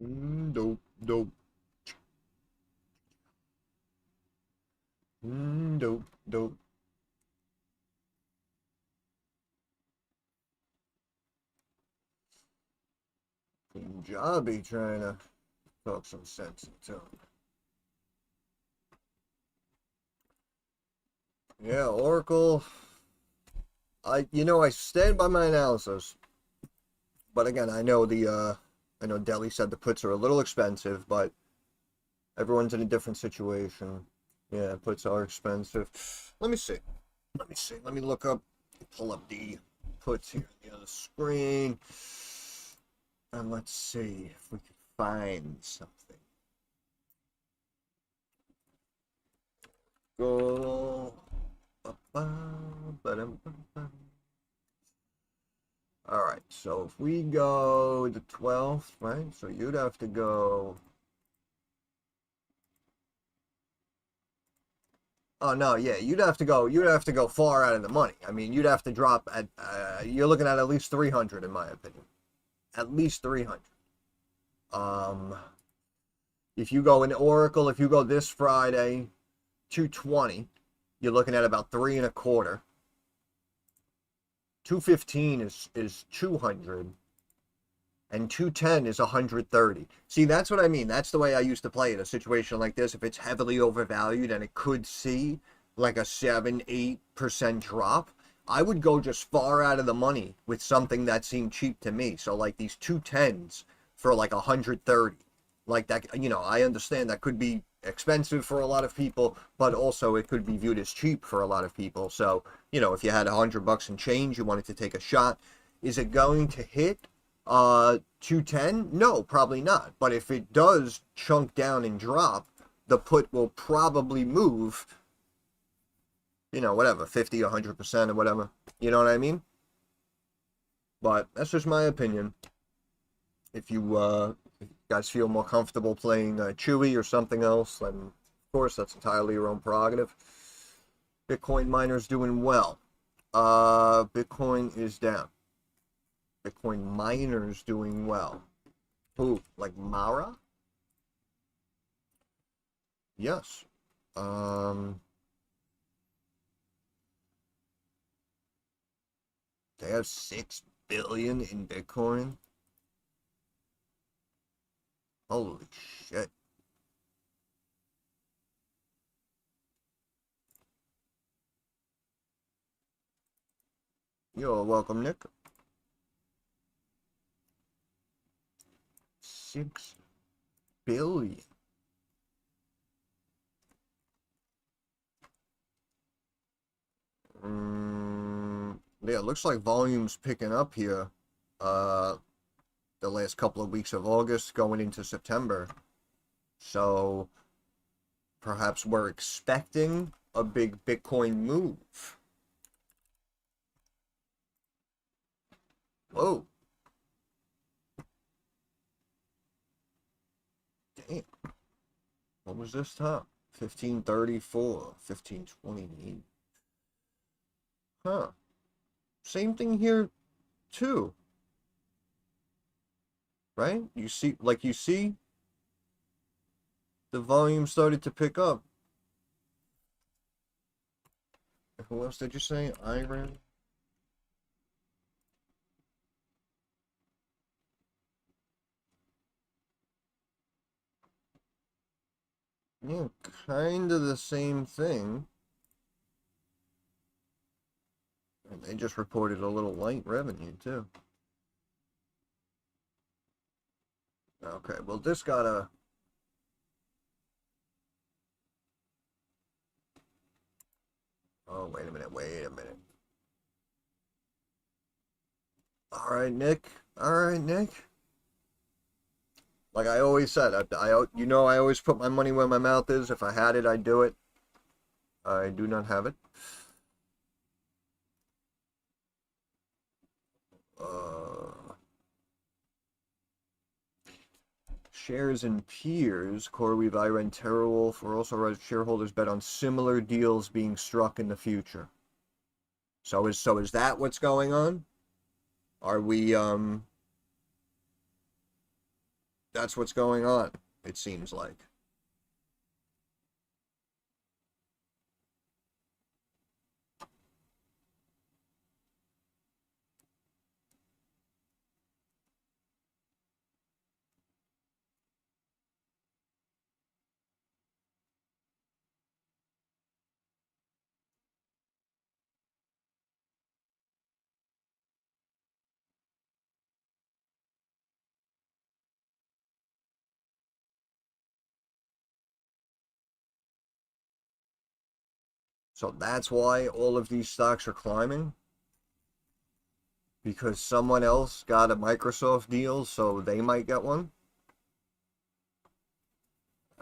Dope, dope. Dope, dope. Punjabi trying to talk some sense into him. Yeah, Oracle. I stand by my analysis. But again, I know Delhi said the puts are a little expensive, but everyone's in a different situation. Yeah, puts are expensive. Let me see. Let me pull up the puts here on the other screen. And let's see if we can find something. Go. All right, so if we go the 12th, right? So you'd have to go. Oh no, yeah, you'd have to go far out of the money. I mean, you'd have to drop at you're looking at least 300 in my opinion. At least 300. If you go in Oracle, if you go this Friday, 220, you're looking at about 3.25. 215 is 200, and 210 is 130. See, that's what I mean. That's the way I used to play it. A situation like this, if it's heavily overvalued and it could see like a 7-8% drop, I would go just far out of the money with something that seemed cheap to me. So like these 210s for like 130, like that. I understand that could be expensive for a lot of people, but also it could be viewed as cheap for a lot of people. So if you had $100 and change, you wanted to take a shot. Is it going to hit 210? No, probably not. But if it does chunk down and drop, the put will probably move, whatever, 50, 100% or whatever. You know what I mean? But that's just my opinion. If you guys feel more comfortable playing Chewy or something else, then of course that's entirely your own prerogative. Bitcoin miners doing well. Bitcoin is down. Bitcoin miners doing well. Who? Like Mara? Yes. They have 6 billion in Bitcoin. Holy shit. You're welcome, Nick. 6 billion. Yeah, it looks like volume's picking up here. The last couple of weeks of August going into September. So perhaps we're expecting a big Bitcoin move. Whoa. Damn. What was this top? 1534, 1528. Huh. Same thing here too. Right? You see the volume started to pick up. Who else did you say? Iran? Yeah, kind of the same thing. And they just reported a little light revenue, too. Okay, well, this got a... Oh, wait a minute. All right, Nick. Like I always said, I always put my money where my mouth is. If I had it, I'd do it. I do not have it. Shares in peers, CoreWeave, Iran, TerraWolf, or also shareholders bet on similar deals being struck in the future. So is that what's going on? Are we That's what's going on, it seems like. So that's why all of these stocks are climbing? Because someone else got a Microsoft deal, so they might get one?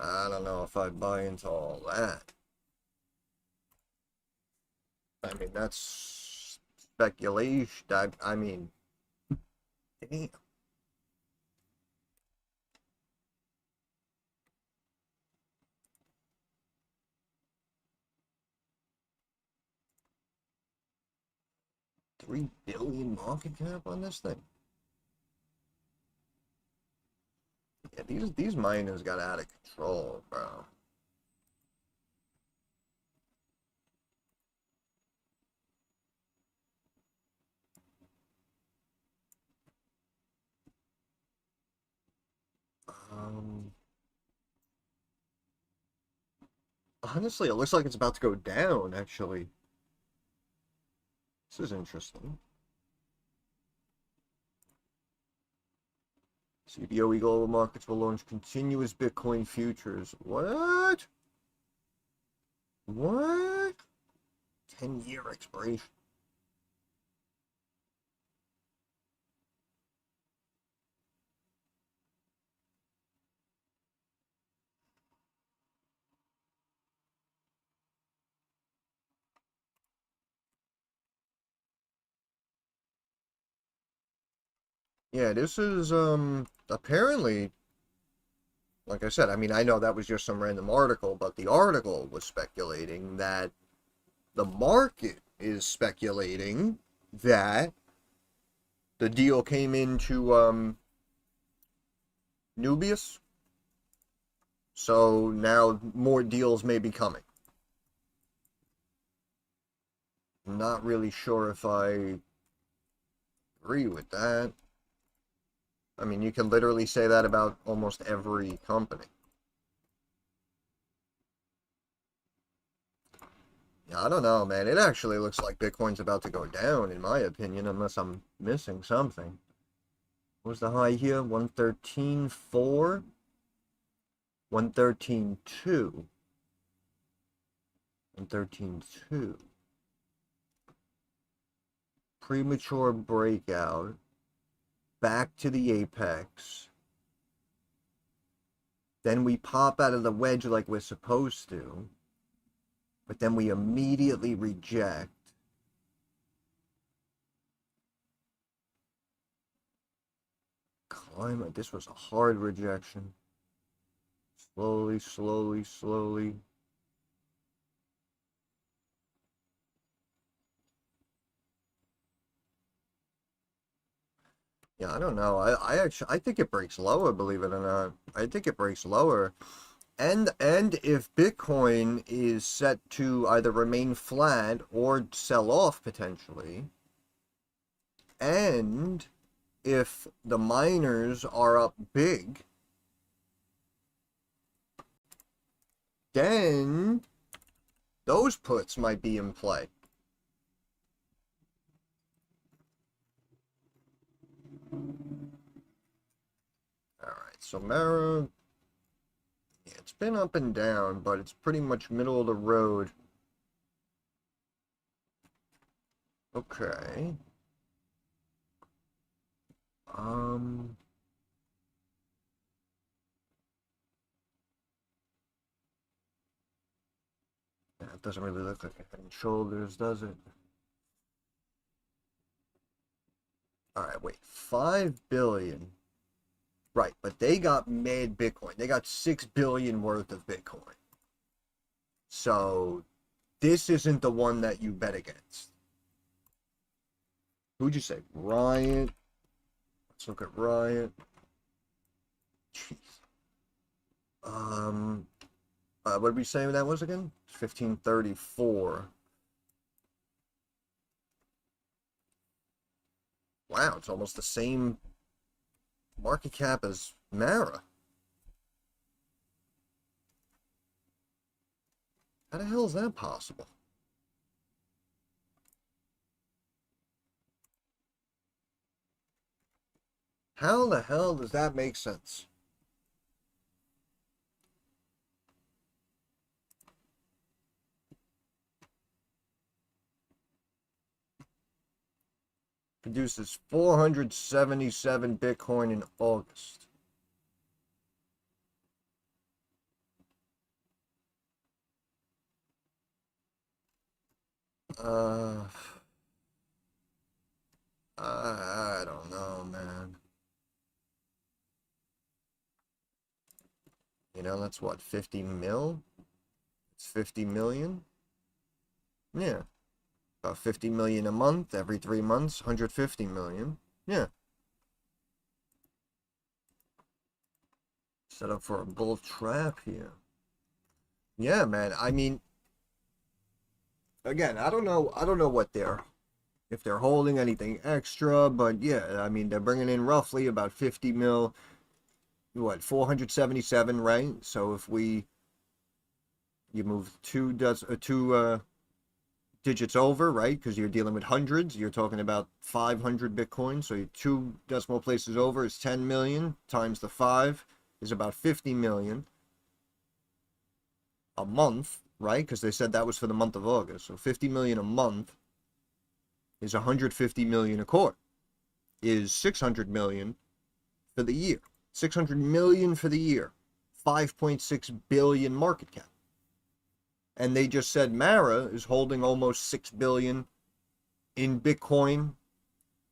I don't know if I buy into all that. I mean, that's speculation. I mean, damn. $3 billion market cap on this thing. Yeah, these miners got out of control, bro. Honestly, it looks like it's about to go down, actually. This is interesting. CBOE Global Markets will launch continuous Bitcoin futures. What? What? 10-year expiration. Yeah, this is, apparently, like I said, I mean, I know that was just some random article, but the article was speculating that the market is speculating that the deal came into, Nubius. So now more deals may be coming. I'm not really sure if I agree with that. I mean, you can literally say that about almost every company. Yeah, I don't know, man. It actually looks like Bitcoin's about to go down, in my opinion, unless I'm missing something. What was the high here? 113.4? 113.2. 113.2. Premature breakout. Back to the apex. Then we pop out of the wedge like we're supposed to. But then we immediately reject. Climb. This was a hard rejection. Slowly, slowly, slowly. Yeah, I don't know. I think it breaks lower, believe it or not. I think it breaks lower. And if Bitcoin is set to either remain flat or sell off potentially, and if the miners are up big, then those puts might be in play. Alright, so Mara, yeah, it's been up and down, but it's pretty much middle of the road. Okay. Yeah, it doesn't really look like a head and shoulders, does it? Alright, wait. 5 billion. Right, but they got mad Bitcoin. They got 6 billion worth of Bitcoin. So, this isn't the one that you bet against. Who'd you say? Riot. Let's look at Riot. Jeez. What did we say that was again? 1534. Wow, it's almost the same market cap as Mara. How the hell is that possible? How the hell does that make sense? Produces 477 Bitcoin in August. I don't know, man. You know, that's what, 50 mil? It's 50 million? Yeah. About 50 million a month, every 3 months, 150 million. Yeah. Set up for a bull trap here. Yeah, man. I mean, again, I don't know what if they're holding anything extra, but yeah, I mean, they're bringing in roughly about 50 mil, what, 477, right? So if you move two digits over, right? Because you're dealing with hundreds, you're talking about 500 Bitcoin. So 2 decimal places over is 10 million times the 5 is about 50 million a month, right? Because they said that was for the month of August. So 50 million a month is 150 million a quarter, is 600 million for the year. 600 million for the year. 5.6 billion market cap. And they just said Mara is holding almost 6 billion in Bitcoin,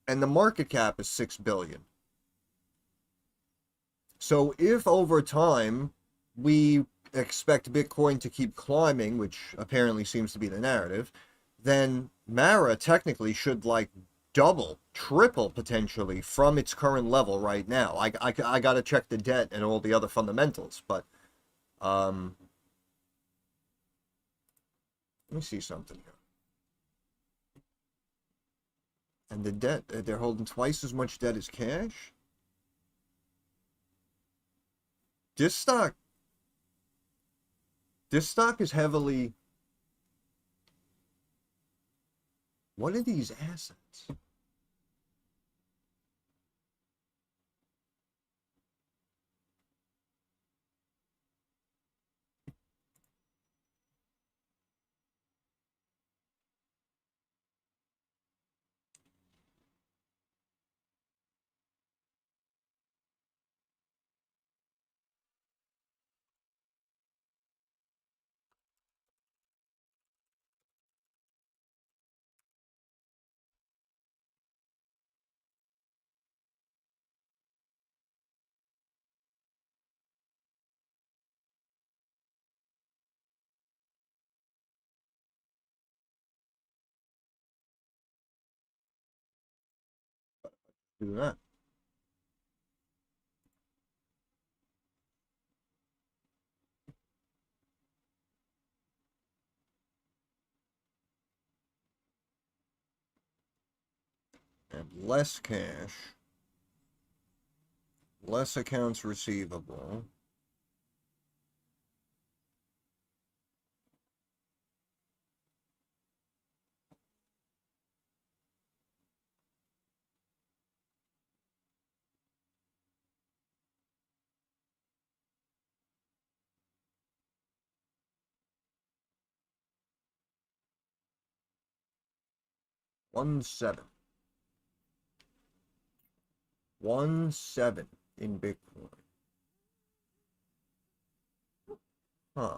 and the market cap is 6 billion. So if over time we expect Bitcoin to keep climbing, which apparently seems to be the narrative, then Mara technically should like double, triple potentially from its current level right now. I got to check the debt and all the other fundamentals, but let me see something here. And the debt, they're holding twice as much debt as cash. This stock is heavily... What are these assets? Do that. And less cash, less accounts receivable. One seven in Bitcoin. Huh.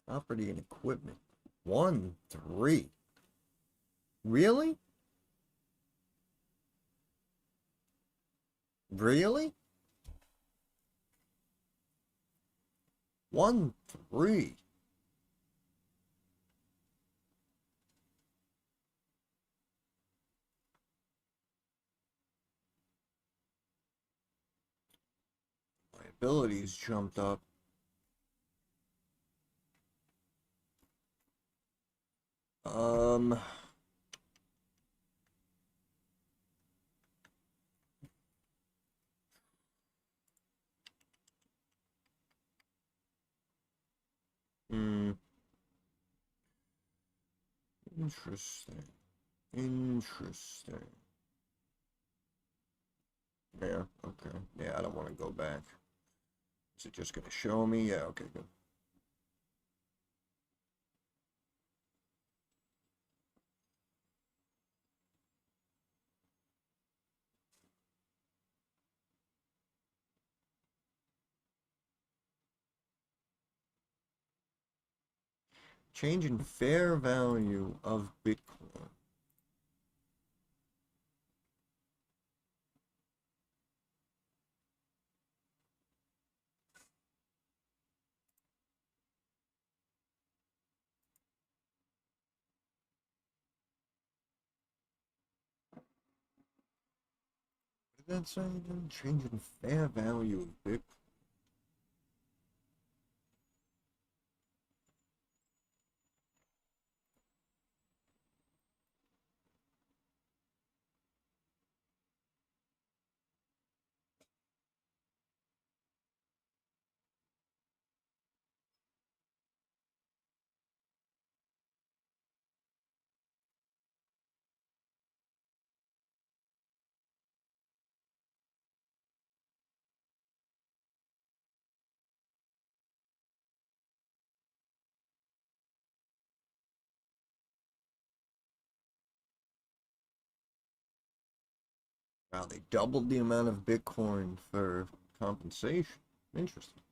Property and equipment. 1.3. Really? Really? 1.3. Abilities jumped up. Interesting. Interesting. Yeah, okay. Yeah, I don't want to go back. Is it just gonna show me? Yeah, okay, good. Change in fair value of Bitcoin. What did that say again? Change in fair value of Bitcoin. Wow, they doubled the amount of Bitcoin for compensation. Interesting.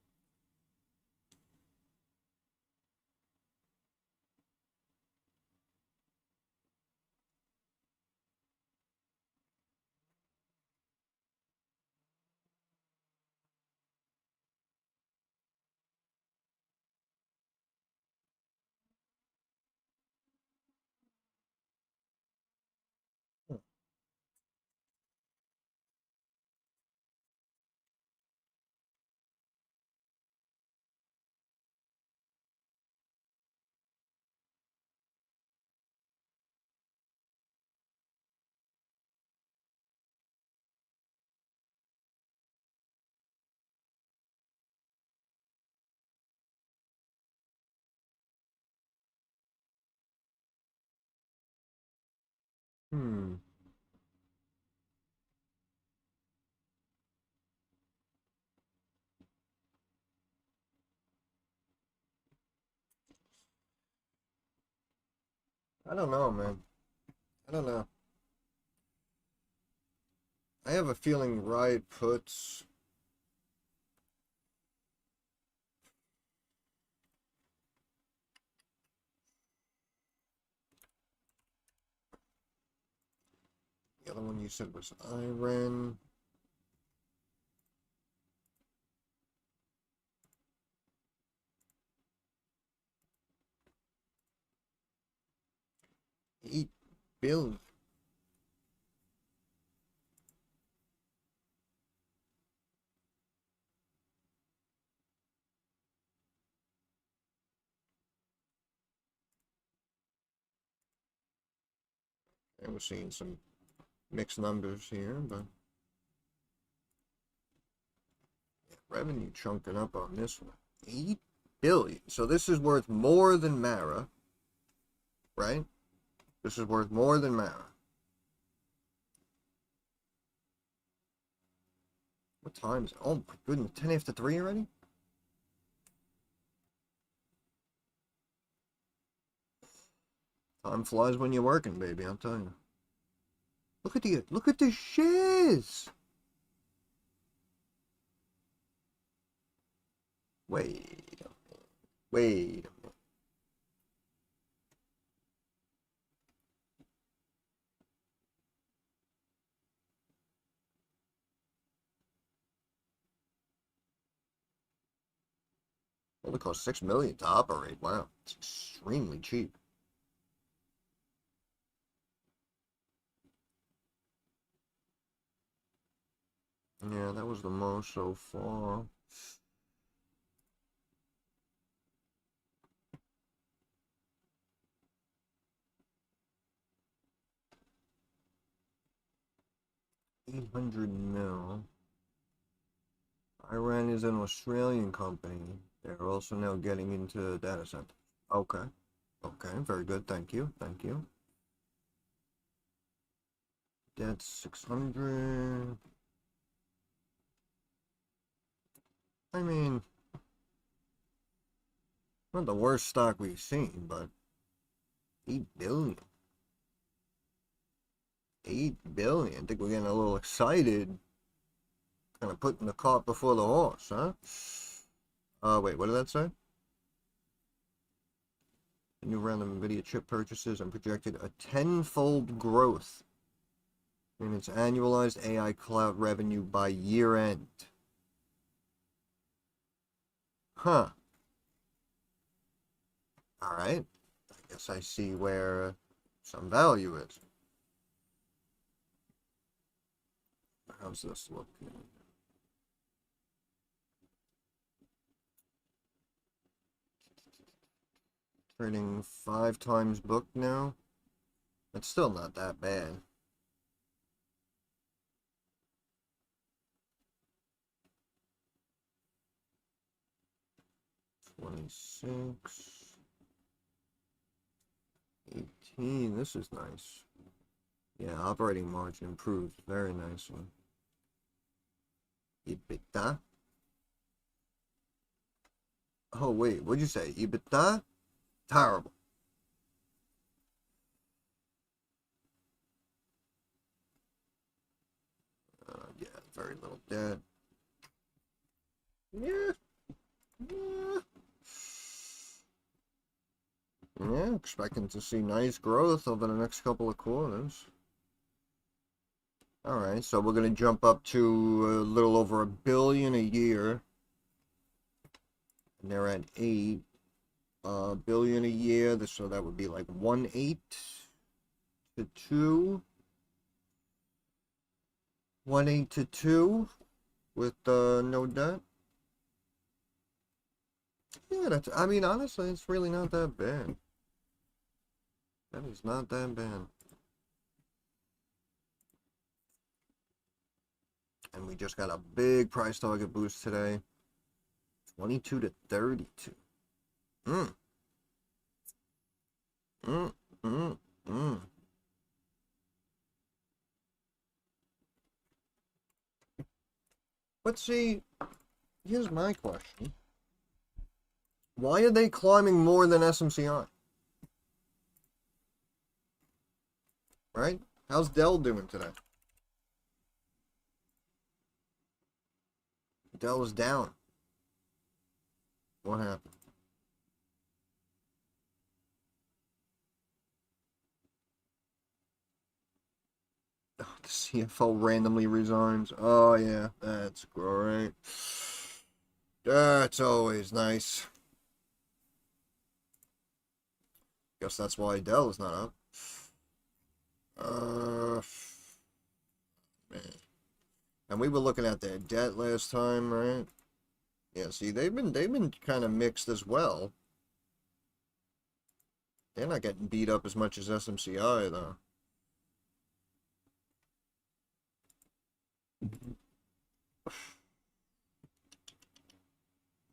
Hmm. I don't know, man. I don't know. I have a feeling Riot puts the other one you said was Iran. $8 billion. And we're seeing some mixed numbers here, but revenue chunking up on this one. $8 billion. So this is worth more than Mara, right? This is worth more than Mara. What time is it? Oh my goodness, 10 after 3 already? Time flies when you're working, baby, I'll tell you. Look at the shares. Wait a minute. Wait a minute. Only cost $6 million to operate. Wow, it's extremely cheap. Yeah, that was the most so far. $800 mil. Iran is an Australian company. They're also now getting into data center. Okay. Okay, very good. Thank you. Thank you. That's 600. I mean, not the worst stock we've seen, but 8 billion. 8 billion. I think we're getting a little excited. Kind of putting the cart before the horse, huh? Wait, what did that say? The new round of NVIDIA chip purchases and projected a 10-fold growth in its annualized AI cloud revenue by year end. Huh. Alright. I guess I see where some value is. How's this looking? Trading 5 times book now. It's still not that bad. $26, $18. This is nice. Yeah, operating margin improved very nicely. EBITDA. Oh wait, what'd you say? EBITDA? Terrible. Yeah, very little debt. Yeah. Yeah. Yeah, expecting to see nice growth over the next couple of quarters. Alright, so we're going to jump up to a little over $1 billion a year. And they're at 8 billion a year. So that would be like 1.8 to 2. 1.8 to 2 with no debt. Yeah, that's, I mean, honestly, it's really not that bad. That is not that bad. And we just got a big price target boost today. 22 to 32. But see, here's my question. Why are they climbing more than SMCI? Right? How's Dell doing today? Dell is down. What happened? Oh, the CFO randomly resigns. Oh, yeah, that's great. That's always nice. Guess that's why Dell is not up. Man. And we were looking at their debt last time, right? Yeah, see, they've been kind of mixed as well. They're not getting beat up as much as SMCI, though.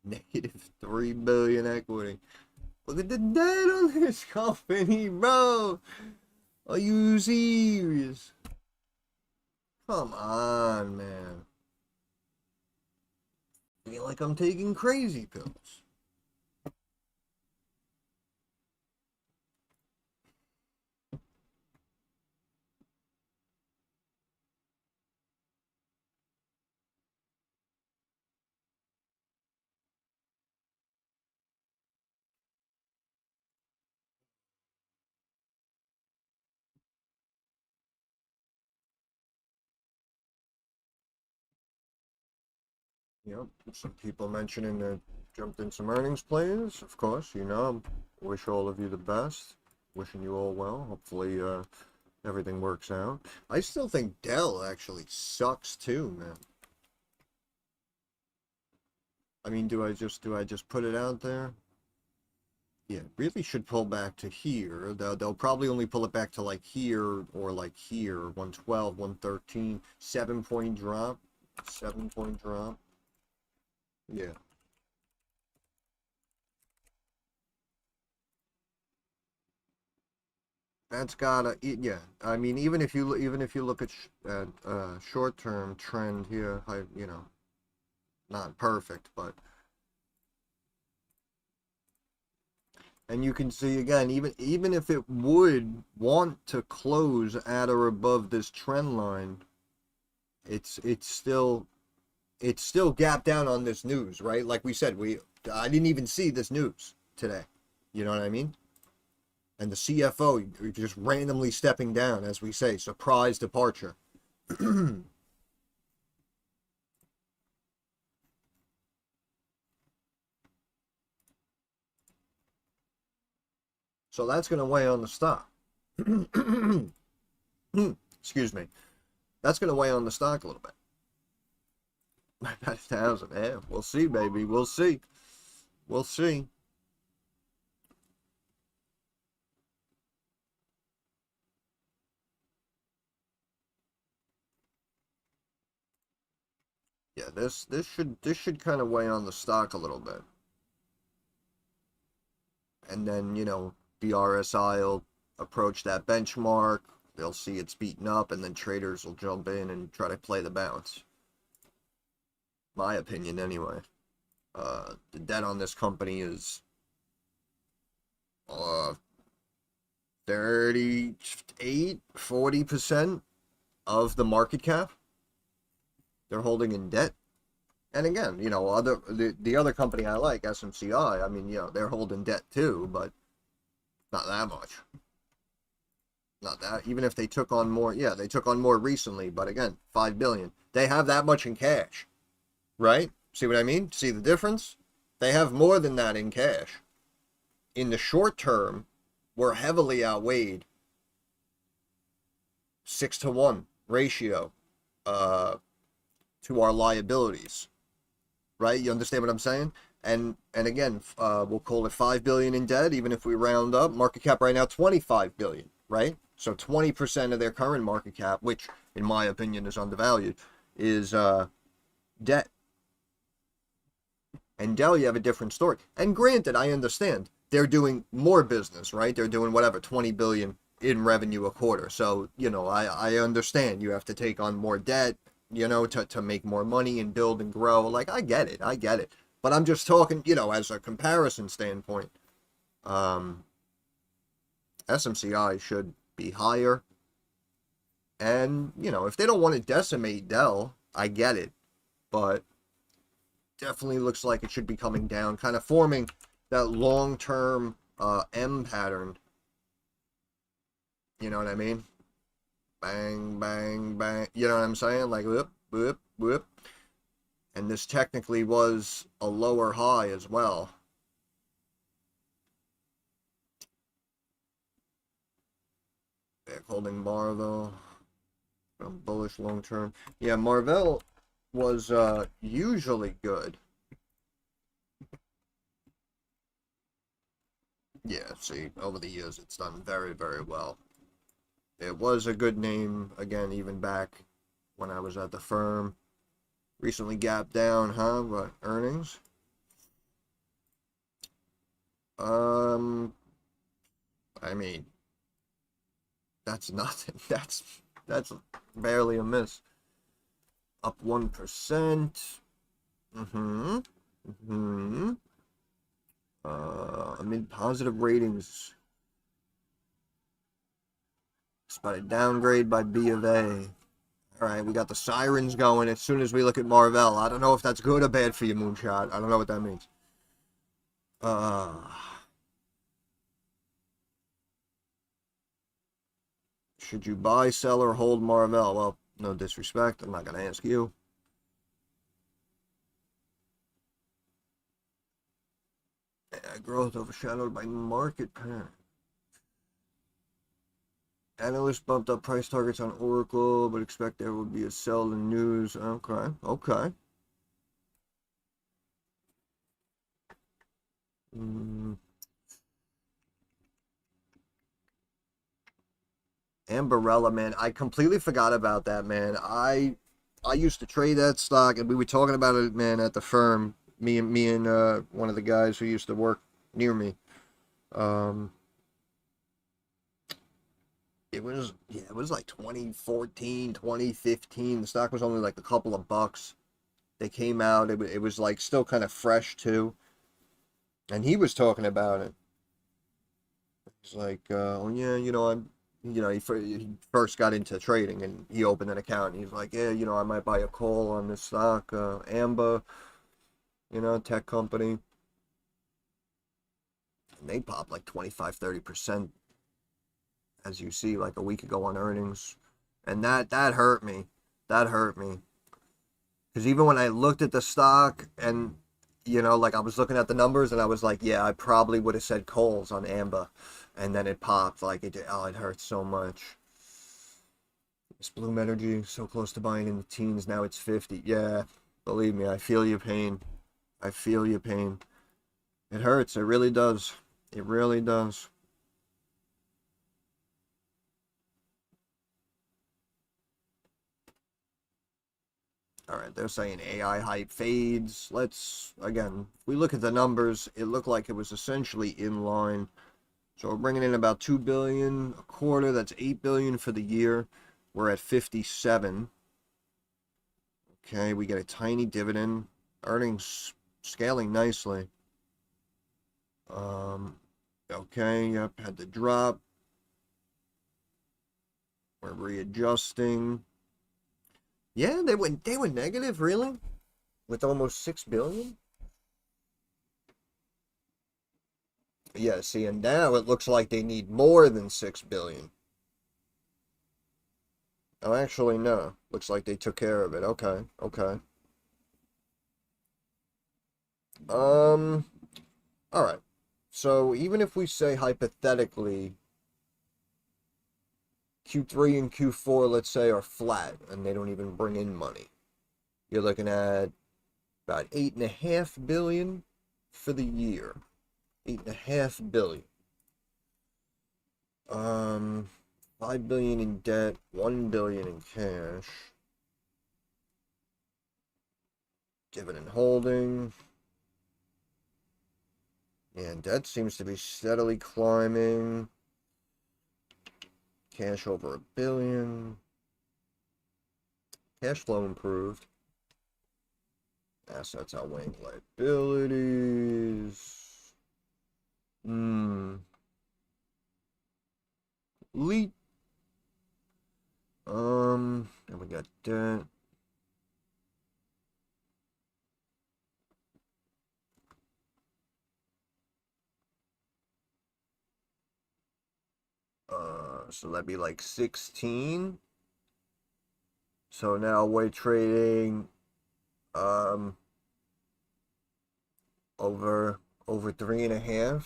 Negative 3 billion equity. Look at the debt on this company, bro. Are you serious? Come on, man. I feel like I'm taking crazy pills. Yep, some people mentioning that jumped in some earnings plays. Of course, you know, wish all of you the best. Wishing you all well. Hopefully, everything works out. I still think Dell actually sucks too, man. I mean, do I just put it out there? Yeah, really should pull back to here. They'll probably only pull it back to like here or like here, 112, 113, 7-point drop, 7-point drop. Yeah. That's gotta, yeah. I mean, even if you look at short-term trend here, you know, not perfect, but and you can see again, even if it would want to close at or above this trend line, it's still gapped down on this news, right? Like we said, I didn't even see this news today. You know what I mean? And the CFO just randomly stepping down, as we say, surprise departure. So that's going to weigh on the stock. Excuse me. That's going to weigh on the stock a little bit. About 1,000. Yeah, we'll see, baby. We'll see. We'll see. Yeah, this should kind of weigh on the stock a little bit. And then, you know, the RSI will approach that benchmark. They'll see it's beaten up, and then traders will jump in and try to play the bounce. My opinion, anyway. The debt on this company is 38, 40% of the market cap. They're holding in debt. And again, you know, the other company I like, SMCI, I mean, you know, they're holding debt too, but not that much. Not that, even if they took on more, yeah, they took on more recently, but again, 5 billion. They have that much in cash, right? See what I mean? See the difference? They have more than that in cash. In the short term, we're heavily outweighed. 6-to-1 ratio to our liabilities. Right? You understand what I'm saying? And again, we'll call it 5 billion in debt, even if we round up. Market cap right now 25 billion, right? So 20% of their current market cap, which in my opinion is undervalued, is debt. And Dell, you have a different story. And granted, I understand they're doing more business, right? They're doing whatever, 20 billion in revenue a quarter. So, you know, I understand you have to take on more debt, you know, to make more money and build and grow. Like, I get it. But I'm just talking, you know, as a comparison standpoint. SMCI should be higher. And, you know, if they don't want to decimate Dell, I get it. But definitely looks like it should be coming down, kind of forming that long-term M pattern. You know what I mean? Bang, bang, bang. You know what I'm saying? Like, whoop, whoop, whoop. And this technically was a lower high as well. Back holding Marvell. I'm bullish long term. Yeah, Marvell was usually good. Yeah, see, over the years it's done very, very well. It was a good name, again, even back when I was at the firm. Recently gapped down, huh? What, earnings? I mean, that's nothing. That's barely a miss. Up 1%. Amid positive ratings. Despite a downgrade by B of A. Alright, we got the sirens going as soon as we look at Marvell. I don't know if that's good or bad for you, Moonshot. I don't know what that means. Should you buy, sell, or hold Marvell? Well, no disrespect. I'm not going to ask you. Growth overshadowed by market parent. Analysts bumped up price targets on Oracle, but expect there will be a sell in news. Okay. Ambarella, man, I completely forgot about that, man. I used to trade that stock, and we were talking about it, man, at the firm. Me and one of the guys who used to work near me. Um, it was like 2014, 2015. The stock was only like a couple of bucks. They came out. It was like still kind of fresh too, and he was talking about it. He's like, oh yeah, he first got into trading and he opened an account. And he's like, yeah, I might buy a call on this stock, Amba, tech company. And they popped like 25, 30%, as you see, like a week ago on earnings. And that hurt me. That hurt me. Because even when I looked at the stock and, like I was looking at the numbers and I was like, yeah, I probably would have said calls on Amba. And then it popped. Like, it hurts so much. This Bloom Energy, so close to buying in the teens. Now it's 50. Yeah, believe me, I feel your pain. I feel your pain. It hurts. It really does. It really does. All right, they're saying AI hype fades. Again, if we look at the numbers, it looked like it was essentially in line. So we're bringing in about 2 billion a quarter. That's 8 billion for the year. We're at 57. Okay, we get a tiny dividend. Earnings scaling nicely. Okay, yep, had to drop. We're readjusting. Yeah, they were negative, really? With almost 6 billion? Yeah, see, and now it looks like they need more than 6 billion. Oh, actually, no. Looks like they took care of it. Okay, okay. All right. So even if we say hypothetically Q3 and Q4, let's say, are flat and they don't even bring in money, you're looking at about 8.5 billion for the year. 8.5 billion. 5 billion in debt, 1 billion in cash. Dividend holding. And debt seems to be steadily climbing. Cash over 1 billion. Cash flow improved. Assets outweighing liabilities. Leap. And we got debt. So that'd be like 16. So now we're trading over 3.5.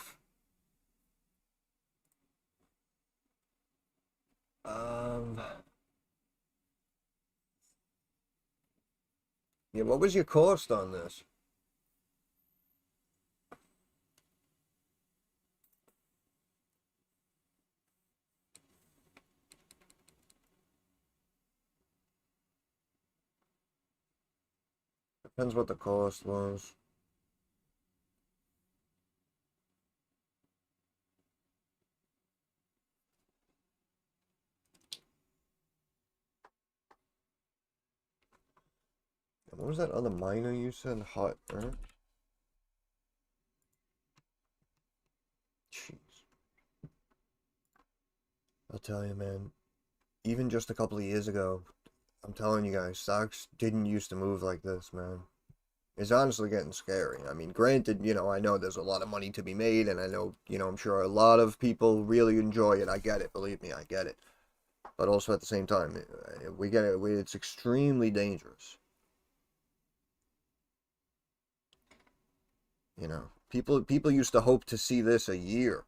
Yeah, what was your cost on this? Depends what the cost was. What was that other miner you said? Hot, right? Jeez. I'll tell you, man. Even just a couple of years ago, I'm telling you guys, stocks didn't used to move like this, man. It's honestly getting scary. I mean, granted, I know there's a lot of money to be made, and I know, I'm sure a lot of people really enjoy it. I get it. Believe me, I get it. But also at the same time, we get it. It's extremely dangerous. People used to hope to see this a year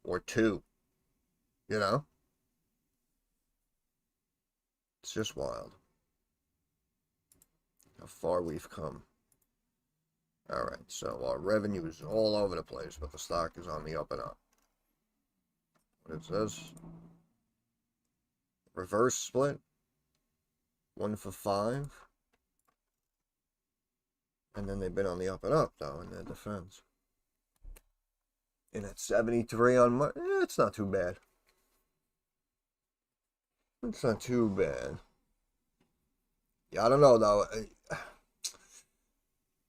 or two. It's just wild how far we've come. All right, so our revenue is all over the place, but the stock is on the up and up. What is this? Reverse split. 1 for 5. And then they've been on the up and up, though, in their defense. And at 73 on March, it's not too bad. It's not too bad. Yeah, I don't know, though.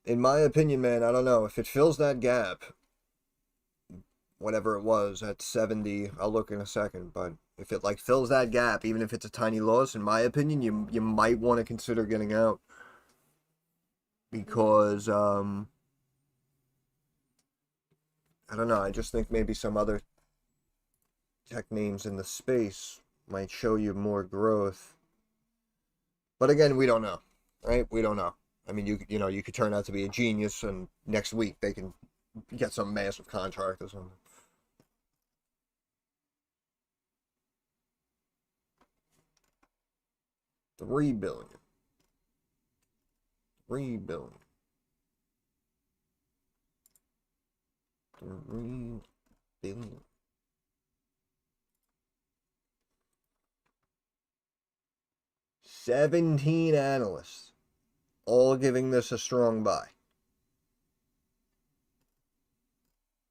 In my opinion, man, I don't know. If it fills that gap, whatever it was, at 70, I'll look in a second, but if it, like, fills that gap, even if it's a tiny loss, in my opinion, you might want to consider getting out. Because, I don't know, I just think maybe some other tech names in the space might show you more growth. But again, we don't know, right? We don't know. I mean, you know, you could turn out to be a genius, and next week they can get some massive contract or something. $3 billion. $3 billion. $3 billion. 17 analysts, all giving this a strong buy.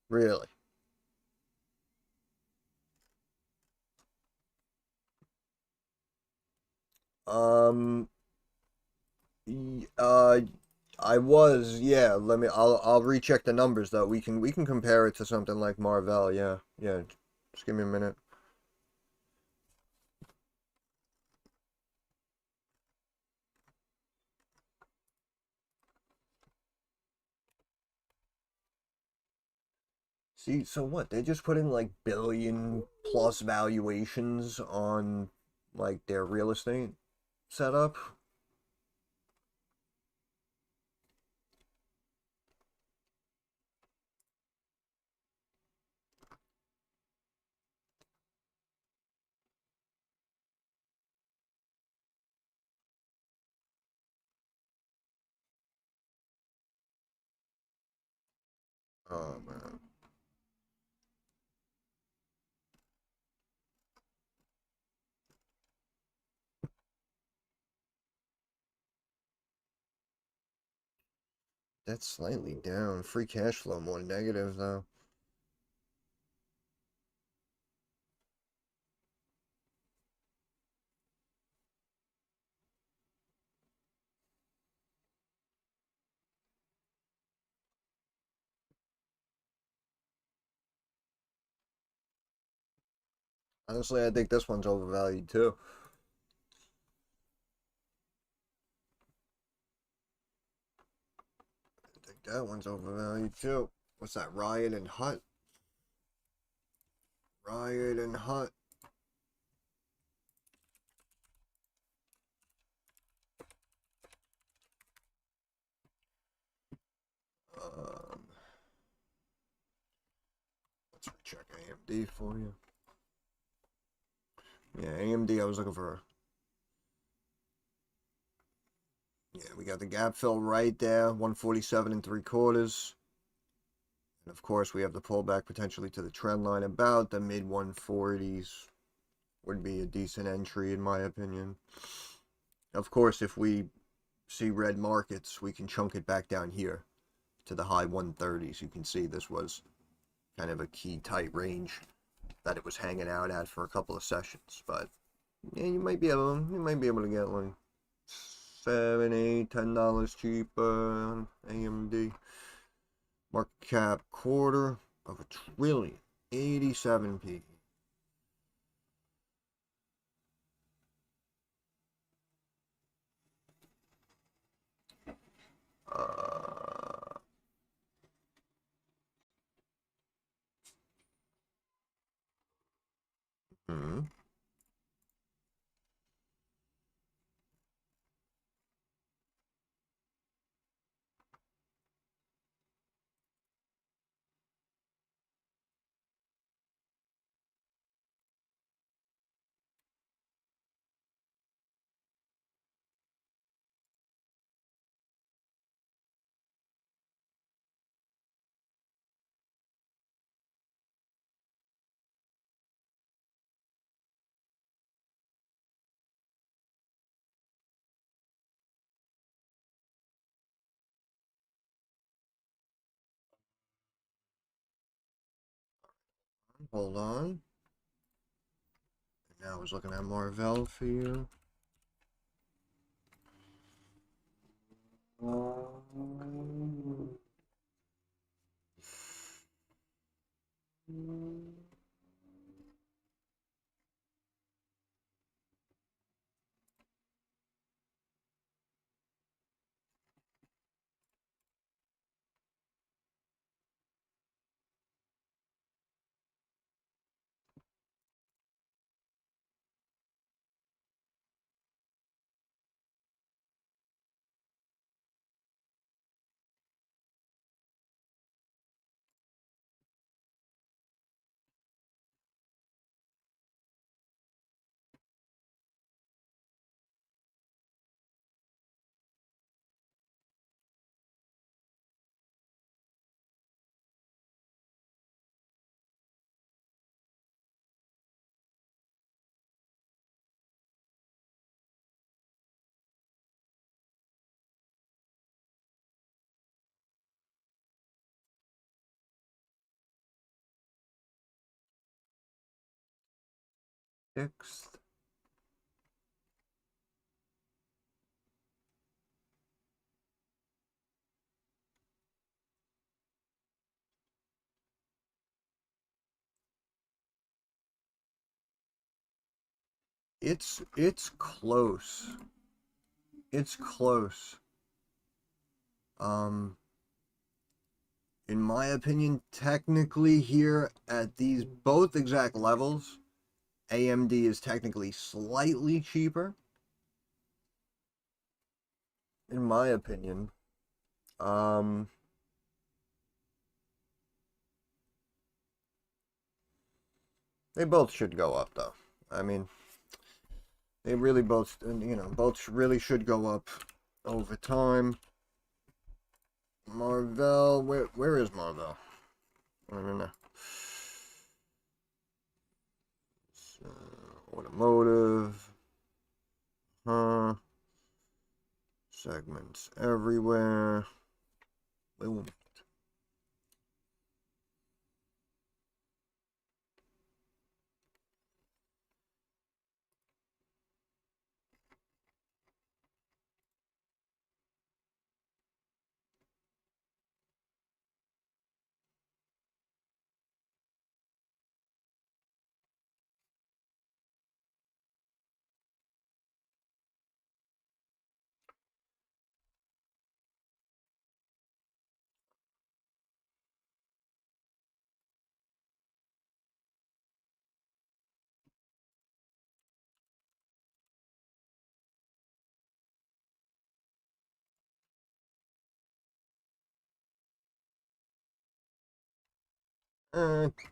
Really? I was, yeah. I'll recheck the numbers though. We can compare it to something like Marvell. Yeah, yeah. Just give me a minute. See, so what? They're just putting like billion plus valuations on like their real estate setup. Oh man. That's slightly down. Free cash flow more negative though. Honestly, I think this one's overvalued too. I think that one's overvalued too. What's that? Riot and Hut? Riot and Hut. Let's check AMD for you. Yeah, AMD, I was looking for. Yeah, we got the gap fill right there, 147 and 3/4. And of course, we have the pullback potentially to the trend line about the mid 140s. Would be a decent entry, in my opinion. Of course, if we see red markets, we can chunk it back down here to the high 130s. You can see this was kind of a key tight range that it was hanging out at for a couple of sessions. But yeah, you might be able to get like $7, $8, $10 cheaper on AMD. Market cap quarter of $1 trillion, 87p. Hmm. Hold on. Now I was looking at Marvell for you. Sixth. It's close. It's close. In my opinion, technically here at these both exact levels, AMD is technically slightly cheaper. In my opinion. They both should go up though. I mean, they really both, both really should go up over time. Marvell, where is Marvell? I don't know. Automotive. Segments everywhere. Boom. Okay.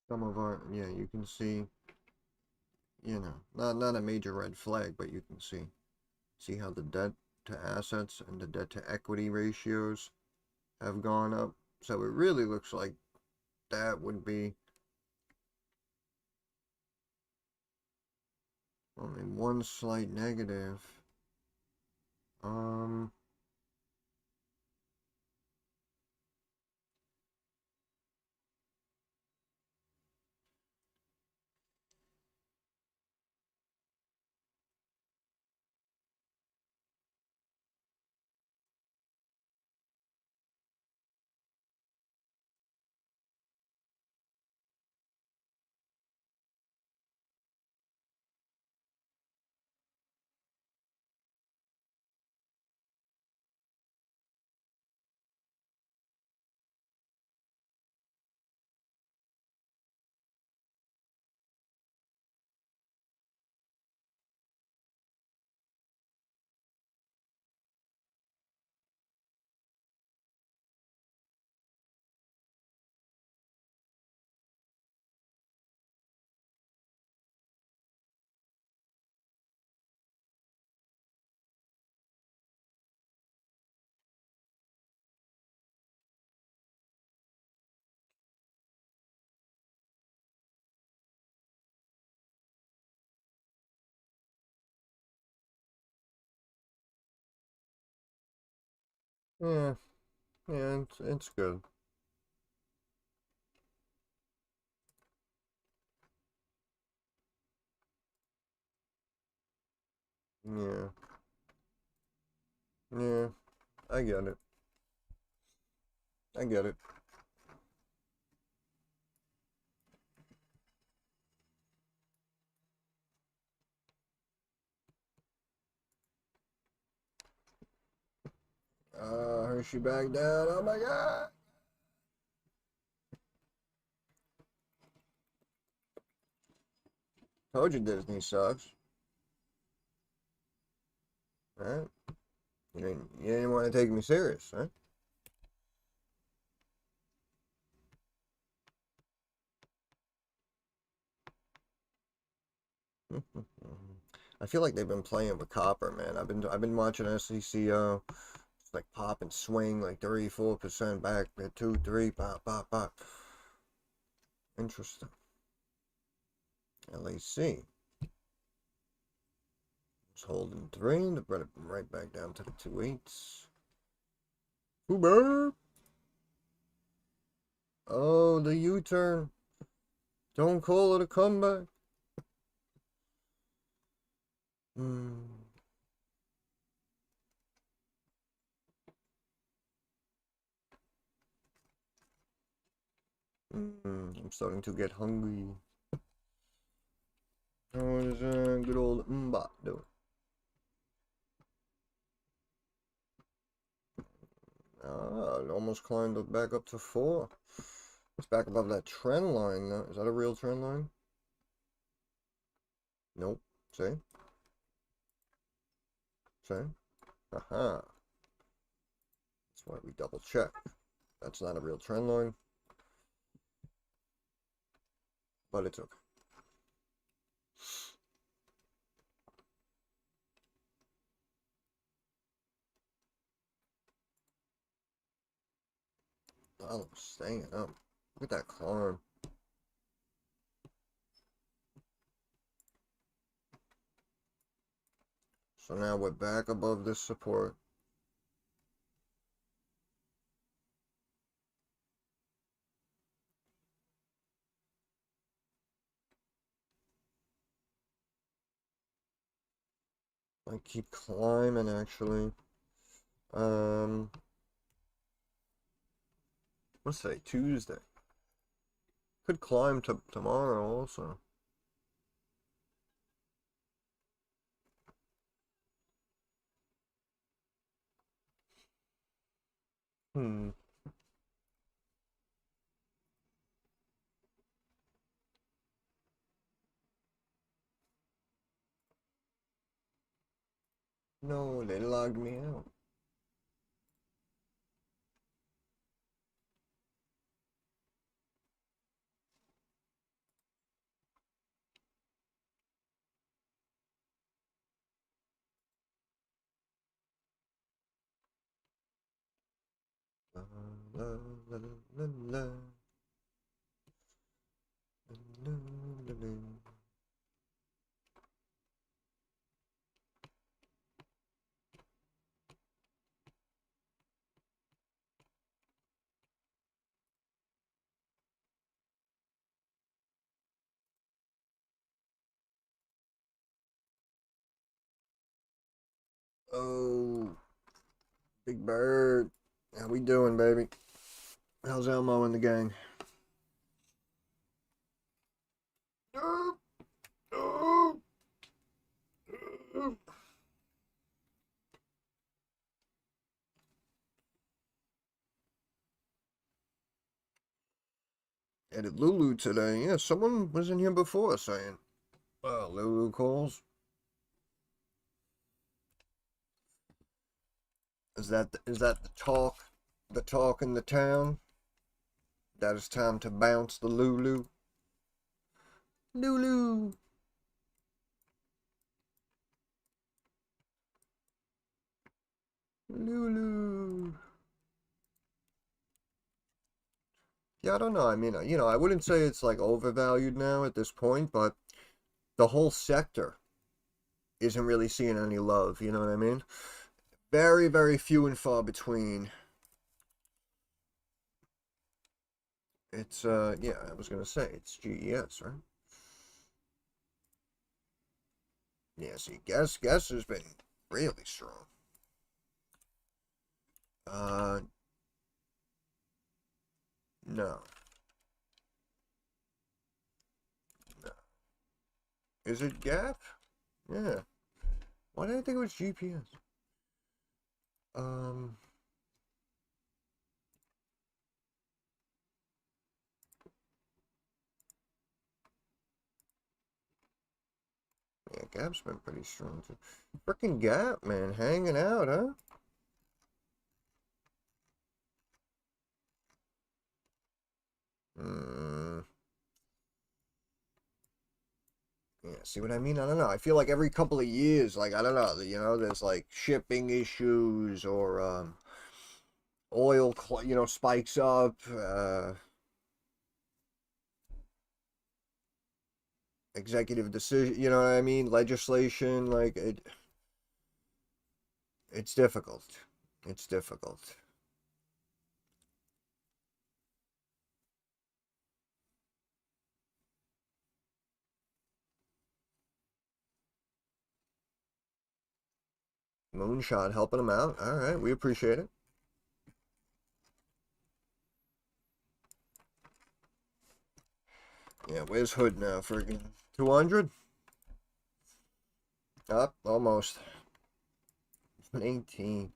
Some of our, yeah, you can see, not a major red flag, but you can see how the debt to assets and the debt to equity ratios have gone up. So it really looks like that would be only one slight negative. Yeah, yeah, it's good. Yeah, yeah, I get it. I get it. Hershey back down. Oh my God. Told you Disney sucks. Right? You didn't want to take me serious, right? I feel like they've been playing with copper, man. I've been watching SECO. It's like pop and swing like 34% back at 2, 3, pop, pop, pop. Interesting. LAC. It's holding 3. They brought it right back down to the 2.8s. Uber. Oh, the U-turn. Don't call it a comeback. I'm starting to get hungry. How is good old MBOT doing? It almost climbed up back up to 4. It's back above that trend line now. Is that a real trend line? Nope. See? See? Aha. That's why we double check. That's not a real trend line. But it's okay. Oh, staying up. Look at that climb. So now we're back above this support. I keep climbing actually. Let's say Tuesday. Could climb to tomorrow also. No, they logged me out. La, la, la, la, la. La, la, la, la. Oh, Big Bird. How we doing, baby? How's Elmo and the gang? Added Lulu today. Yeah, someone was in here before saying, "Oh, Lulu calls." Is that the talk? The talk in the town? That it's time to bounce the Lulu. Lulu. Lulu. Yeah, I don't know. I mean, you know, I wouldn't say it's like overvalued now at this point, but the whole sector isn't really seeing any love. You know what I mean? Very, very few and far between. It's, yeah, I was gonna say, it's GES, right? Yeah, see, guess has been really strong. No. No. Is it Gap? Yeah. Why did I think it was GPS? Yeah, Gap's been pretty strong too. Frickin' Gap, man, hanging out, huh? Yeah, see what I mean? I don't know. I feel like every couple of years, like, I don't know, you know, there's like shipping issues or oil, you know, spikes up, executive decision, you know what I mean? Legislation, like, it's difficult. It's difficult. Moonshot helping him out. All right, we appreciate it. Yeah, where's Hood now? Friggin' 200? Up, almost. 18.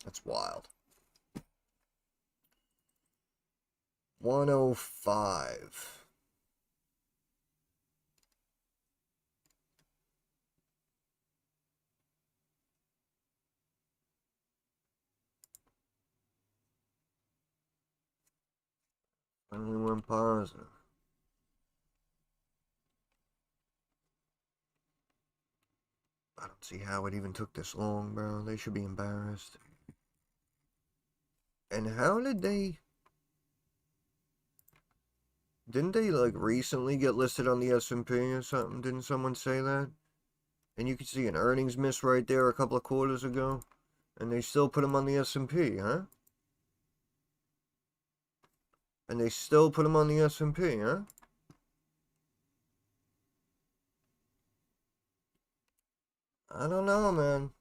That's wild. 105. Only one positive. I don't see how it even took this long, bro. They should be embarrassed. And how did they... Didn't they, like, recently get listed on the S&P or something? Didn't someone say that? And you could see an earnings miss right there a couple of quarters ago. And they still put them on the S&P, huh? And they still put them on the S&P, huh? I don't know, man.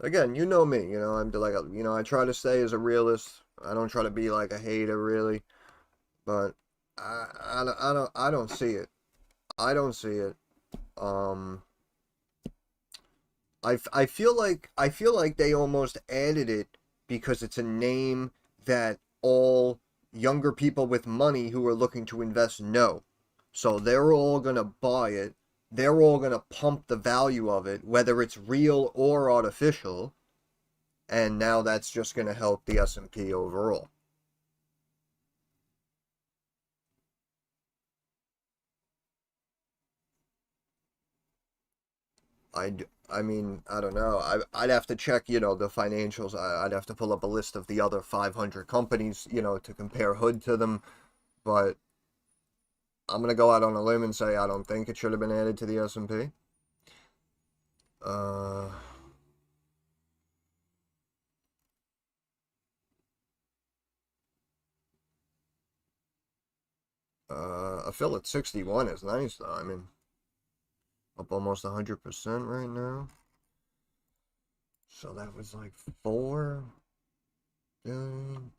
Again, you know me, you know, I'm like, you know, I try to stay as a realist. I don't try to be like a hater, really. But I don't see it. I don't see it. I feel like they almost added it because it's a name that all younger people with money who are looking to invest know. So they're all gonna buy it. They're all gonna pump the value of it, whether it's real or artificial. And now that's just gonna help the S&P overall. I mean, I don't know. I'd have to check, the financials. I'd have to pull up a list of the other 500 companies, to compare Hood to them. But I'm going to go out on a limb and say I don't think it should have been added to the S&P. A fill at 61 is nice, though. I mean, up almost 100% right now. So that was like 4 billion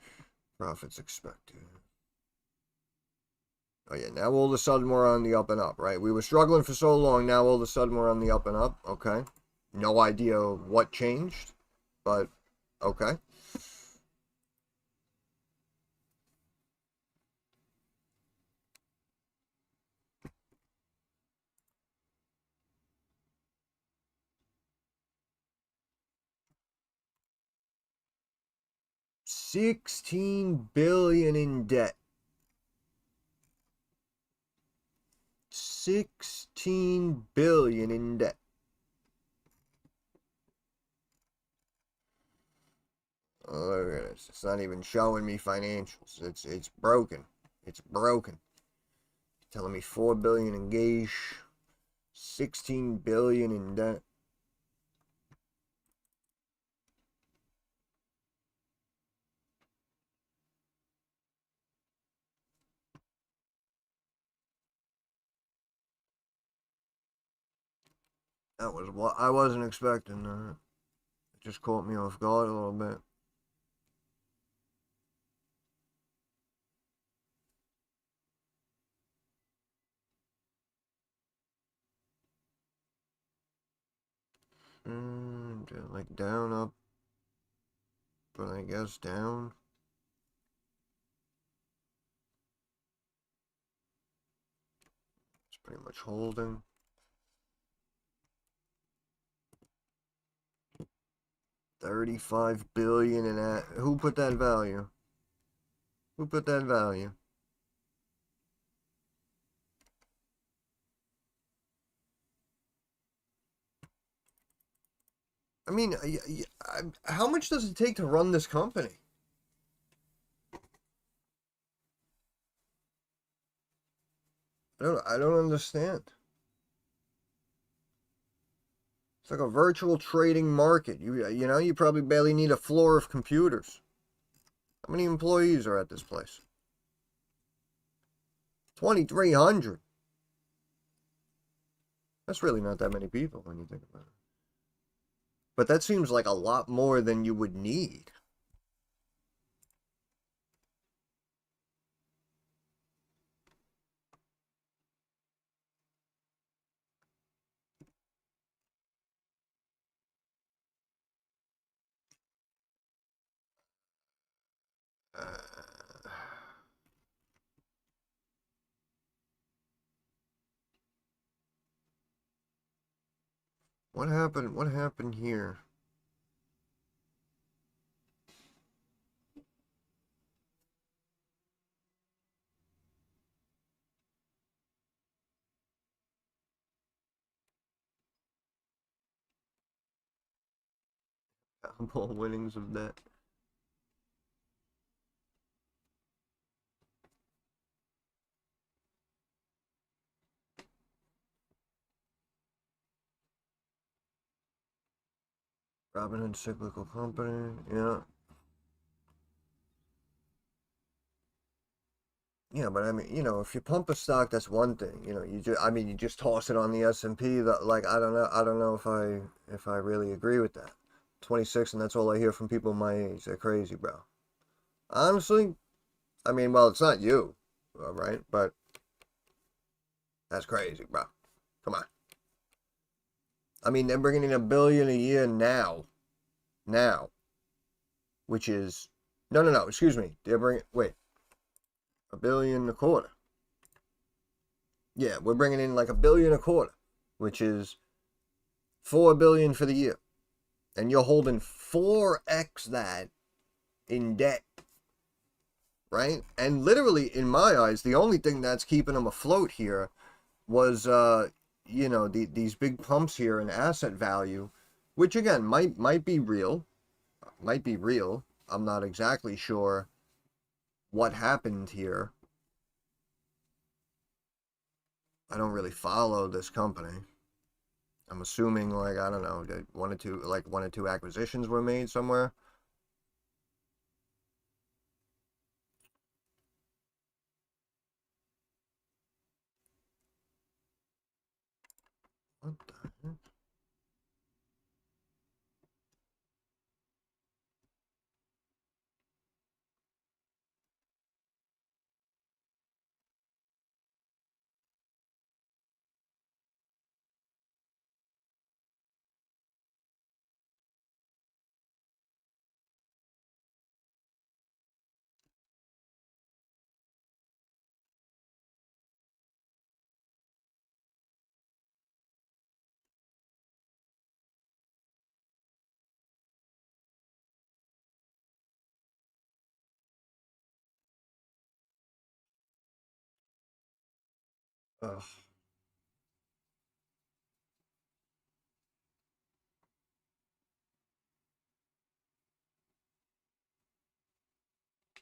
profits expected. Oh yeah, now all of a sudden we're on the up and up, right? We were struggling for so long, now all of a sudden we're on the up and up. Okay. No idea what changed, but okay. $16 billion in debt. 16 billion in debt. Oh, look at this. It's not even showing me financials. It's broken. It's broken. Telling me 4 billion in gauge, 16 billion in debt. That was what I wasn't expecting. It just caught me off guard a little bit. Like down, up, but I guess down. It's pretty much holding. $35 billion in that. Who put that value? Who put that value? I mean, how much does it take to run this company? I don't understand. It's like a virtual trading market. You probably barely need a floor of computers. How many employees are at this place? 2,300. That's really not that many people when you think about it. But that seems like a lot more than you would need. What happened? What happened here? Powerball winnings of that. Robinhood Cyclical Company, yeah. Yeah, but I mean, if you pump a stock, that's one thing. You just toss it on the S&P. Like, I don't know if I really agree with that. 26, and that's all I hear from people my age. They're crazy, bro. Honestly, I mean, well, it's not you, all right? But that's crazy, bro. Come on. I mean, they're bringing in $1 billion a year now, which is no, excuse me. They're bringing $1 billion a quarter. Yeah, we're bringing in like $1 billion a quarter, which is $4 billion for the year, and you're holding 4x that in debt, right? And literally, in my eyes, the only thing that's keeping them afloat here was you know, these big pumps here in asset value, which again might be real, might be real. I'm not exactly sure what happened here. I don't really follow this company. I'm assuming, like, I don't know, that one or two acquisitions were made somewhere. What the heck? Ugh.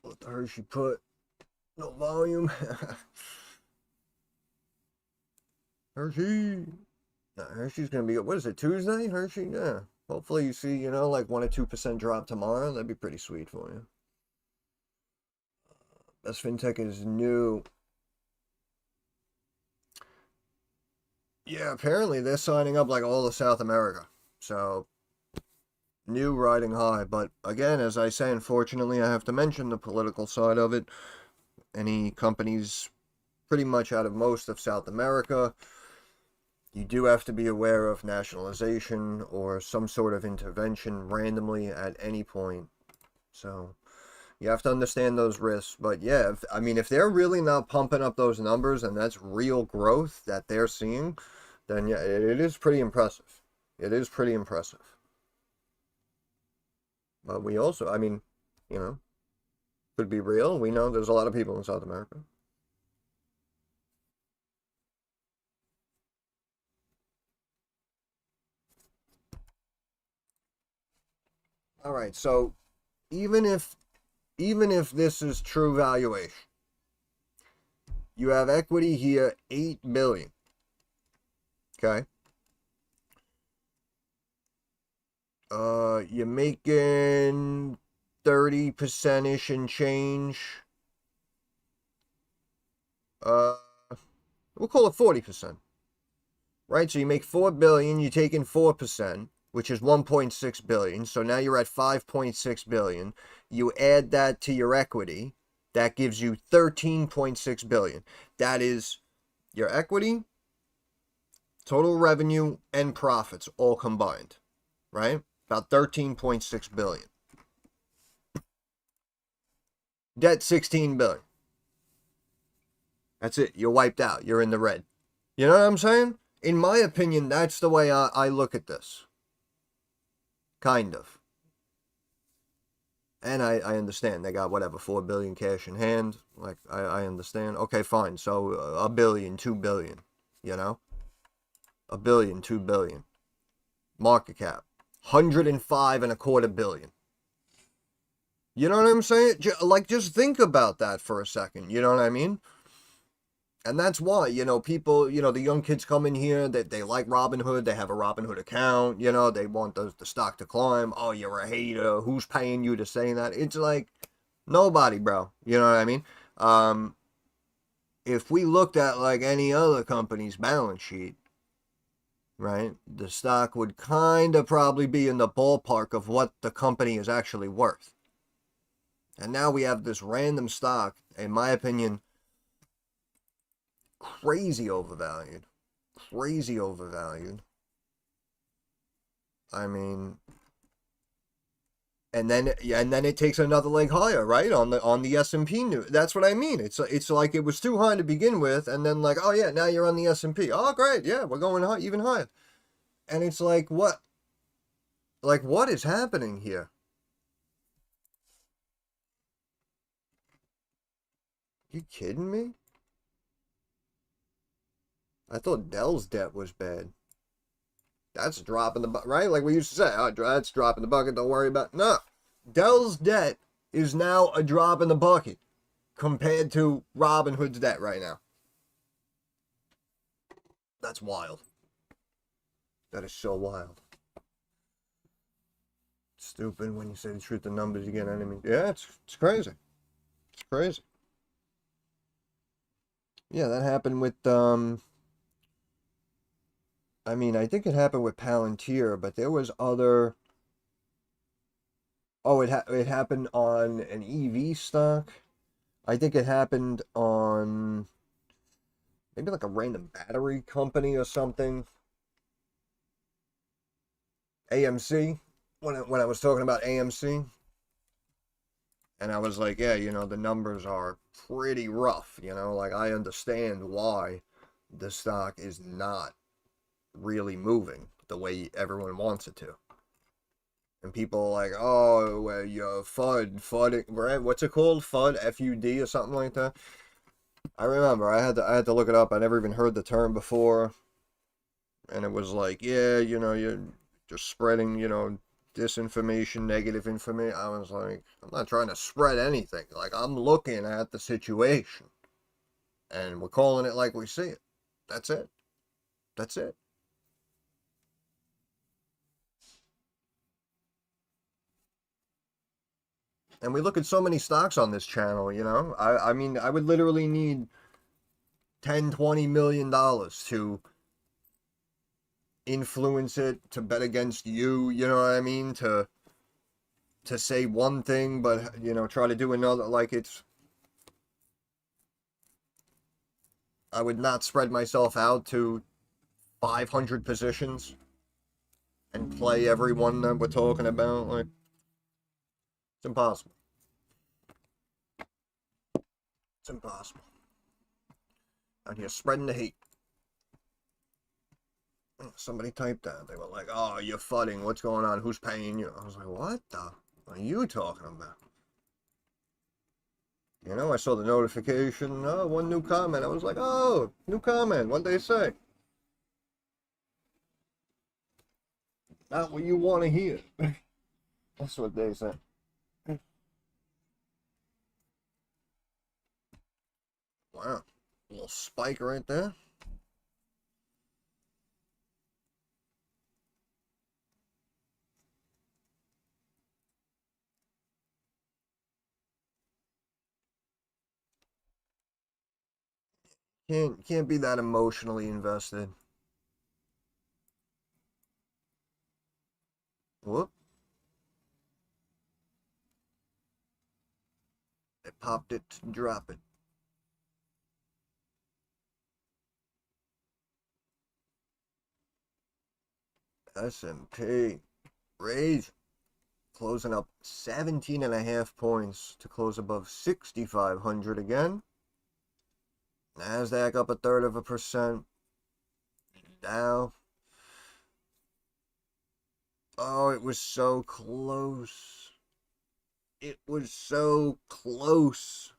What the Hershey put? No volume. Hershey. No, Hershey's gonna be, what is it, Tuesday? Hershey? Yeah. Hopefully you see, you know, like 1 or 2% drop tomorrow. That'd be pretty sweet for you. Best FinTech is new. Yeah, apparently they're signing up like all of South America. So, new riding high. But again, as I say, unfortunately, I have to mention the political side of it. Any companies pretty much out of most of South America, you do have to be aware of nationalization or some sort of intervention randomly at any point. So, you have to understand those risks. But yeah, I mean, if they're really not pumping up those numbers and that's real growth that they're seeing, then yeah, it is pretty impressive. It is pretty impressive. But we also, I mean, you know, could be real. We know there's a lot of people in South America. All right, so even if this is true valuation, you have equity here 8 billion. Okay. You're making 30%-ish and change. We'll call it 40%. Right? So you make 4 billion, you take in 4%, which is 1.6 billion. So now you're at 5.6 billion. You add that to your equity, that gives you 13.6 billion. That is your equity, total revenue, and profits all combined, right? About 13.6 billion. Debt 16 billion. That's it. You're wiped out. You're in the red. You know what I'm saying? In my opinion, that's the way I look at this. Kind of. And I understand. They got, whatever, 4 billion cash in hand. Like, I understand. Okay, fine. So, a billion, 2 billion. You know? A billion, 2 billion. Market cap. 105.25 billion. You know what I'm saying? Like, just think about that for a second. You know what I mean? And that's why, you know, people, you know, the young kids come in here, they like Robinhood, they have a Robinhood account, you know, they want the stock to climb. Oh, you're a hater. Who's paying you to say that? It's like, nobody, bro. You know what I mean? If we looked at like any other company's balance sheet, right, the stock would kind of probably be in the ballpark of what the company is actually worth. And now we have this random stock, in my opinion, crazy overvalued. Crazy overvalued. I mean, and then it takes another leg higher, right? On the S&P news. That's what I mean. It's like it was too high to begin with, and then like, oh yeah, now you're on the S&P. Oh great, yeah, we're going high, even higher. And it's like, what? Like, what is happening here? You kidding me? I thought Dell's debt was bad. That's a drop in the bucket, right? Like we used to say, oh, that's a drop in the bucket, don't worry about it. No. Dell's debt is now a drop in the bucket compared to Robinhood's debt right now. That's wild. That is so wild. Stupid when you say the truth, the numbers you get enemy. Yeah, it's crazy. It's crazy. Yeah, that happened with I mean, I think it happened with Palantir, but there was other. Oh, it happened on an EV stock. I think it happened on maybe like a random battery company or something. AMC, when I was talking about AMC, and I was like, yeah, you know, the numbers are pretty rough, you know, like I understand why the stock is not really moving the way everyone wants it to. And people are like, oh, well, you're FUD, right? What's it called? FUD, F-U-D or something like that. I remember I had to look it up. I never even heard the term before. And it was like, yeah, you know, you're just spreading, you know, disinformation, negative information. I was like, I'm not trying to spread anything. Like, I'm looking at the situation. And we're calling it like we see it. That's it. That's it. And we look at so many stocks on this channel, you know. I mean, I would literally need $10-20 million to influence it, to bet against you, you know what I mean? To say one thing, but, you know, try to do another. Like, it's... I would not spread myself out to 500 positions and play every one that we're talking about. Like, it's impossible. It's impossible. Out here spreading the hate. Somebody typed that. They were like, oh, you're fudding. What's going on? Who's paying you? I was like, what the are you talking about? You know, I saw the notification. Oh, one new comment. I was like, oh, new comment. What'd they say? Not what you want to hear. That's what they said. Wow. A little spike right there. Can't be that emotionally invested. Whoop. They popped it to drop it. S&P raise, closing up 17.5 points to close above 6,500 again. Nasdaq up 1/3%. Dow. Oh, it was so close. It was so close.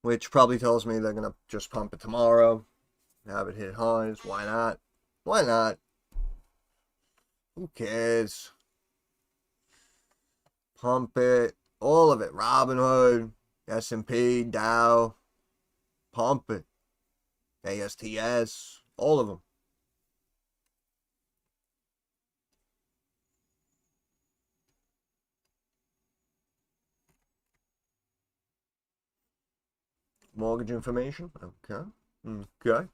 Which probably tells me they're gonna just pump it tomorrow, have it hit highs. Why not? Why not? Who cares? Pump it. All of it. Robinhood, S&P, Dow. Pump it. ASTS. All of them. Mortgage information. Okay. Okay.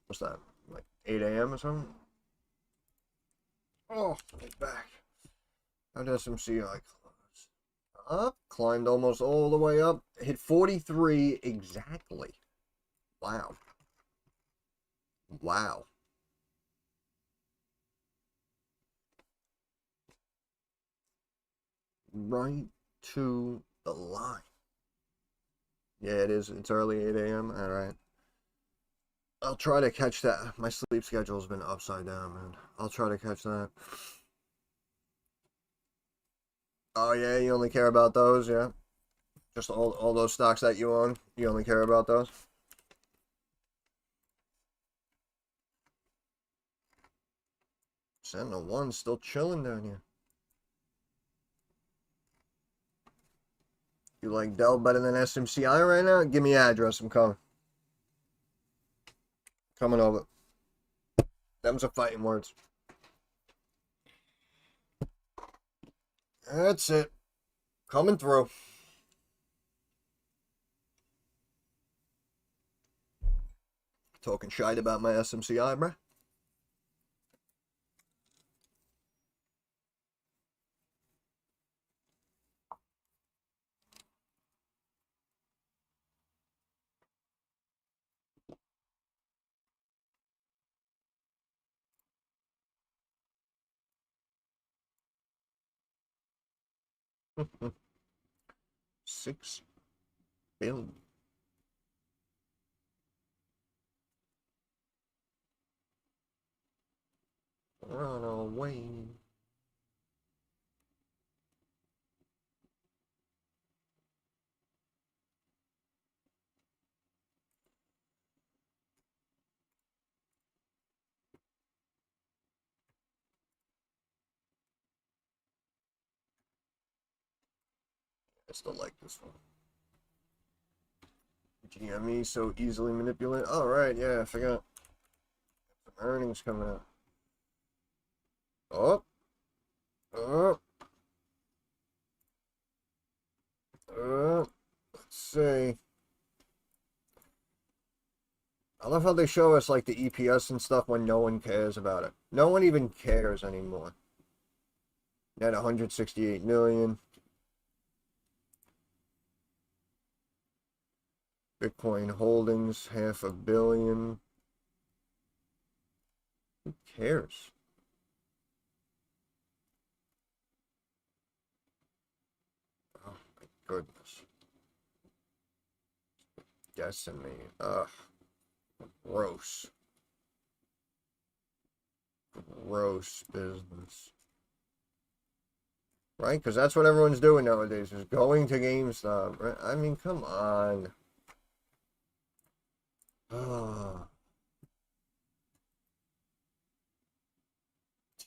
What's that? Like 8 a.m. or something? Oh, get back. How does SMCI close? Up. Climbed almost all the way up. Hit 43 exactly. Wow. Wow. Right to the line. Yeah, it is. It's early 8 a.m. All right. I'll try to catch that. My sleep schedule's been upside down, man. I'll try to catch that. Oh, yeah, you only care about those, yeah? Just all those stocks that you own, you only care about those? Sentinel 1 still chilling down here. You like Dell better than SMCI right now? Give me your address. I'm coming. Coming over. Them's are fighting words. That's it. Coming through. Talking shite about my SMCI, bruh. $6 billion. Run away. I still like this one. GME so easily manipulated. Oh, right, yeah, I forgot. Some earnings coming out. Oh. Oh. Let's see. I love how they show us like the EPS and stuff when no one cares about it. No one even cares anymore. Net 168 million. Bitcoin holdings, $500 million. Who cares? Oh my goodness. Destiny. Ugh. Gross. Gross business. Right? Because that's what everyone's doing nowadays, is going to GameStop. Right? I mean, come on. Ah.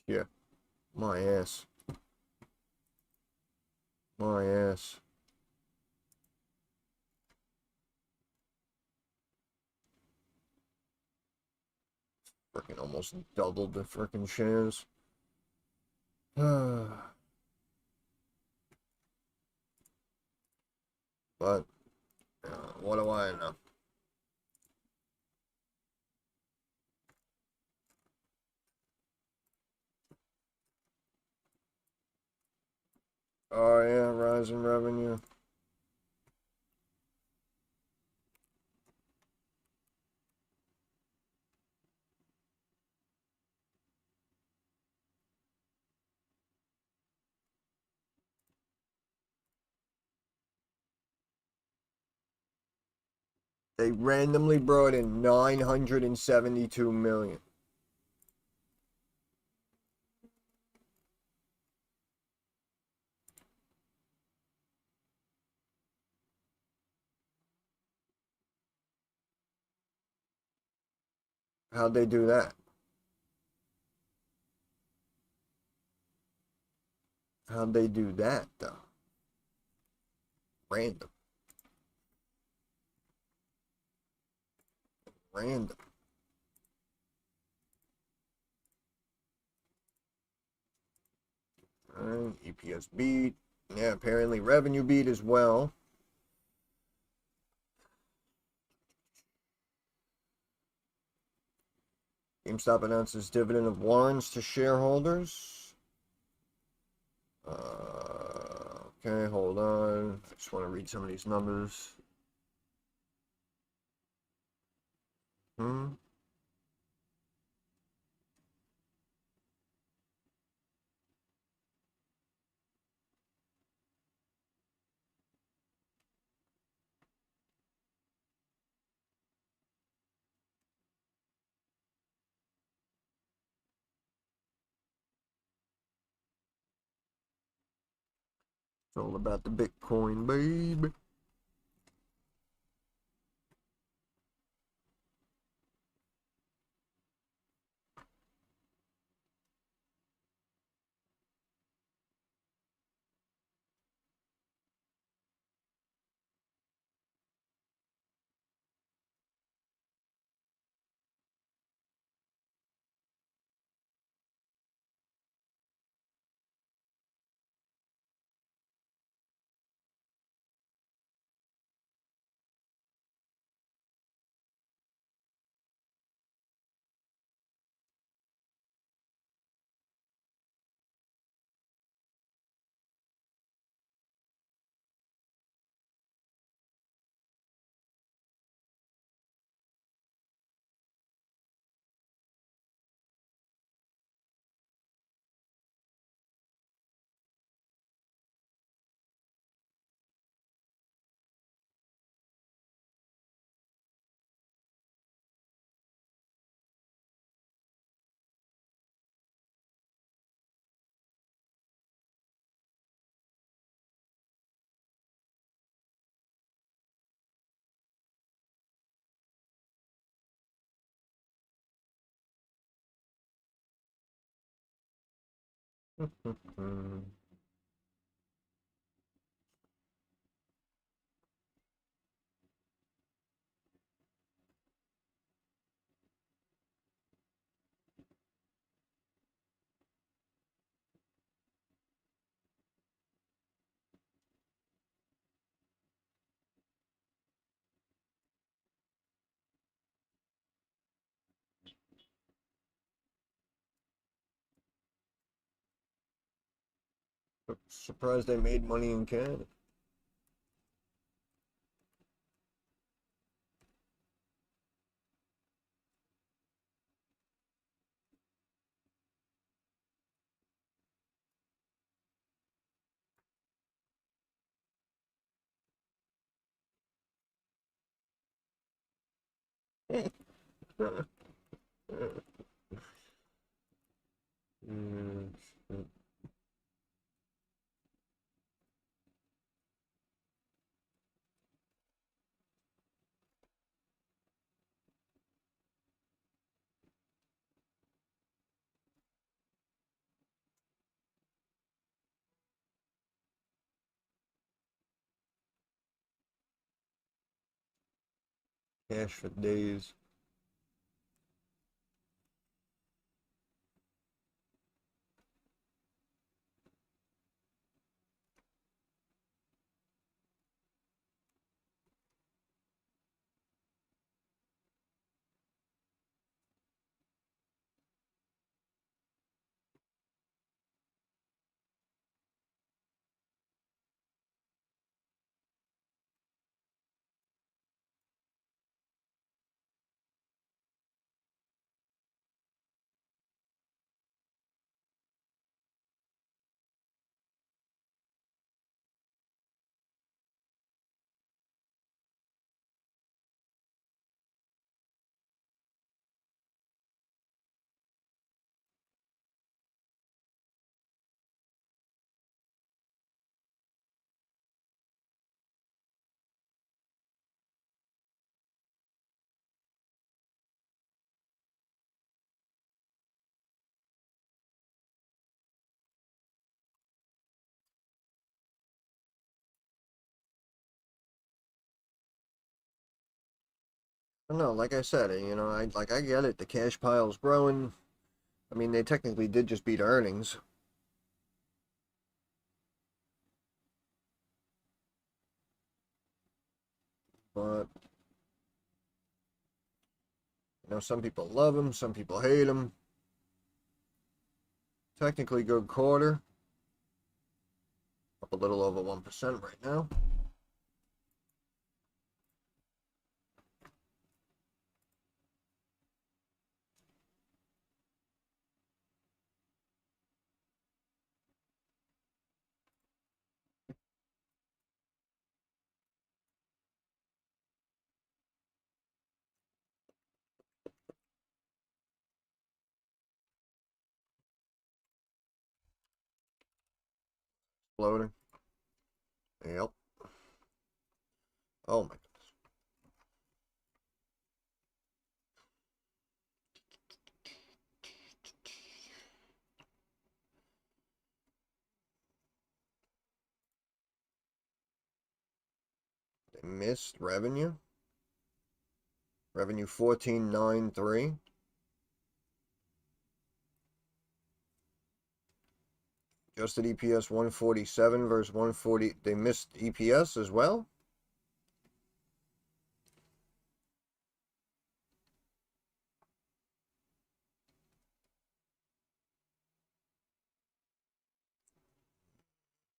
Yeah. My ass. My ass. Freaking almost doubled the freaking shares. But, what do I know? Oh yeah, rise in revenue. They randomly brought in 972 million. How'd they do that? How'd they do that, though? Random. Random. Alright, EPS beat. Yeah, apparently revenue beat as well. GameStop announces dividend of warrants to shareholders. Okay, hold on. I just want to read some of these numbers. It's all about the Bitcoin, baby. Surprised they made money in Canada. Cash for days. No, like I said, I get it. The cash pile's growing. I mean, they technically did just beat earnings, but some people love him, some people hate him. Technically good quarter. Up a little over 1% right now. Floating. Yep. Oh my goodness. They missed revenue. Revenue 1493. Adjusted EPS 147 versus 140. They missed EPS as well.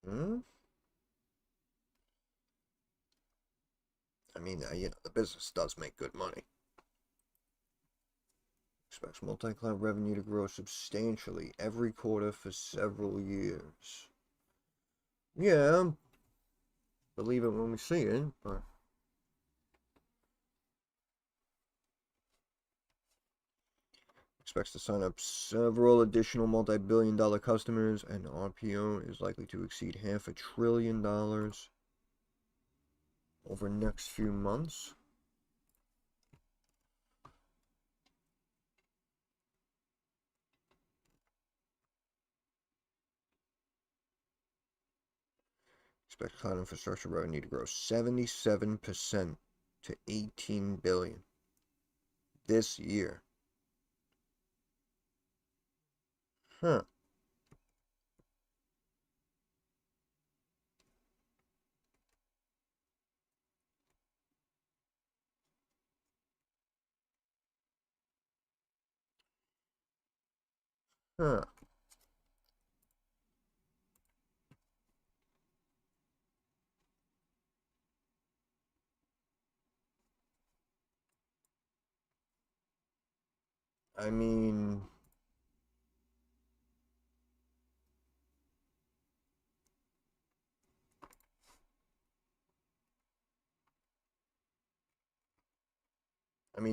Hmm. I mean, the business does make good money. Expects multi-cloud revenue to grow substantially every quarter for several years. Yeah, believe it when we see it, but expects to sign up several additional multi-billion-dollar customers, and RPO is likely to exceed $500 billion over the next few months. Expect cloud infrastructure revenue to grow 77% to $18 billion this year. Huh. Huh. I mean,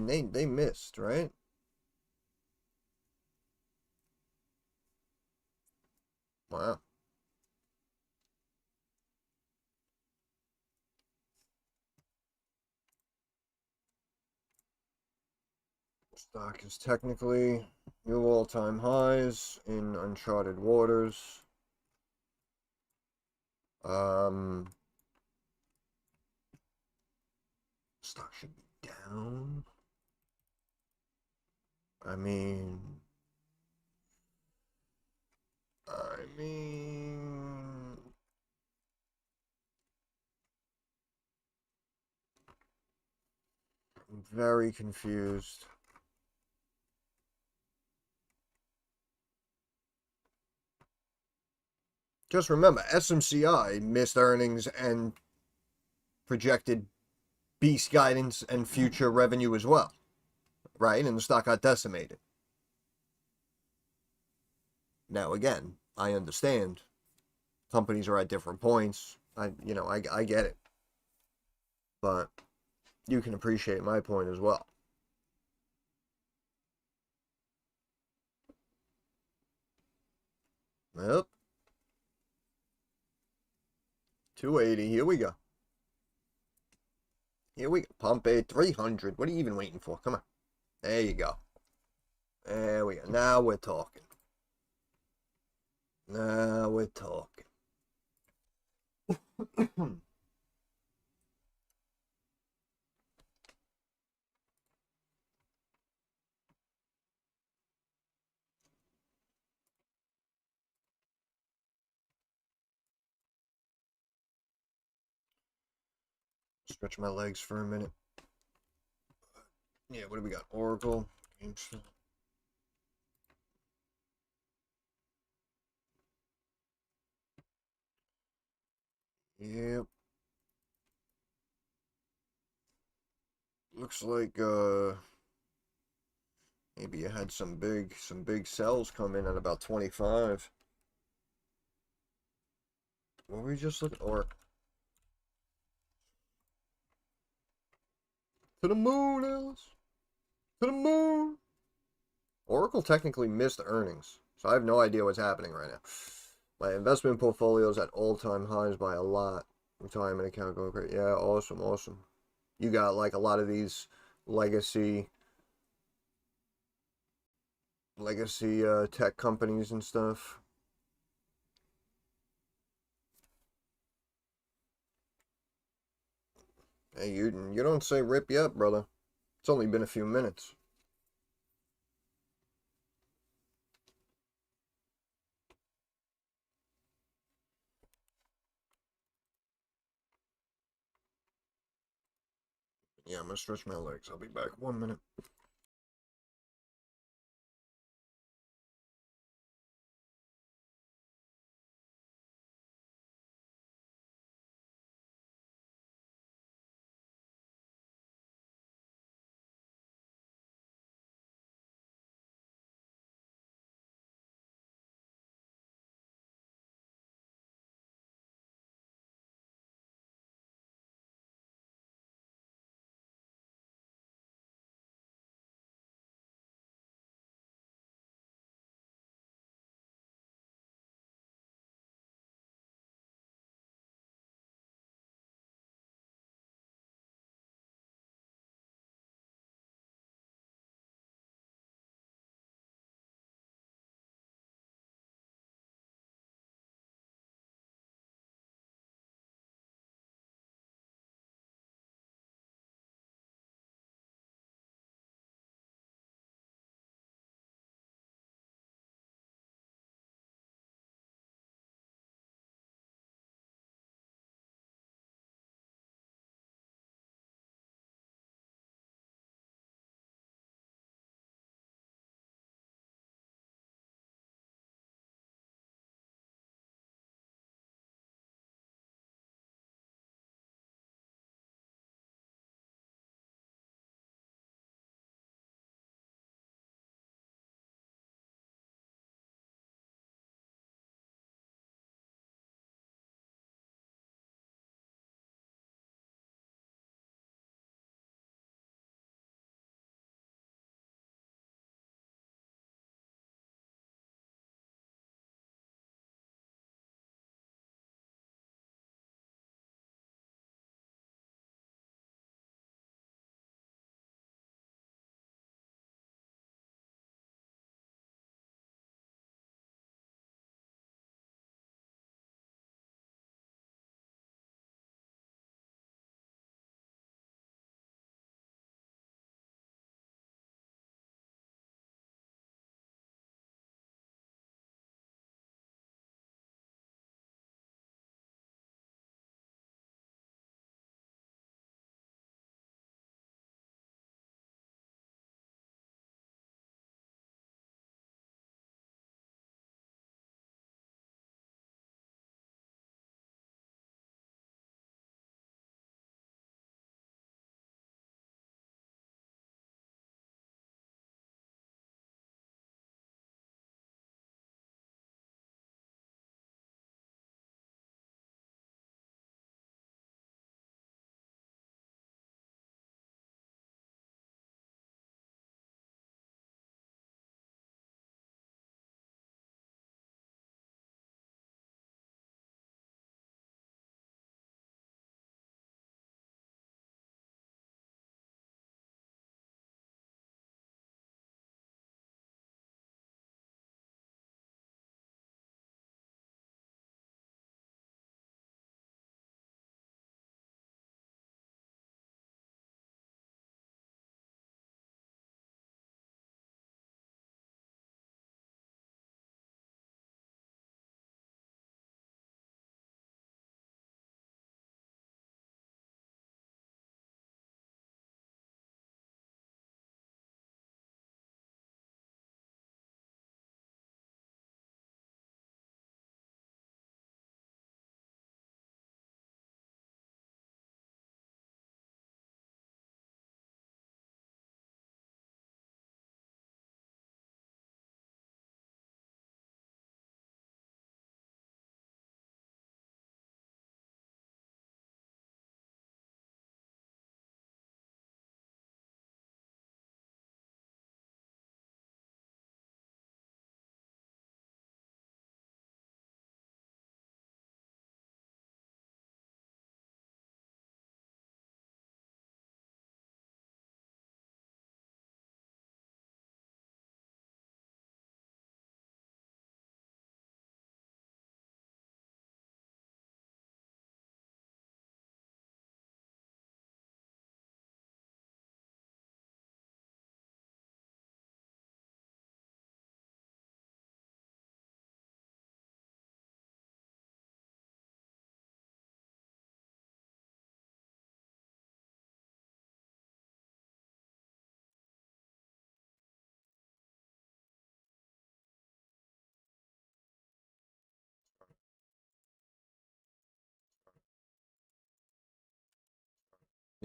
they missed, right? Wow. Stock is technically new all-time highs in uncharted waters. Stock should be down. I mean, I'm very confused. Just remember, SMCI missed earnings and projected beast guidance and future revenue as well, right? And the stock got decimated. Now, again, I understand companies are at different points. I get it. But you can appreciate my point as well. Yep. 280. Here we go. Here we go. Pump it. 300. What are you even waiting for? Come on. There you go. There we go. Now we're talking. Now we're talking. Stretch my legs for a minute. Yeah, what do we got? Oracle. Yep. Looks like maybe you had some big sells come in at about 25. What were we just looking or to the moon, Alice? To the moon. Oracle technically missed earnings, so I have no idea what's happening right now. My investment portfolio is at all-time highs by a lot. Retirement account going great. Yeah, awesome, awesome. You got like a lot of these legacy tech companies and stuff. Hey, you don't say rip yet, brother. It's only been a few minutes. Yeah, I'm gonna stretch my legs. I'll be back 1 minute.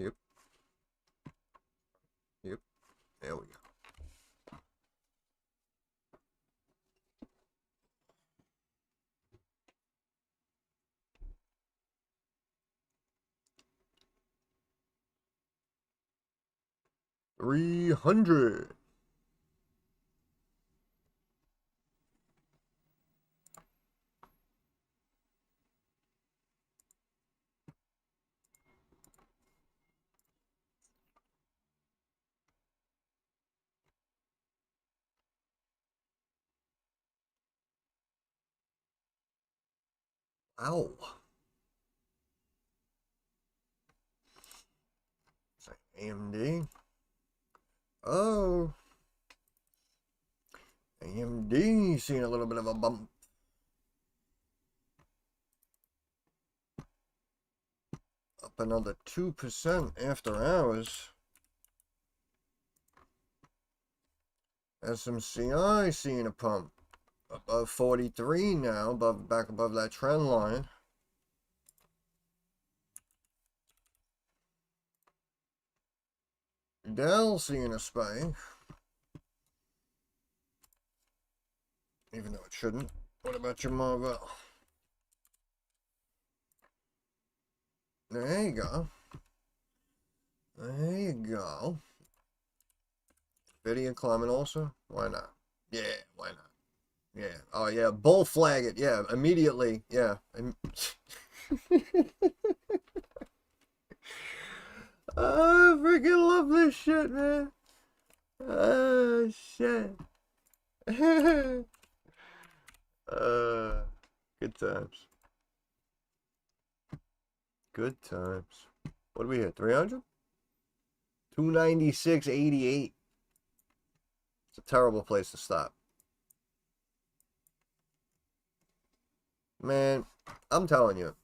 Yep. Yep. There we go. $300. Ow. Say AMD. Oh. AMD seeing a little bit of a bump. Up another 2% after hours. SMCI seeing a pump. Above 43 now, back above that trend line. Dell seeing a spike. Even though it shouldn't. What about your Marvell? There you go. There you go. Nvidia climbing also? Why not? Yeah, why not? Yeah. Oh, yeah. Bull flag it. Yeah, immediately. Yeah. I freaking love this shit, man. Oh, shit. Good times. Good times. What do we hit? 300? 296.88. It's a terrible place to stop. Man, I'm telling you.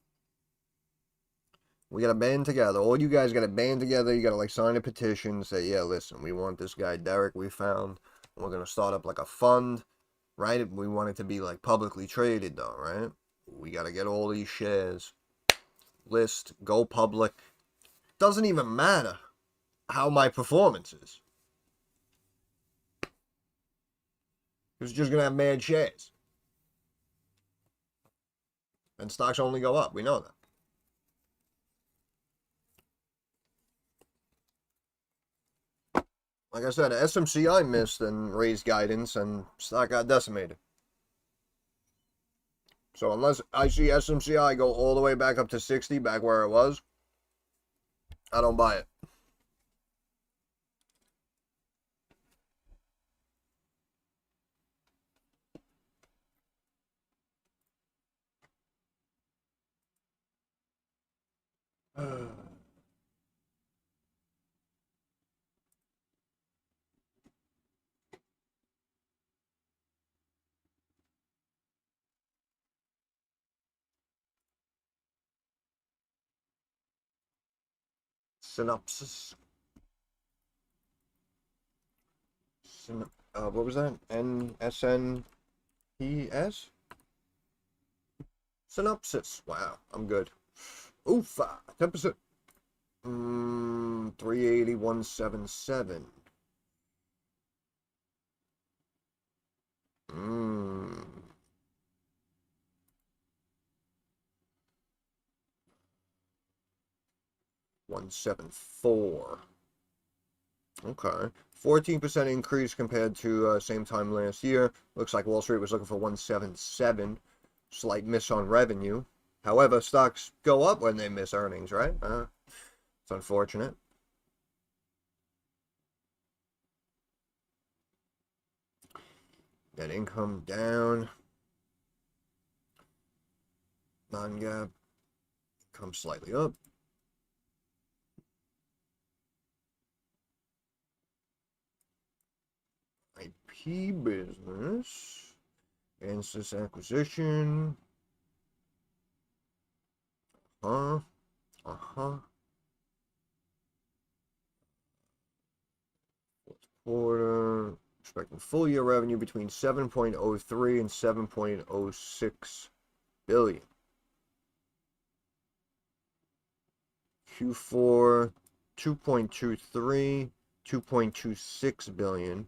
We gotta band together. All you guys gotta band together. You gotta like sign a petition. Say, yeah, listen, we want this guy Derek we found. We're gonna start up like a fund, right? We want it to be like publicly traded though, right? We gotta get all these shares. List, go public. Doesn't even matter how my performance is. It's just gonna have mad shares. And stocks only go up. We know that. Like I said, SMCI missed and raised guidance, and stock got decimated. So unless I see SMCI go all the way back up to 60, back where it was, I don't buy it. Synopsis. What was that? NSNPS? Synopsis. Wow, I'm good. Oof, 10%. 381.77. 174. Okay. 14% increase compared to same time last year. Looks like Wall Street was looking for 177. Slight miss on revenue. However, stocks go up when they miss earnings, right? It's unfortunate. Net income down. Non-GAAP income slightly up. IP business. Ansys acquisition. Fourth quarter. Expecting full year revenue between 7.03 and 7.06 billion. Q4 2.23, 2.26 billion.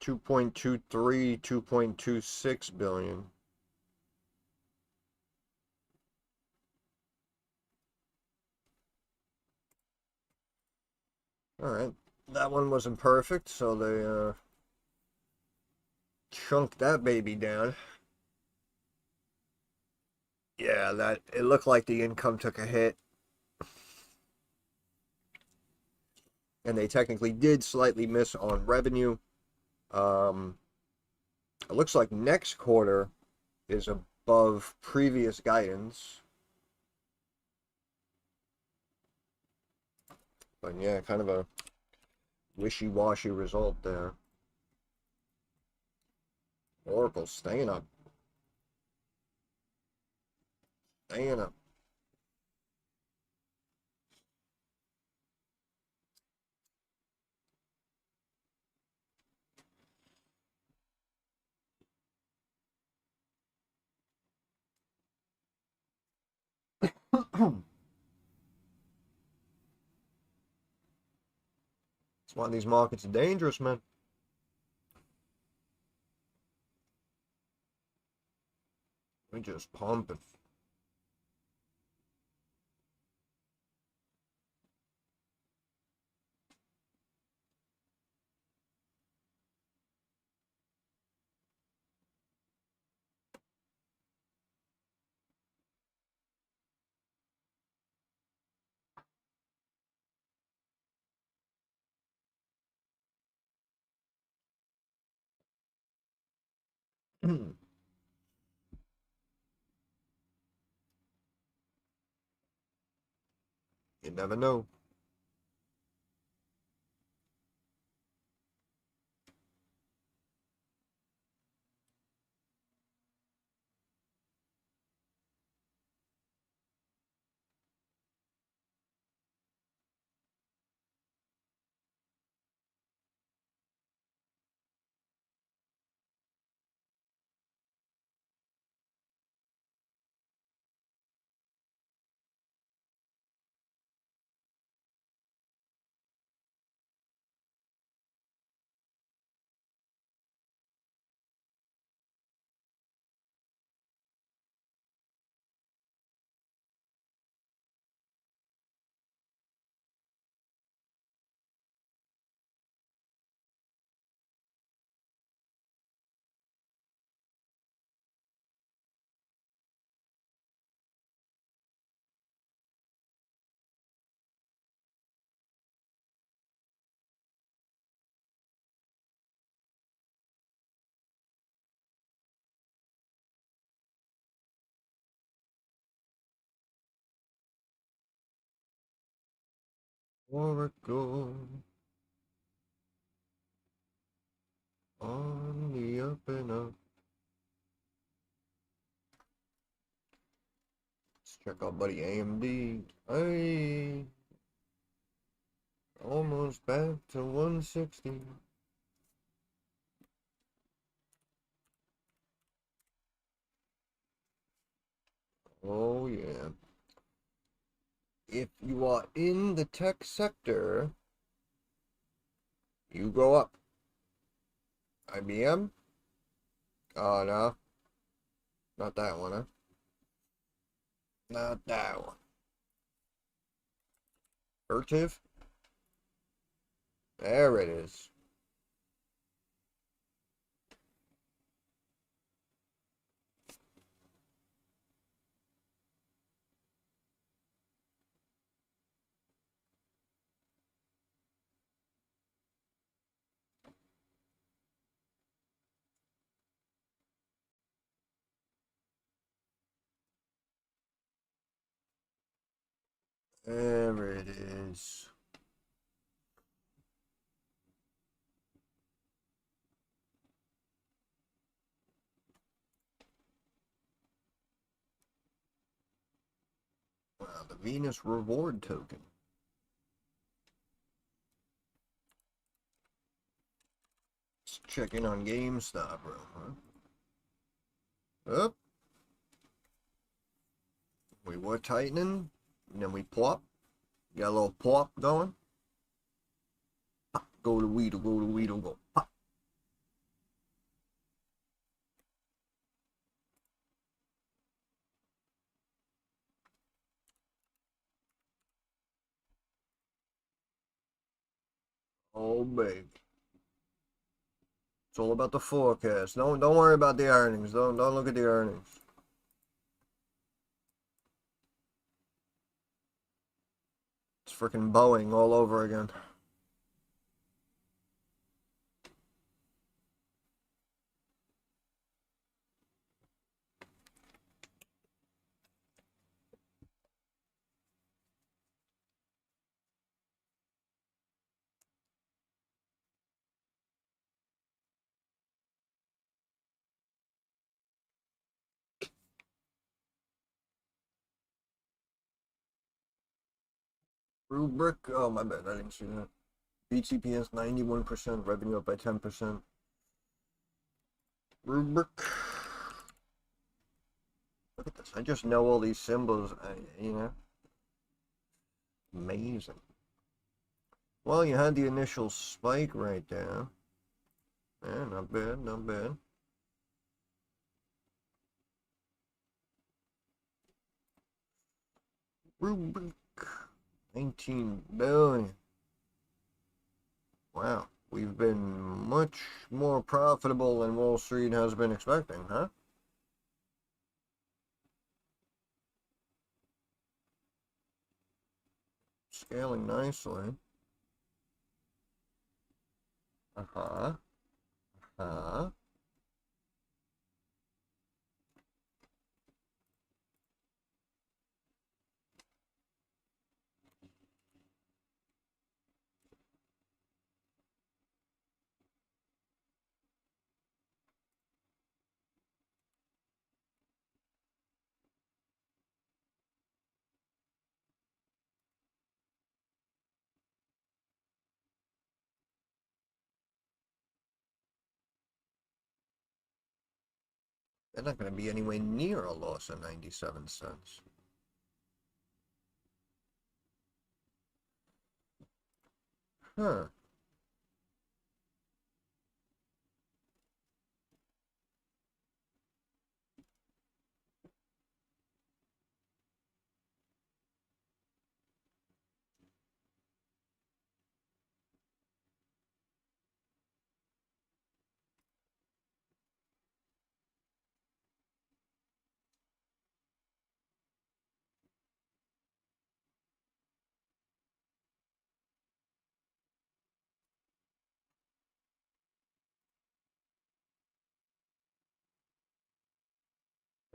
$2.23, $2.26 billion. Alright, that one wasn't perfect, so they chunked that baby down. Yeah, that it looked like the income took a hit. And they technically did slightly miss on revenue. It looks like next quarter is above previous guidance. But yeah, kind of a wishy-washy result there. Oracle staying up. Staying up. That's why these markets are dangerous, man. We're just pumping. You never know. Oracle on the up and up. Let's check out buddy AMD. Hey, almost back to 160. Oh yeah. If you are in the tech sector, you go up. IBM? Oh no. Not that one, huh? Not that one. Vertiv? There it is. There it is. Wow, the Venus reward token. check in on GameStop, bro. Huh? Up. We were tightening, and then we plop. Got a little plop going. Pop. Go to Weedle, go to Weedle, go. Pop. Oh, baby. It's all about the forecast. Don't worry about the earnings. Don't look at the earnings. It's freaking Boeing all over again. Rubric. Oh, my bad. I didn't see that. BTPS 91%, revenue up by 10%. Rubric. Look at this. I just know all these symbols, you know. Amazing. Well, you had the initial spike right there. Yeah, not bad, not bad. Rubric. 19 billion. Wow, we've been much more profitable than Wall Street has been expecting, huh? Scaling nicely. Uh-huh. Uh-huh. They're not going to be anywhere near a loss of 97 cents. Huh.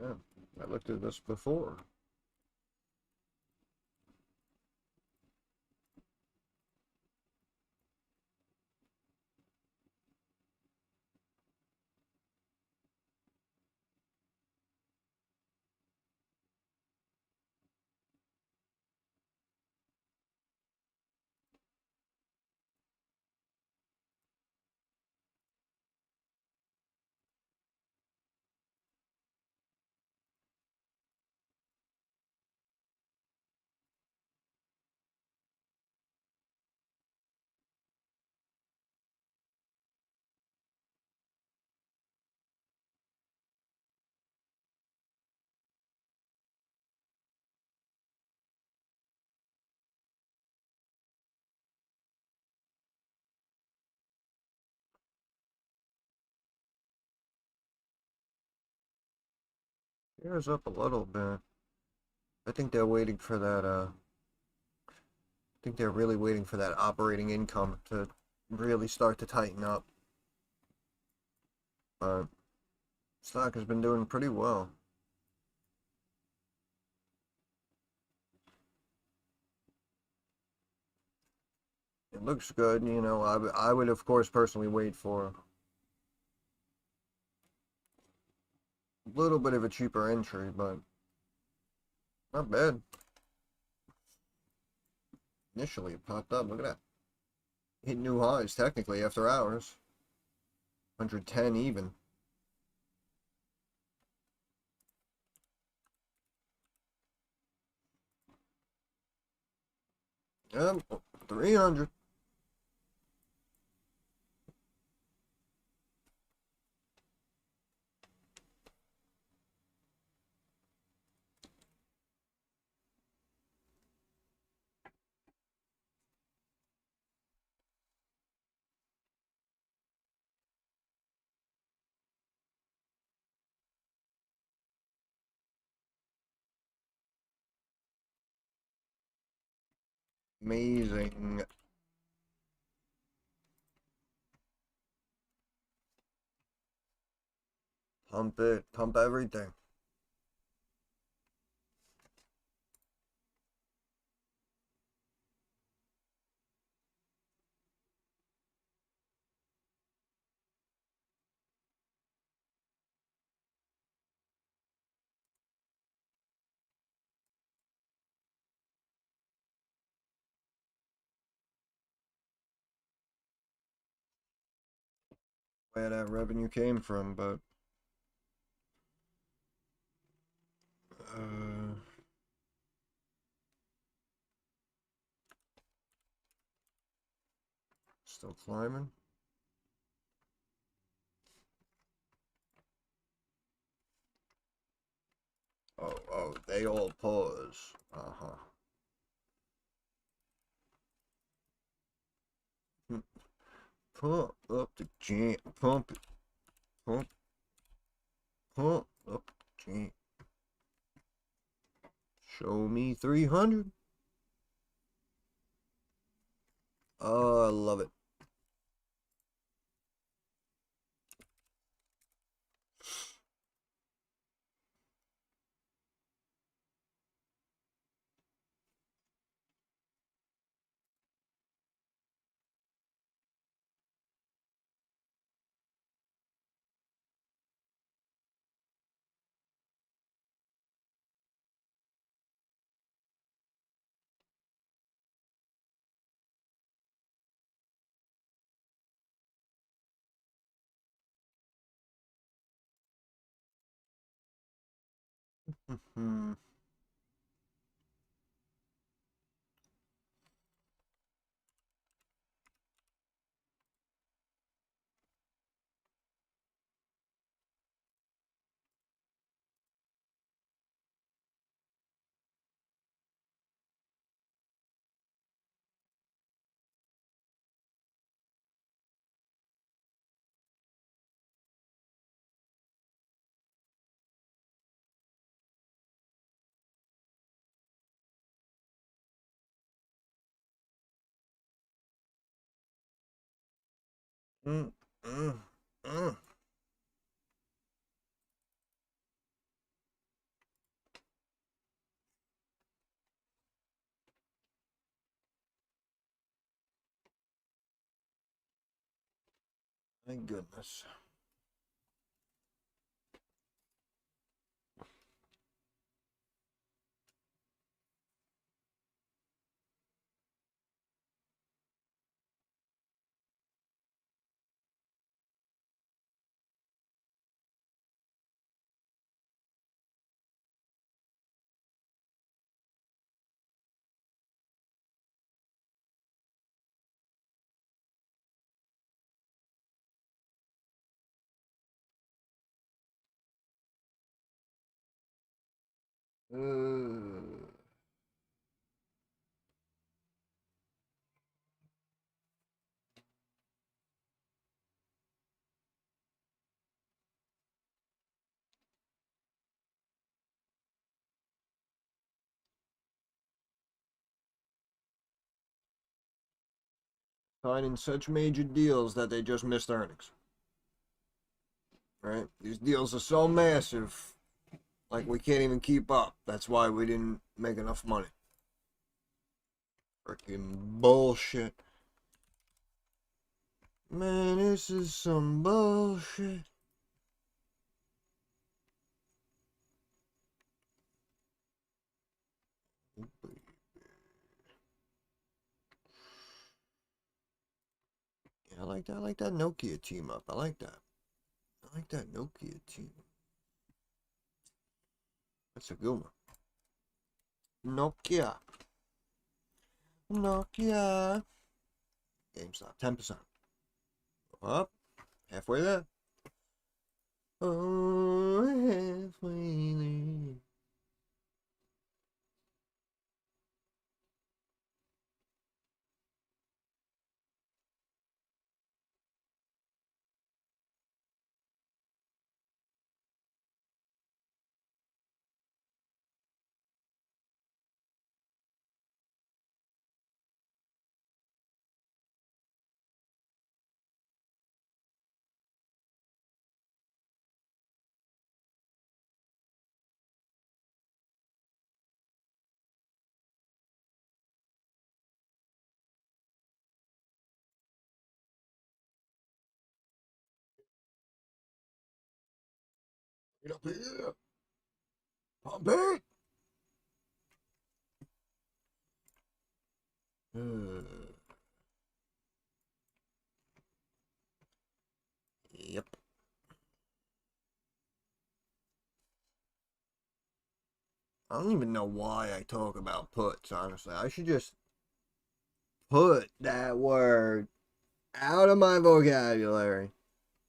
Yeah, I looked at this before. Here's up a little bit. I think they're waiting for that, I think they're really waiting for that operating income to really start to tighten up. But stock has been doing pretty well. It looks good, you know. I would of course personally wait for a little bit of a cheaper entry, but not bad. Initially it popped up, look at that. Hit new highs technically after hours. 110 even. Yep, 300. Amazing. Pump it. Pump everything. Where that revenue came from, but still climbing. Oh, they all pause. Pump up the jam. Pump it. Pump up the jam. Show me 300. Oh, I love it. Mm, mm, mm. My goodness. Signing such major deals that they just missed earnings. Right? These deals are so massive, like we can't even keep up. That's why we didn't make enough money. Freaking bullshit. Man, this is some bullshit. Yeah, like that. I like that Nokia team up. I like that. I like that Nokia team. That's a good one. Nokia. Nokia. GameStop, 10%. Up. Halfway there. Oh, halfway there. Get up here. Pompey. Yep. I don't even know why I talk about puts, honestly. I should just put that word out of my vocabulary.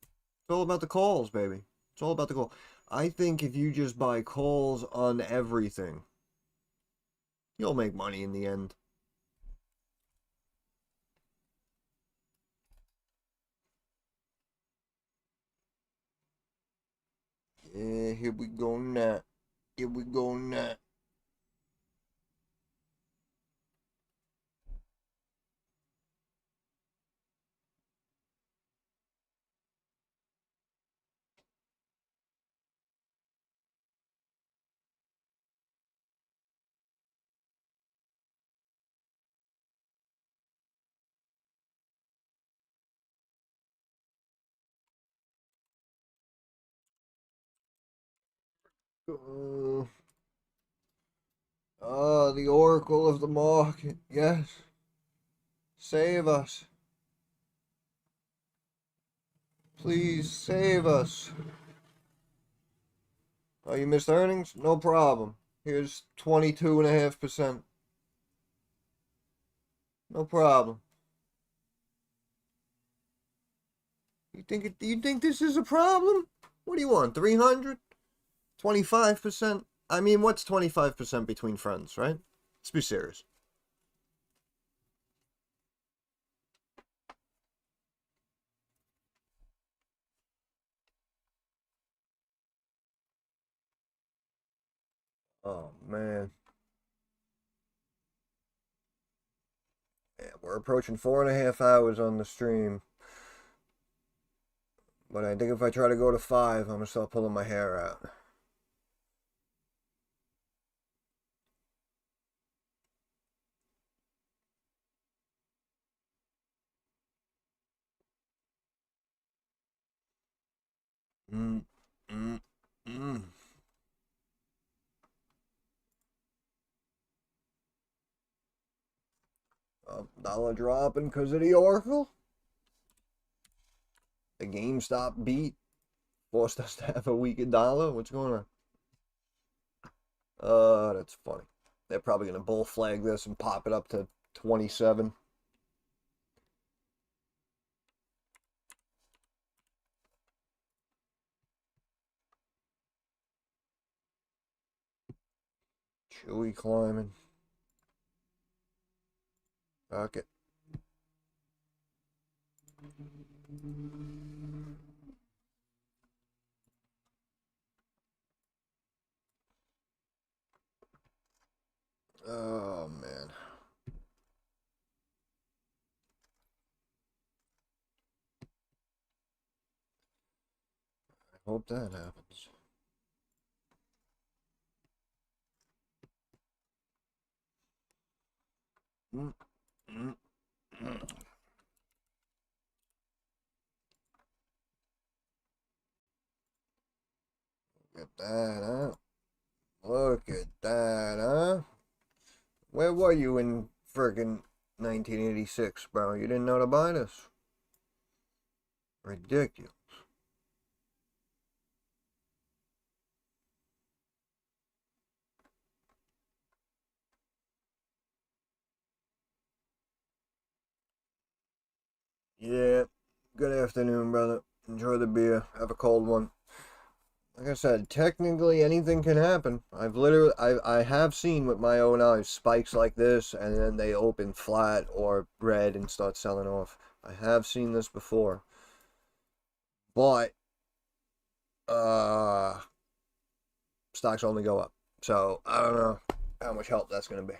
It's all about the calls, baby. It's all about the call. I think if you just buy calls on everything, you'll make money in the end. Yeah, here we go now. Here we go now. The Oracle of the Market. Yes. Save us. Please save us. Oh, you missed earnings? No problem. Here's 22.5%. No problem. You think this is a problem? What do you want? 300? 25%? I mean, what's 25% between friends, right? Let's be serious. Oh, man. Yeah, we're approaching 4.5 hours on the stream. But I think if I try to go to 5, I'm going to start pulling my hair out. Dollar dropping because of the Oracle? The GameStop beat forced us to have a weaker dollar? What's going on? That's funny. They're probably going to bull flag this and pop it up to 27. Chewy climbing. Fuck it. Oh, man. I hope that happens. Look at that, huh? Look at that, huh? Where were you in friggin' 1986, bro? You didn't know to buy this. Ridiculous. Yeah. Good afternoon, brother. Enjoy the beer. Have a cold one. Like I said, technically anything can happen. I have seen with my own eyes spikes like this, and then they open flat or red and start selling off. I have seen this before. But stocks only go up. So I don't know how much help that's gonna be.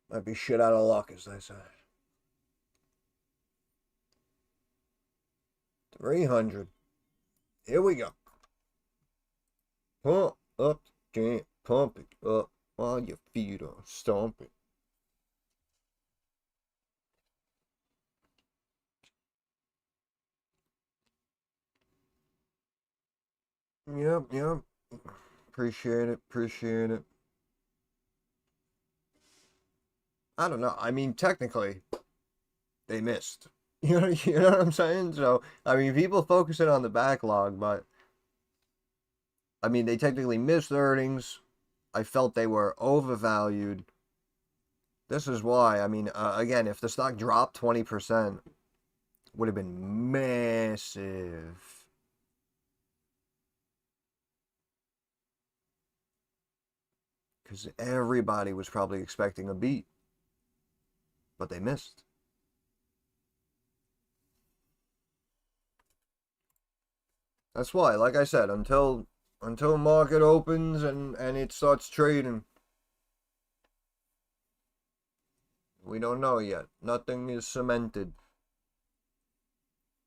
Might be shit out of luck, as they say. 300. Here we go. Pump up the jam, pump it up while your feet are stomping. Yep. Appreciate it, appreciate it. I don't know. I mean, technically, they missed. You know what I'm saying? So, I mean, people focusing on the backlog, but I mean, they technically missed earnings. I felt they were overvalued. This is why. I mean, again, if the stock dropped 20%, would have been massive. Because everybody was probably expecting a beat. But they missed. That's why, like I said, until market opens and it starts trading, we don't know yet. Nothing is cemented.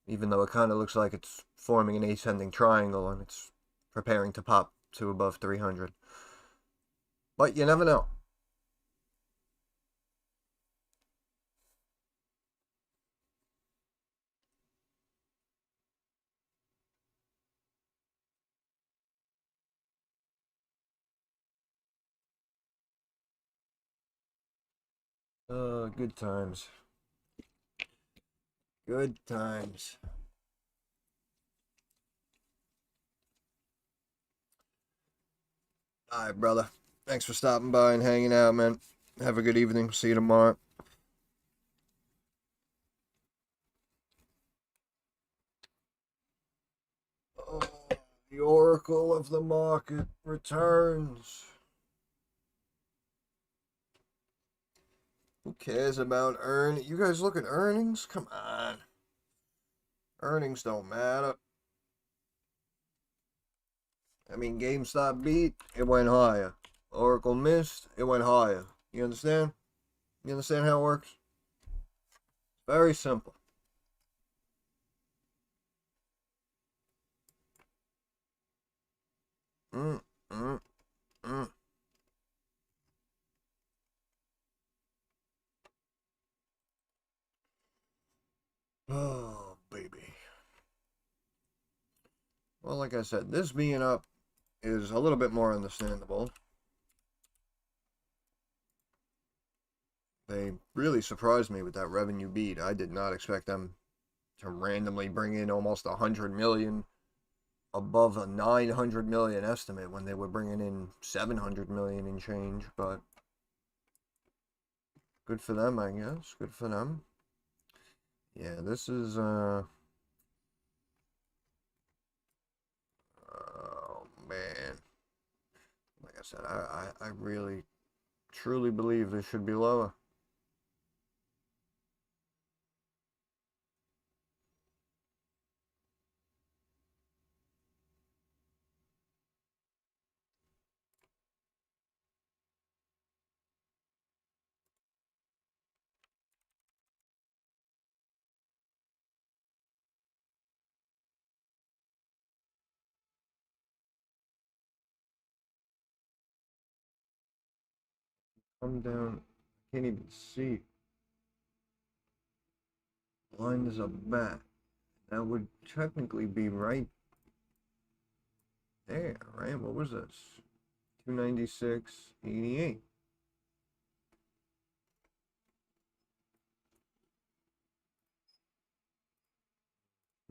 Even though it kind of looks like it's forming an ascending triangle and it's preparing to pop to above 300. But you never know. Good times. Good times. All right, brother. Thanks for stopping by and hanging out, man. Have a good evening. See you tomorrow. Oh, the oracle of the market returns. Who cares about You guys look at earnings? Come on. Earnings don't matter. I mean, GameStop beat, it went higher. Oracle missed, it went higher. You understand? You understand how it works? Very simple. Mm, mm, mm. Oh, baby. Well, like I said, this being up is a little bit more understandable. They really surprised me with that revenue beat. I did not expect them to randomly bring in almost 100 million above a 900 million estimate when they were bringing in 700 million in change, but good for them, I guess. Good for them. Yeah, this is oh man. Like I said, I really truly believe this should be lower. Come down. Can't even see. Blind as a bat. That would technically be right there, right? What was this? 296.88.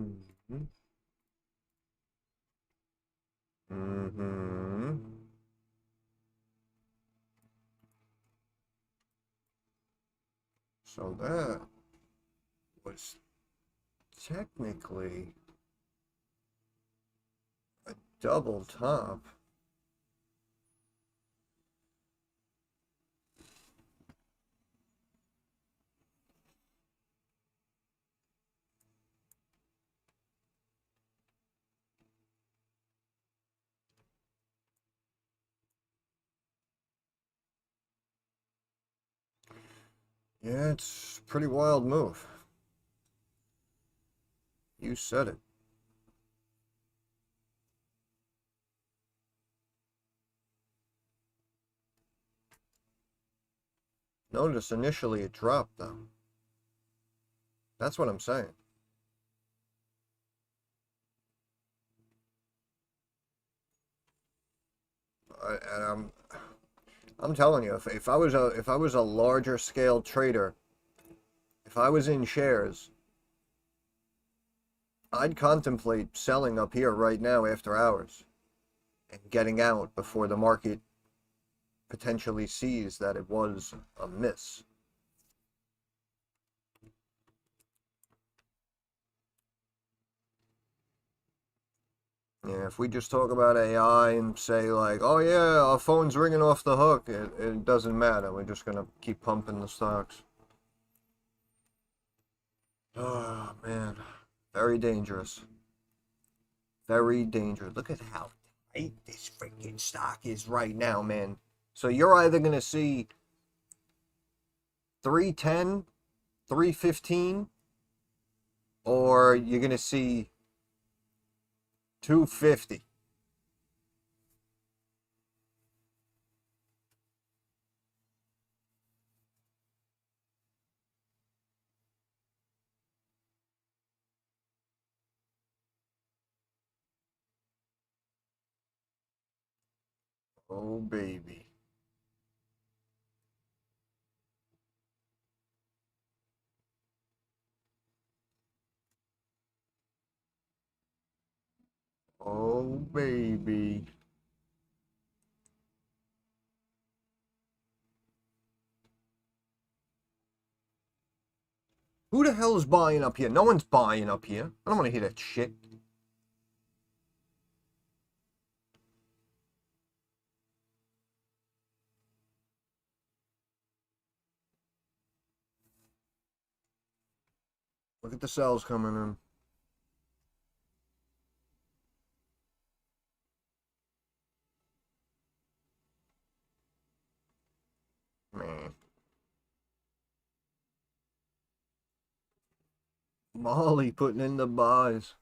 Mm-hmm. Mm-hmm. So that was technically a double top. Yeah, it's a pretty wild move. You said it. Notice initially it dropped though. That's what I'm saying. And I'm telling you, if I was a larger scale trader, if I was in shares, I'd contemplate selling up here right now after hours and getting out before the market potentially sees that it was a miss. Yeah, if we just talk about AI and say like, oh yeah, our phone's ringing off the hook, it doesn't matter. We're just gonna keep pumping the stocks. Oh man, very dangerous. Very dangerous. Look at how tight this freaking stock is right now, man. So you're either gonna see 310, 315, or you're gonna see 250. Oh baby. Oh baby. Who the hell is buying up here? No one's buying up here. I don't want to hear that shit. Look at the cells coming in. Man. Molly putting in the buys.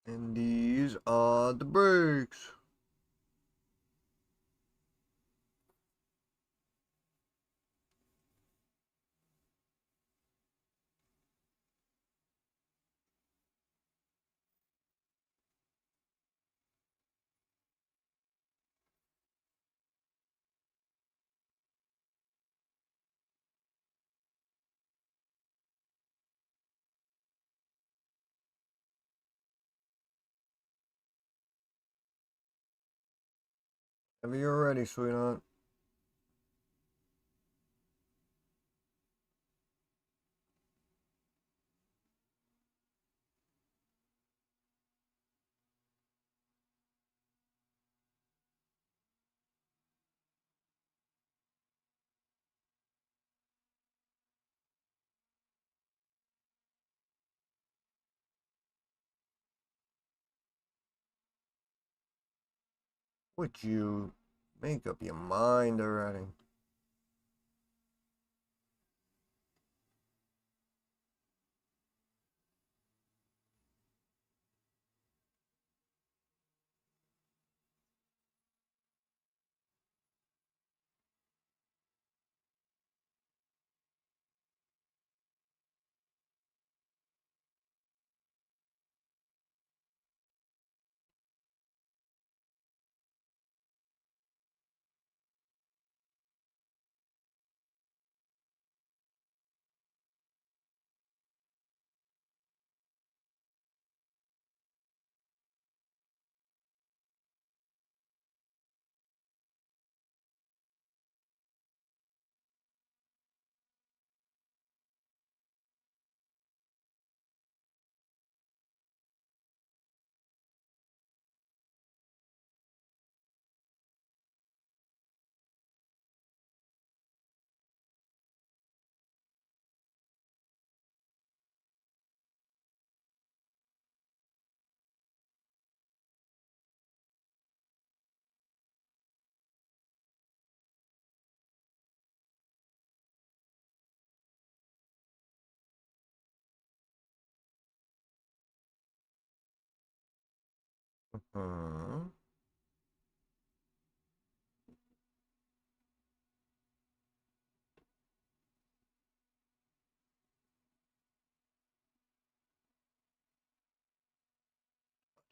And these are the breaks. Whenever you're ready, sweetheart. Would you make up your mind already? Hmm.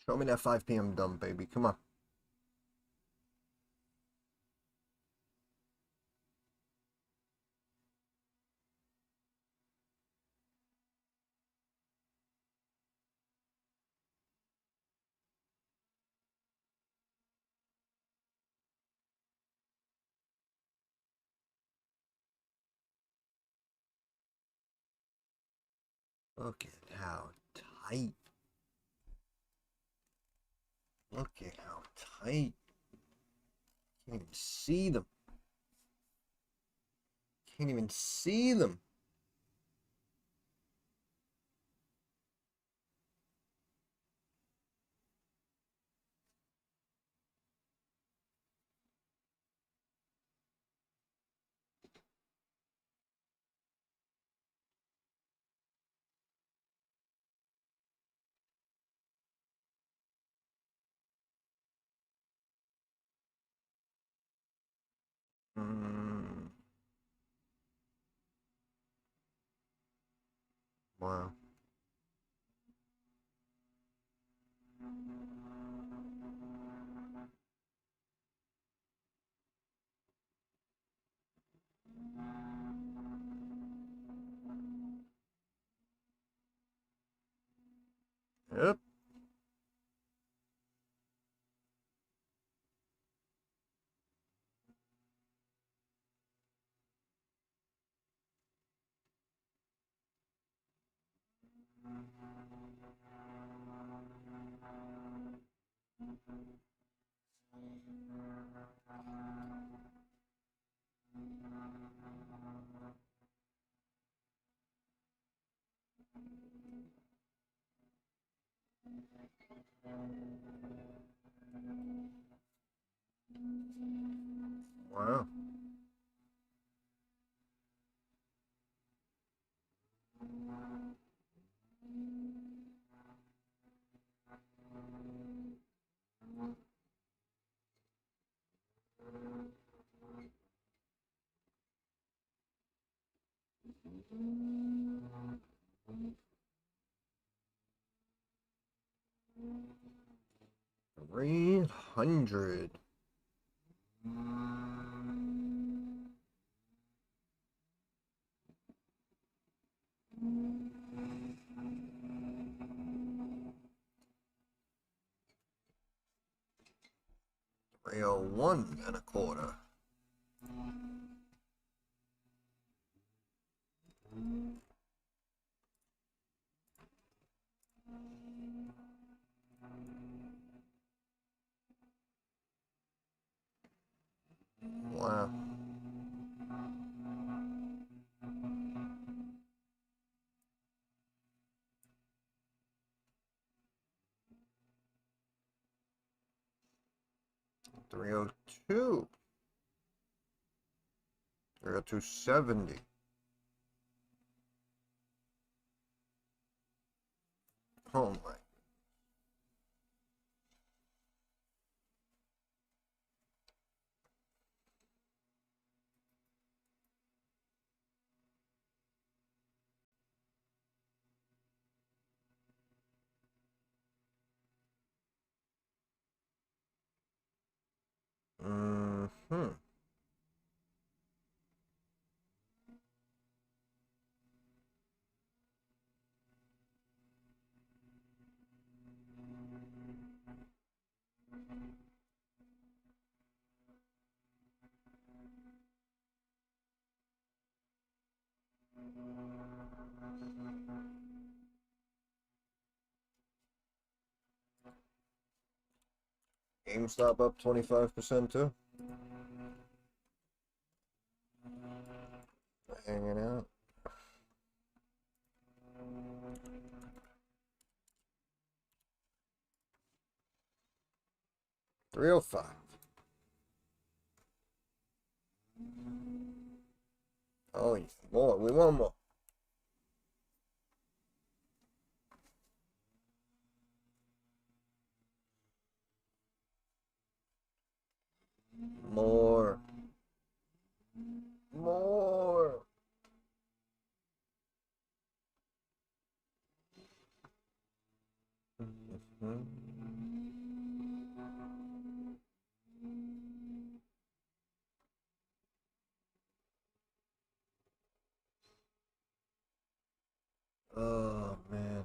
Show me that 5 p.m. dumb, baby. Come on. Look at how tight. Look at how tight. Can't even see them. Can't even see them. Mm. Wow. Yep. Wow. $300. $301.25. Wow. $302. $302.70. Oh my. Mm-hmm. GameStop up 25% too. Hanging out. $305. Oh, yeah. More. We want more. More. More. Oh, man.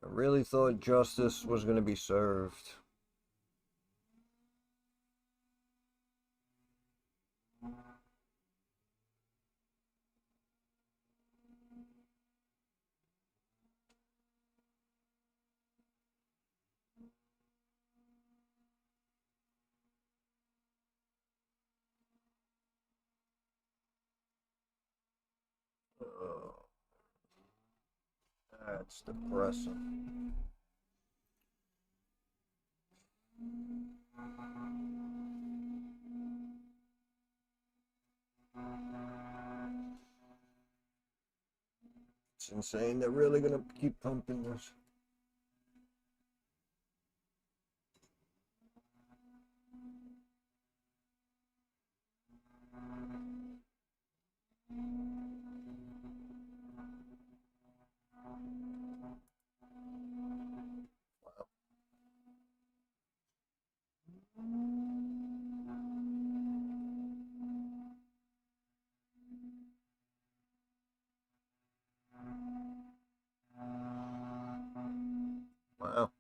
I really thought justice was going to be served. Oh, that's depressing. It's insane. They're really going to keep pumping this. Wow.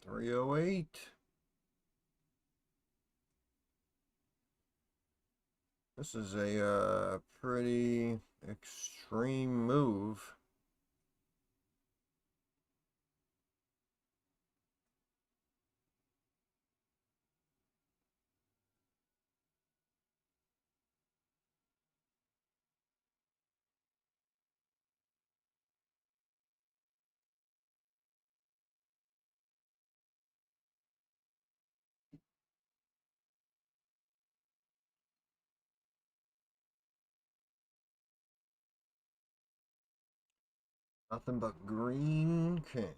$308. This is a pretty extreme move. Nothing but green candles.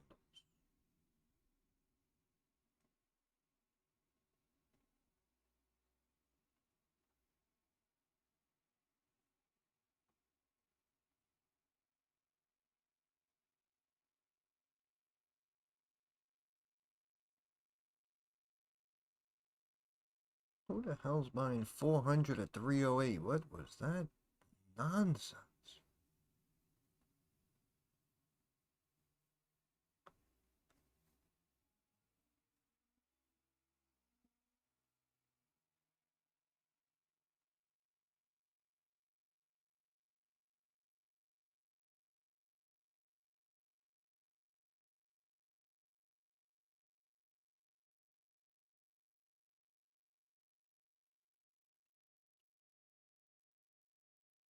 Who the hell's buying 400 at 308? What was that nonsense?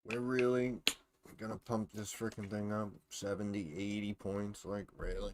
We're really gonna pump this freaking thing up 70, 80 points? Like, really?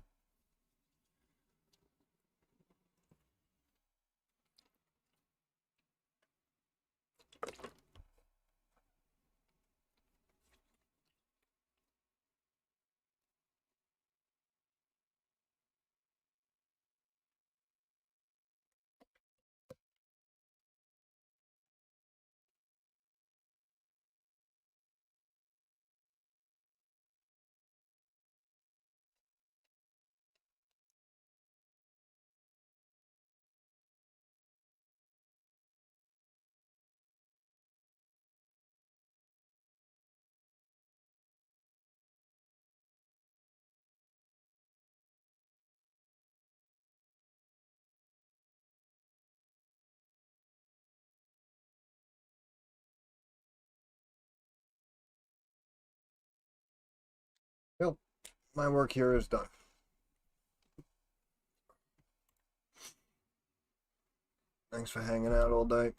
Well, my work here is done. Thanks for hanging out all day.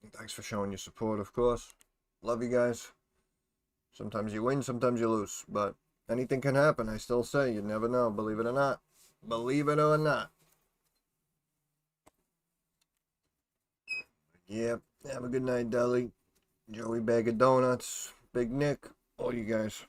And thanks for showing your support, of course. Love you guys. Sometimes you win, sometimes you lose. But anything can happen. I still say you never know. Believe it or not. Believe it or not. Yep. Have a good night, Deli. Joey Bag of Donuts. Big Nick. All you guys.